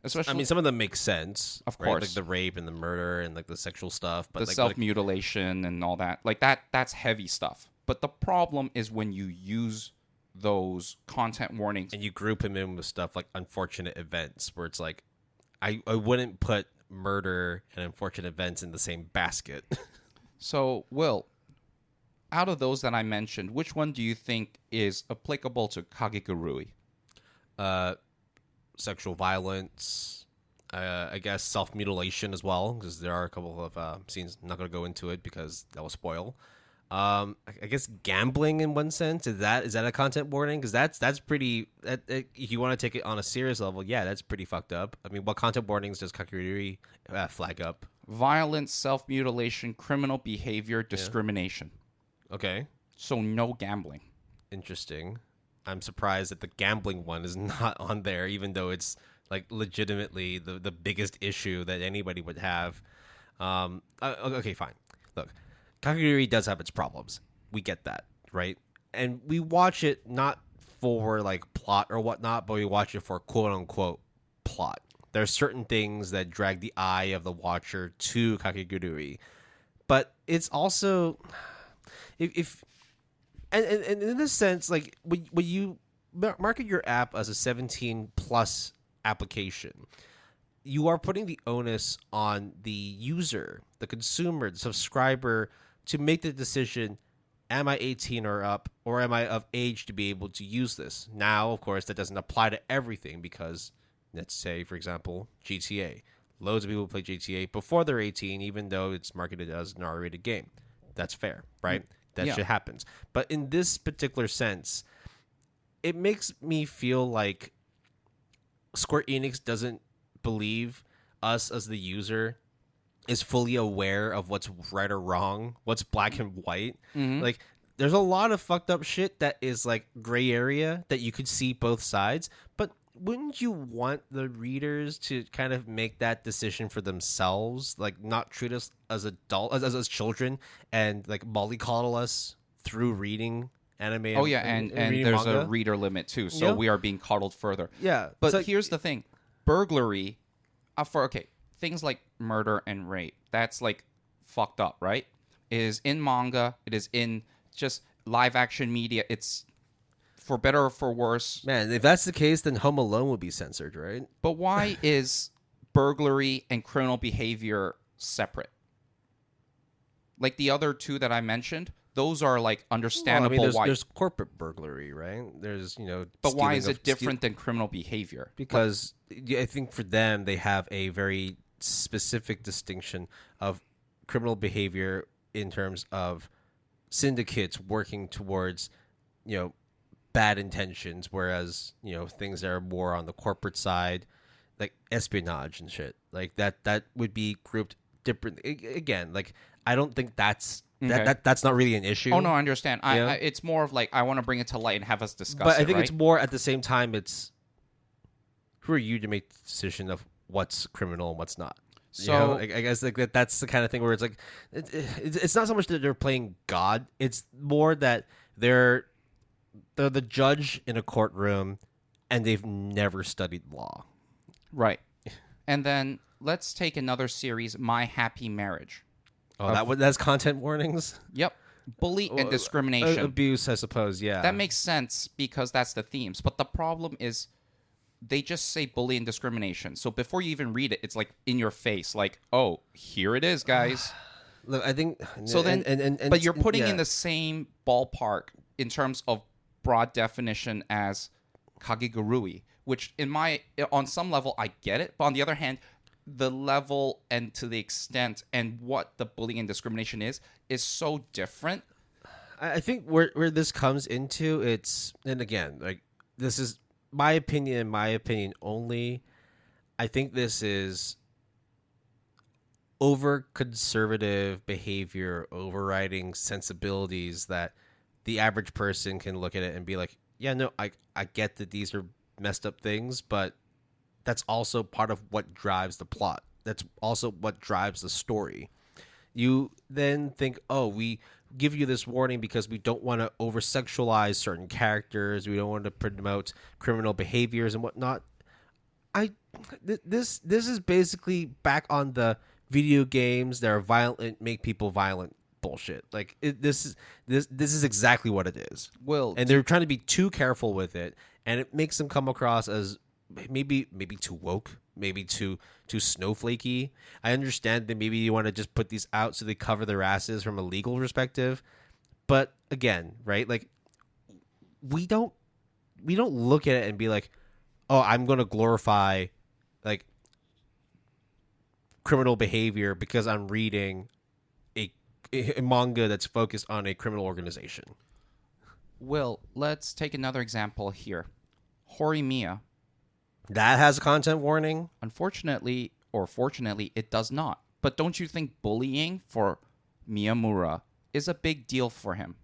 Especially, I mean, some of them make sense, of right? course, like the rape and the murder and like the sexual stuff, but the like, self-mutilation and all that. Like that's heavy stuff. But the problem is when you use those content warnings and you group them in with stuff like unfortunate events, where it's like, I wouldn't put murder and unfortunate events in the same basket. So, Will, out of those that I mentioned, which one do you think is applicable to Kagegurui? Sexual violence, I guess self-mutilation as well, because there are a couple of scenes. I'm not going to go into it because that will spoil. I guess gambling in one sense, is that a content warning? Because that's pretty. If you want to take it on a serious level, yeah, that's pretty fucked up. I mean, what content warnings does Kakegurui flag up? Violence, self-mutilation, criminal behavior, discrimination. Yeah. Okay. So no gambling. Interesting. I'm surprised that the gambling one is not on there, even though it's like legitimately the biggest issue that anybody would have. Okay, fine. Look, Kakegurui does have its problems. We get that, right? and we watch it not for like plot or whatnot, but we watch it for quote unquote plot. There's certain things that drag the eye of the watcher to Kakegurui, but it's also if and in this sense, like when you market your app as a 17 plus application, you are putting the onus on the user, the consumer, the subscriber to make the decision, am I 18 or up, or am I of age to be able to use this? Now, of course, that doesn't apply to everything because, let's say, for example, GTA. Loads of people play GTA before they're 18, even though it's marketed as an R-rated game. That's fair, right? That shit happens. But in this particular sense, it makes me feel like Square Enix doesn't believe us as the user is fully aware of what's right or wrong, what's black and white. Like, there's a lot of fucked up shit that is like gray area that you could see both sides, but wouldn't you want the readers to kind of make that decision for themselves, like not treat us as as children and like mollycoddle us through reading anime? And there's manga? a reader limit too, so we are being coddled further. Yeah, but so, here's the thing: burglary, things like murder and rape, that's like fucked up, right? It is in manga, it is in just live action media. It's for better or for worse. Man, if that's the case, then Home Alone would be censored, right? But why is burglary and criminal behavior separate? Like the other two that I mentioned, those are like understandable. Well, why there's corporate burglary, right? There's but why is it different than criminal behavior? Because I think for them they have a very specific distinction of criminal behavior in terms of syndicates working towards bad intentions, whereas things that are more on the corporate side, like espionage and shit, like that would be grouped different. Again, like I don't think that's that's not really an issue. Oh no, I understand. It's more of like I want to bring it to light and have us discuss. But I think right? it's more at the same time. It's who are you to make the decision of what's criminal and what's not. So I guess like that's the kind of thing where it's like it's not so much that they're playing God. It's more that they're the judge in a courtroom and they've never studied law. Right. And then let's take another series, My Happy Marriage. Oh, that's content warnings? Yep. Bully and discrimination. Abuse, I suppose, yeah. That makes sense because that's the themes. But the problem is they just say bully and discrimination. So before you even read it, it's like in your face, like, oh, here it is, guys. Look, I think... So then, but you're putting in the same ballpark in terms of broad definition as Kakegurui, which on some level, I get it. But on the other hand, the level and to the extent and what the bullying and discrimination is so different. I think where this comes into, and again, like this is my opinion only. I think this is over conservative behavior overriding sensibilities that the average person can look at it and be like, yeah, no, I get that these are messed up things, but that's also part of what drives the plot. That's also what drives the story. You then think, oh, we give you this warning because we don't want to over-sexualize certain characters. We don't want to promote criminal behaviors and whatnot. This is basically back on the video games that are violent, make people violent bullshit. Like this is exactly what it is. Well, and they're trying to be too careful with it, and it makes them come across as maybe too woke, maybe too snowflakey. I understand that maybe you want to just put these out so they cover their asses from a legal perspective, but again, right? Like we don't look at it and be like, oh, I'm going to glorify like criminal behavior because I'm reading a manga that's focused on a criminal organization. Will, let's take another example here. Horimiya. That has a content warning? Unfortunately, or fortunately, it does not. But don't you think bullying for Miyamura is a big deal for him?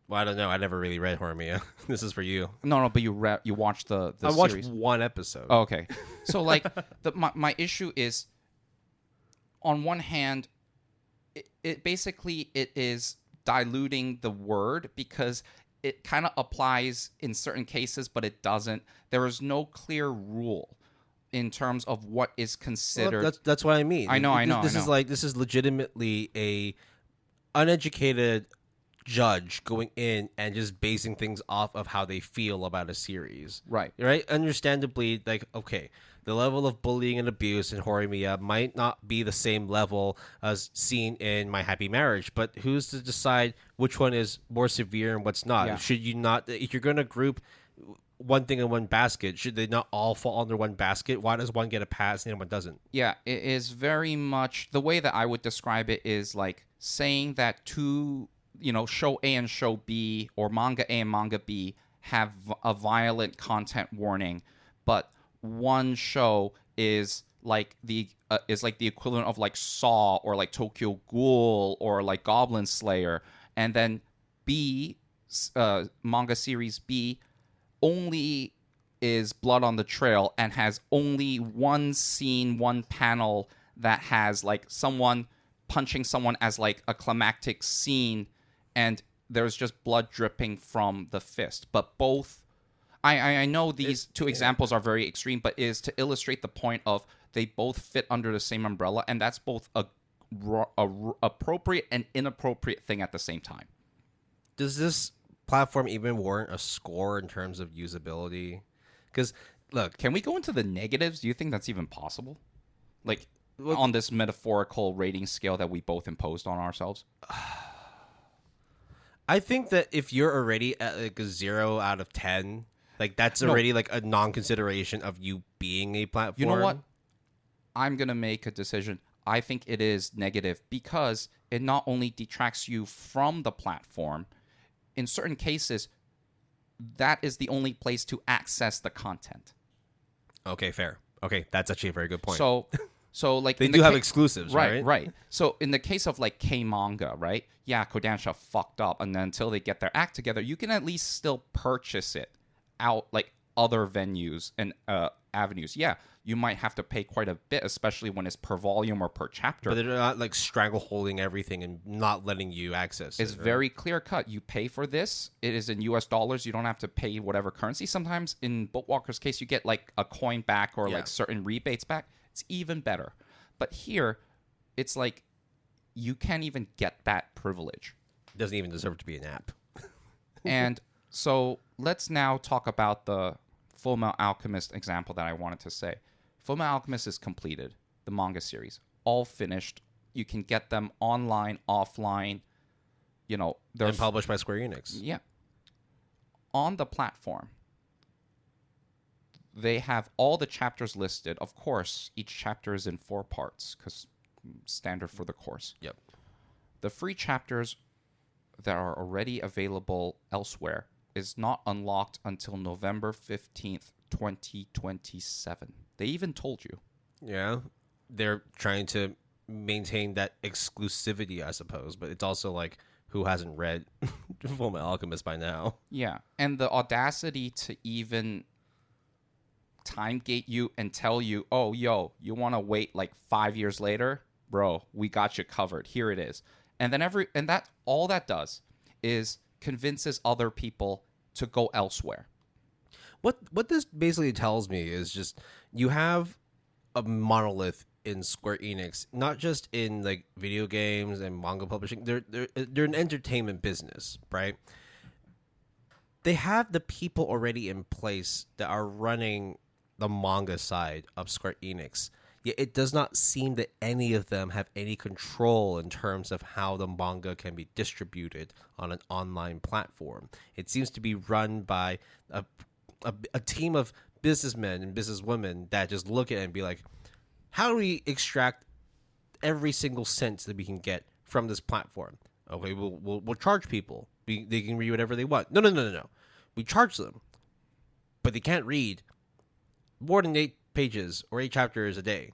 Well, I don't know. I never really read Horimiya. This is for you. No, but you watched the I watched series. one episode. Oh, okay. So, like, my issue is, on one hand, it basically it is diluting the word because it kind of applies in certain cases, but it doesn't. There is no clear rule in terms of what is considered. Well, that's what I mean. I know. This is legitimately a uneducated judge going in and just basing things off of how they feel about a series. Right. Understandably, like, okay, the level of bullying and abuse in Horimiya might not be the same level as seen in My Happy Marriage, but who's to decide which one is more severe and what's not? Yeah. Should you not, if you're going to group one thing in one basket, should they not all fall under one basket? Why does one get a pass and one doesn't? Yeah, it is very much the way that I would describe it is like saying that two, show A and show B, or manga A and manga B have a violent content warning, but one show is like the equivalent of like Saw or like Tokyo Ghoul or like Goblin Slayer, and then B, manga series B, only is Blood on the Trail and has only one scene, one panel that has like someone punching someone as like a climactic scene, and there's just blood dripping from the fist. But both, I know these two examples are very extreme, but is to illustrate the point of they both fit under the same umbrella, and that's both a appropriate and inappropriate thing at the same time. Does this platform even warrant a score in terms of usability? Because look, can we go into the negatives? Do you think that's even possible? Like on this metaphorical rating scale that we both imposed on ourselves? I think that if you're already at like a 0 out of 10, like that's already like a non-consideration of you being a platform. You know what? I'm going to make a decision. I think it is negative because it not only detracts you from the platform, in certain cases, that is the only place to access the content. Okay, fair. Okay, that's actually a very good point. So like they do have exclusives, right? Right. So in the case of like K-manga, right? Yeah, Kodansha fucked up, and then until they get their act together, you can at least still purchase it out like other venues and avenues. Yeah, you might have to pay quite a bit, especially when it's per volume or per chapter. But they're not like strangleholding everything and not letting you access it's it. It's very clear cut. You pay for this. It is in US dollars. You don't have to pay whatever currency. Sometimes in Bookwalker's case, you get like a coin back or like certain rebates back. It's even better. But here, it's like you can't even get that privilege. It doesn't even deserve to be an app. And so let's now talk about the Fullmetal Alchemist example that I wanted to say. Fullmetal Alchemist is completed, the manga series, all finished. You can get them online, offline. They're published by Square Enix. Yeah. On the platform, they have all the chapters listed. Of course, each chapter is in 4 parts because standard for the course. Yep. The free chapters that are already available elsewhere is not unlocked until November 15th, 2027. They even told you. Yeah. They're trying to maintain that exclusivity, I suppose, but it's also like, who hasn't read Fullmetal Alchemist by now? Yeah. And the audacity to even time gate you and tell you, oh, yo, you want to wait like 5 years later? Bro, we got you covered. Here it is. And then all that does is convinces other people to go elsewhere. What this basically tells me is just you have a monolith in Square Enix, not just in like video games and manga publishing. They're an entertainment business, right? They have the people already in place that are running the manga side of Square Enix. Yet it does not seem that any of them have any control in terms of how the manga can be distributed on an online platform. It seems to be run by a team of businessmen and businesswomen that just look at it and be like, how do we extract every single cent that we can get from this platform? Okay, we'll charge people. They can read whatever they want. No. We charge them, but they can't read more than 8 pages or 8 chapters a day.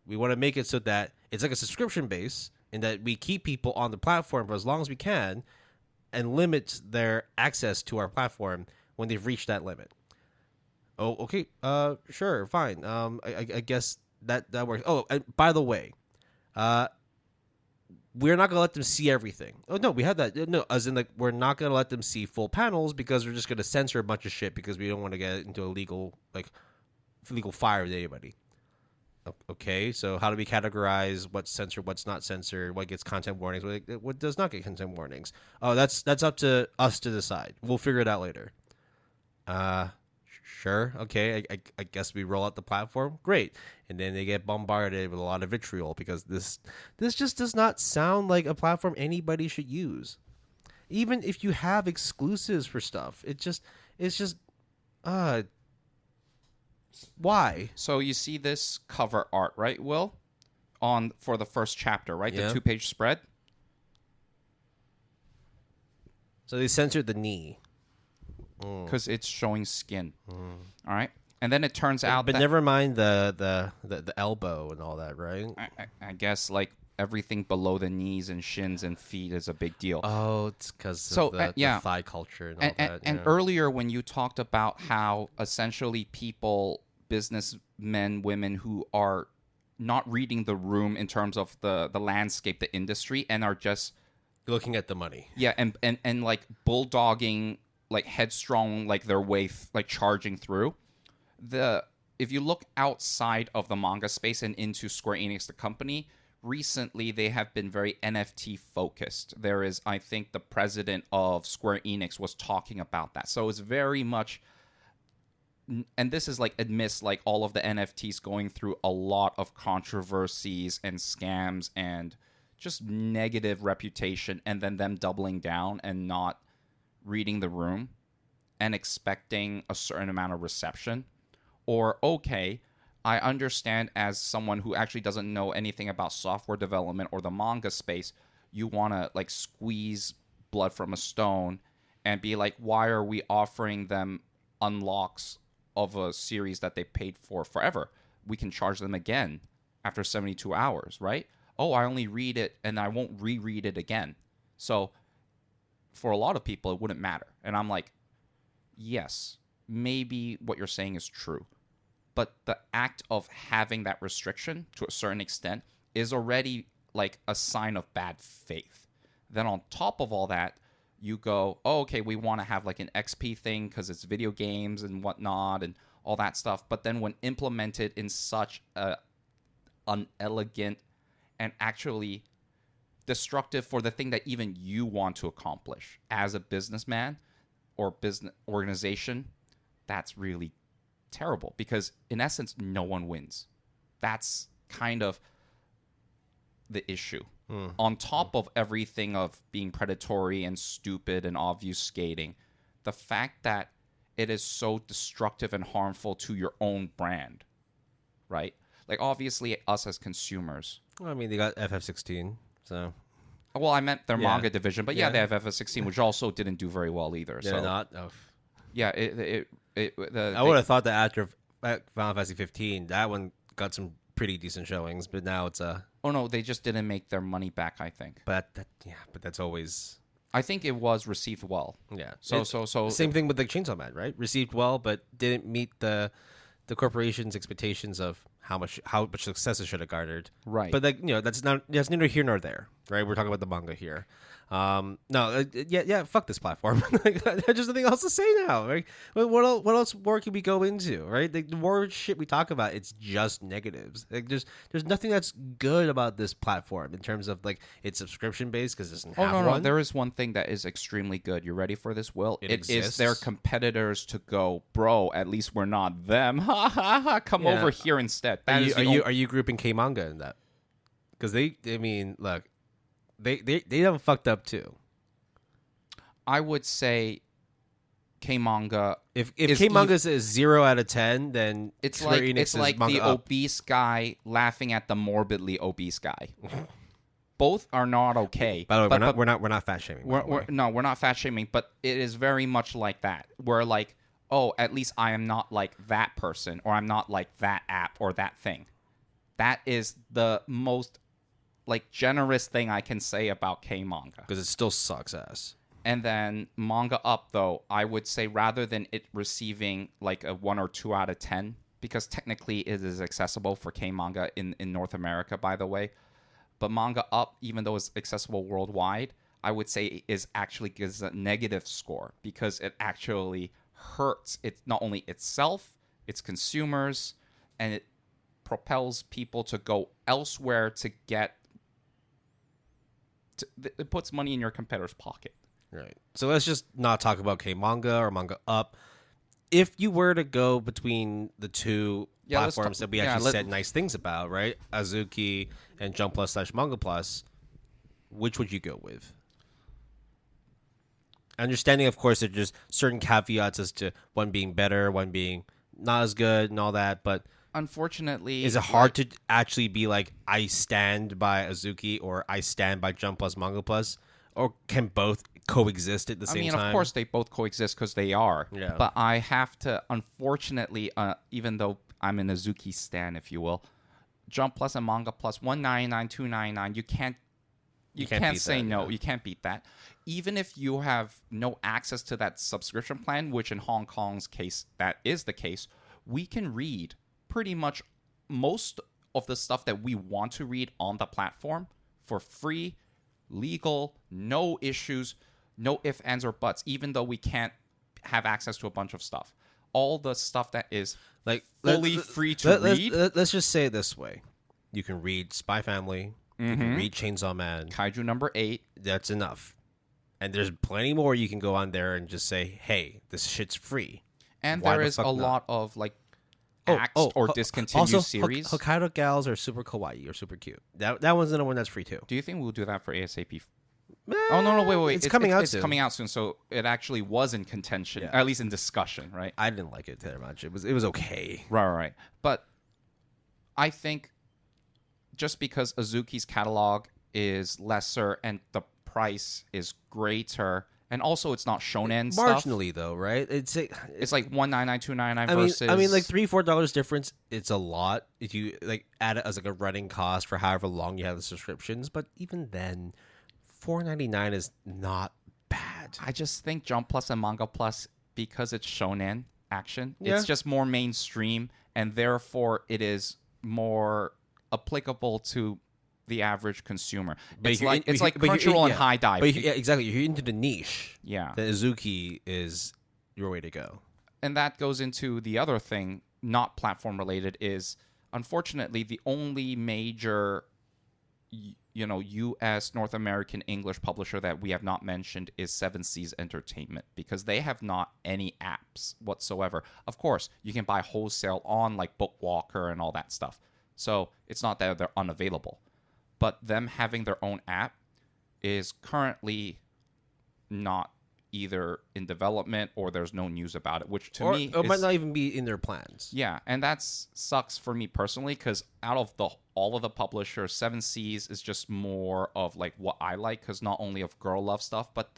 We want to make it so that it's like a subscription base, and that we keep people on the platform for as long as we can, and limit their access to our platform when they've reached that limit. Oh, okay. Sure, fine. I guess that works. Oh, and by the way, we're not gonna let them see everything. Oh no, we had that. No, as in like we're not gonna let them see full panels because we're just gonna censor a bunch of shit because we don't want to get into a legal fire with anybody. Okay, so how do we categorize what's censored, what's not censored, what gets content warnings, what does not get content warnings? Oh, that's up to us to decide. We'll figure it out later. Sure, okay, I guess we roll out the platform. Great, and then they get bombarded with a lot of vitriol because this just does not sound like a platform anybody should use. Even if you have exclusives for stuff, it's just why? So you see this cover art, right, Will? For the first chapter, right? Yeah. The 2-page spread. So they censored the knee. Because it's showing skin. All right? And then it turns out but that... never mind the elbow and all that, right? I guess, like, everything below the knees and shins and feet is a big deal. Oh, it's because of the thigh culture and all that. And earlier when you talked about how essentially businessmen, women who are not reading the room in terms of the landscape, the industry, and are just... looking at the money. Yeah, and like bulldogging, like headstrong, like their way, like charging through. If you look outside of the manga space and into Square Enix, the company... recently, they have been very NFT focused. There is, I think, the president of Square Enix was talking about that. So it's very much, and this is like amidst like all of the NFTs going through a lot of controversies and scams and just negative reputation, and then them doubling down and not reading the room and expecting a certain amount of reception. Or, okay, I understand as someone who actually doesn't know anything about software development or the manga space, you want to like squeeze blood from a stone and be like, why are we offering them unlocks of a series that they paid for forever? We can charge them again after 72 hours, right? Oh, I only read it and I won't reread it again. So for a lot of people, it wouldn't matter. And I'm like, yes, maybe what you're saying is true. But the act of having that restriction to a certain extent is already like a sign of bad faith. Then on top of all that, you go, oh, okay, we want to have like an XP thing because it's video games and whatnot and all that stuff. But then when implemented in such a unelegant and actually destructive for the thing that even you want to accomplish as a businessman or business organization, that's really terrible because in essence no one wins. That's kind of the issue. On top of everything of being predatory and stupid and obfuscating, the fact that it is so destructive and harmful to your own brand, right? Like obviously us as consumers, Well, I mean, they got FF16, so well, I meant their Yeah. manga division, but yeah, they have FF16, which also didn't do very well either. they're So not. Oh. yeah, I would have thought that after Final Fantasy 15, that one got some pretty decent showings, but now it's a. Oh no, they just didn't make their money back, I think. But that's always. I think it was received well. Yeah. So Same thing with the Chainsaw Man, right? Received well, but didn't meet the corporation's expectations of how much success it should have garnered. Right. But like that's neither here nor there, right? We're talking about the manga here. Fuck this platform. There's just nothing else to say now, right? What else more can we go into, right? The more shit we talk about, it's just negatives. Like there's nothing that's good about this platform in terms of like it's subscription based because it doesn't have one. No, there is one thing that is extremely good. You ready for this, Will? It is their competitors to go, bro. At least we're not them. Ha ha ha! Come over here instead. Are you grouping K manga in that? Because they have fucked up too. I would say K manga. If K manga is 0 out of 10, then it's Square like Enix it's is like manga the up. obese guy laughing at the morbidly obese guy. Both are not okay. By the way, we're not fat shaming. We're not fat shaming, but it is very much like that. We're like, oh, at least I am not like that person, or I'm not like that app or that thing. That is the most like generous thing I can say about K manga, because it still sucks ass. And then Manga Up, though, I would say rather than it receiving like a 1 or 2 out of 10, because technically it is accessible for K manga in North America, by the way. But Manga Up, even though it's accessible worldwide, I would say is actually gives a negative score because it actually hurts it not only itself, its consumers, and it propels people to go elsewhere to get. It puts money in your competitor's pocket. Right. So let's just not talk about K-Manga or Manga Up. If you were to go between the two platforms that we actually said nice things about, right? Azuki and Jump Plus / Manga Plus, which would you go with? Understanding, of course, there's just certain caveats as to one being better, one being not as good and all that, but unfortunately, is it hard to actually be like, I stand by Azuki or I stand by Jump Plus Manga Plus? Or can both coexist at the same time? Of course they both coexist because they are. Yeah. But I have to, unfortunately, even though I'm an Azuki stan, if you will, Jump Plus and Manga Plus, $1.99, $2.99, you can't say no. Yeah. You can't beat that. Even if you have no access to that subscription plan, which in Hong Kong's case, that is the case, we can read pretty much most of the stuff that we want to read on the platform for free, legal, no issues, no ifs, ands, or buts, even though we can't have access to a bunch of stuff. All the stuff that is like fully free to read. Let's just say it this way. You can read Spy Family, you can read Chainsaw Man. Kaiju number 8. That's enough. And there's plenty more you can go on there and just say, hey, this shit's free. And why there is a lot of like axed or discontinued series. Hokkaido Gals are super kawaii or super cute. That one's another one that's free too. Do you think we'll do that for ASAP? Oh no, wait! It's coming out soon. It's coming out soon, so it actually was in contention, or at least in discussion, right? I didn't like it that much. It was okay. Right. But I think just because Azuki's catalog is lesser and the price is greater, and also it's not shonen stuff. Marginally though, right? It's like $199, $299 versus. I mean, like $3-4 difference. It's a lot if you like add it as like a running cost for however long you have the subscriptions. But even then, $4.99 is not bad. I just think Jump Plus and Manga Plus, because it's shonen action, it's just more mainstream, and therefore it is more applicable to the average consumer. It's like Crunchyroll and High Dive. But exactly. You're into the niche. Yeah. The Azuki is your way to go. And that goes into the other thing, not platform related, is unfortunately the only major U.S. North American English publisher that we have not mentioned is Seven Seas Entertainment, because they have not any apps whatsoever. Of course, you can buy wholesale on like Bookwalker and all that stuff. So it's not that they're unavailable. But them having their own app is currently not either in development or there's no news about it, which to me might not even be in their plans. Yeah, and that sucks for me personally, because out of all of the publishers, Seven Seas is just more of like what I like, because not only of girl love stuff, but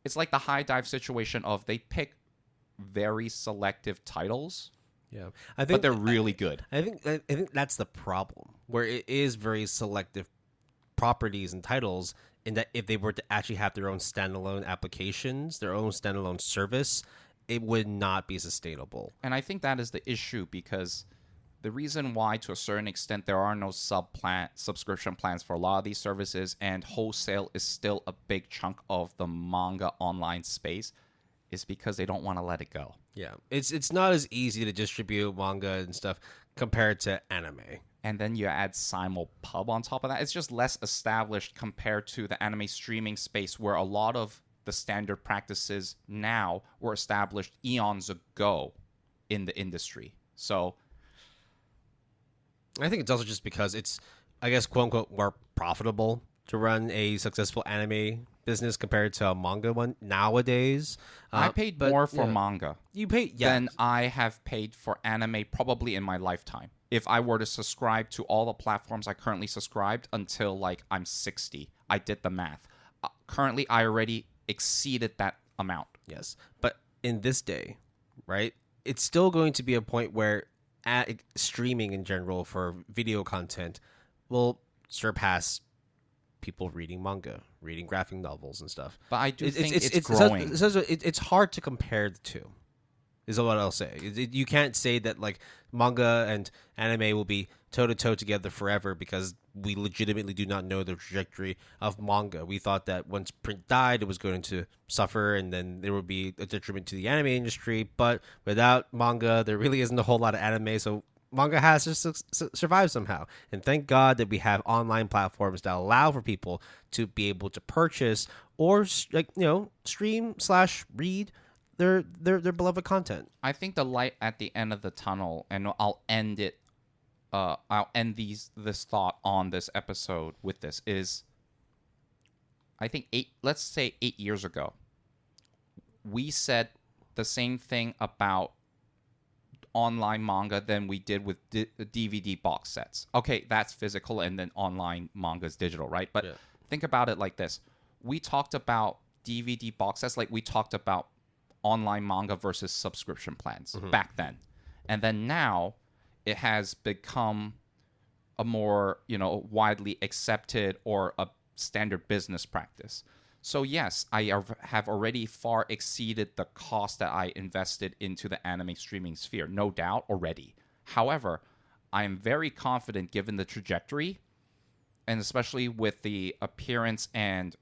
it's like the High Dive situation of they pick very selective titles. Yeah, but they're really good. I think that's the problem, where it is very selective properties and titles, in that if they were to actually have their own standalone applications, their own standalone service, it would not be sustainable. And I think that is the issue, because the reason why, to a certain extent, there are no subscription plans for a lot of these services, and wholesale is still a big chunk of the manga online space, is because they don't want to let it go. Yeah, it's not as easy to distribute manga and stuff compared to anime. And then you add Simulpub on top of that. It's just less established compared to the anime streaming space, where a lot of the standard practices now were established eons ago in the industry. So I think it's also just because it's, I guess, quote unquote, more profitable to run a successful anime business compared to a manga one nowadays. I paid more for manga. You paid than I have paid for anime probably in my lifetime. If I were to subscribe to all the platforms I currently subscribed until like I'm 60, I did the math. Currently, I already exceeded that amount. Yes, but in this day, right, it's still going to be a point where streaming in general for video content will surpass people reading manga, reading graphic novels and stuff. But I do think it's growing. It's hard to compare the two. is what I'll say. You can't say that like manga and anime will be toe to toe together forever because we legitimately do not know the trajectory of manga. We thought that once print died, it was going to suffer, and then there would be a detriment to the anime industry. But without manga, there really isn't a whole lot of anime, so manga has to survive somehow. And thank God that we have online platforms that allow for people to be able to purchase or stream/read their beloved content. I think the light at the end of the tunnel, and I'll end it. I'll end this thought on this episode with this is. I think let's say 8 years ago, we said the same thing about online manga than we did with DVD box sets. Okay, that's physical, and then online manga is digital, right? But think about it like this: we talked about DVD box sets like we talked about online manga versus subscription plans back then, and then now it has become a more widely accepted or a standard business practice. So yes, I have already far exceeded the cost that I invested into the anime streaming sphere, no doubt already. However, I am very confident given the trajectory, and especially with the appearance and,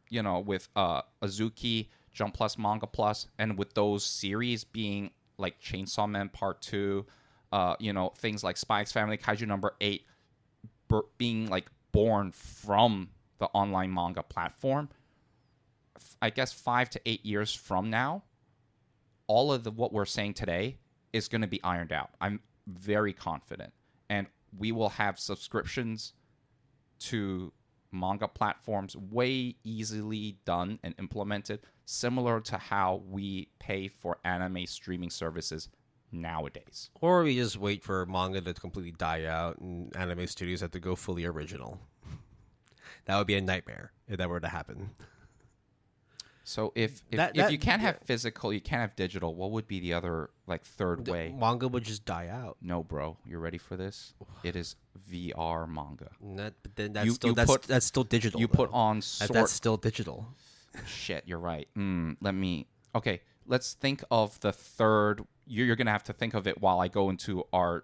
with Azuki, Jump Plus, Manga Plus, and with those series being like Chainsaw Man Part 2, things like Spy X Family, Kaiju number 8, being like born from the online manga platform, I guess 5 to 8 years from now, all of what we're saying today is going to be ironed out. I'm very confident. And we will have subscriptions to manga platforms way easily done and implemented, similar to how we pay for anime streaming services nowadays. Or we just wait for manga to completely die out and anime studios have to go fully original. That would be a nightmare if that were to happen. So if you can't have physical, you can't have digital, what would be the other third way? Manga would just die out. No, bro. You ready for this? It is VR manga. But then that's still digital. You put on that's still digital. Shit, you're right. Okay, let's think of the third. You're going to have to think of it while I go into our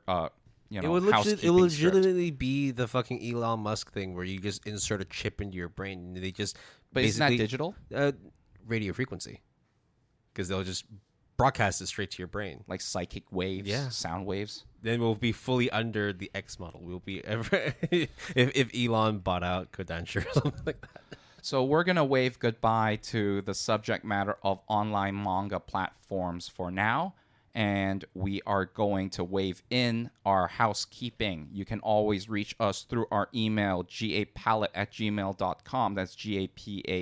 it would legitimately be the fucking Elon Musk thing where you just insert a chip into your brain and they just. But isn't that digital? Radio frequency, because they'll just broadcast it straight to your brain, like psychic waves, sound waves. Then we'll be fully under the X model. We'll be if Elon bought out Kodansha or something like that. So we're gonna wave goodbye to the subject matter of online manga platforms for now. And we are going to wave in our housekeeping. You can always reach us through our email, gapalette@gmail.com. That's GAPALETTE,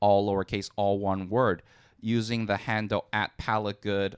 all lowercase, all one word, using the handle @PaletteGood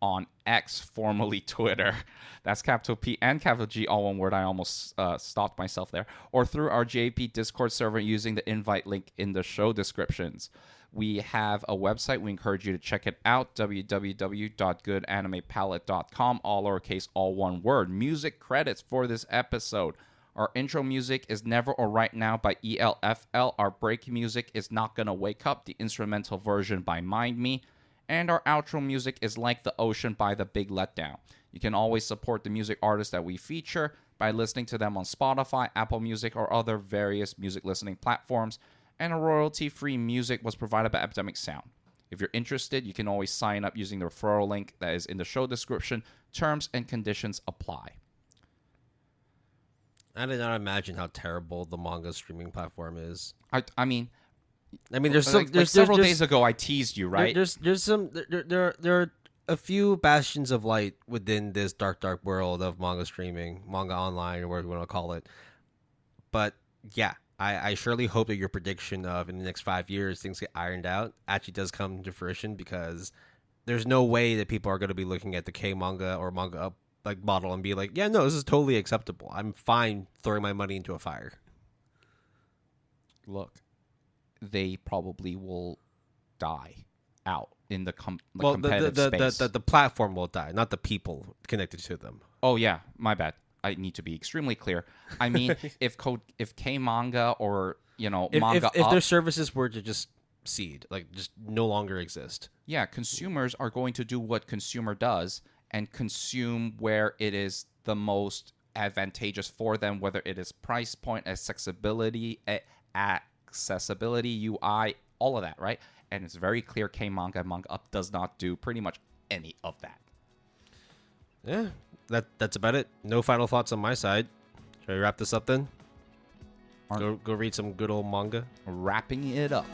on X, formerly Twitter. That's capital P and capital G, all one word. I almost stopped myself there. Or through our JP Discord server using the invite link in the show descriptions. We have a website. We encourage you to check it out, www.goodanimepalette.com, all lowercase, all one word. Music credits for this episode. Our intro music is Never or Right Now by ELFL. Our break music is Not Gonna Wake Up, the instrumental version by Mindme. And our outro music is Like the Ocean by The Big Letdown. You can always support the music artists that we feature by listening to them on Spotify, Apple Music, or other various music listening platforms. And a royalty-free music was provided by Epidemic Sound. If you're interested, you can always sign up using the referral link that is in the show description. Terms and conditions apply. I did not imagine how terrible the manga streaming platform is. I mean, there's several days ago I teased you, right? There are a few bastions of light within this dark world of manga streaming, manga online, or whatever you want to call it. But yeah. I surely hope that your prediction of in the next 5 years things get ironed out actually does come to fruition, because there's no way that people are going to be looking at the K manga or manga up model and be like, yeah, no, this is totally acceptable. I'm fine throwing my money into a fire. Look, they probably will die out in the competitive space. The platform will die, not the people connected to them. Oh yeah, my bad. I need to be extremely clear. I mean, if K manga or manga if their services were to just seed, like just no longer exist. Yeah, consumers are going to do what consumer does and consume where it is the most advantageous for them, whether it is price point, accessibility, UI, all of that, right? And it's very clear Manga Up does not do pretty much any of that. Yeah, that's about it. No final thoughts on my side. Should I wrap this up then? Go read some good old manga. Wrapping it up.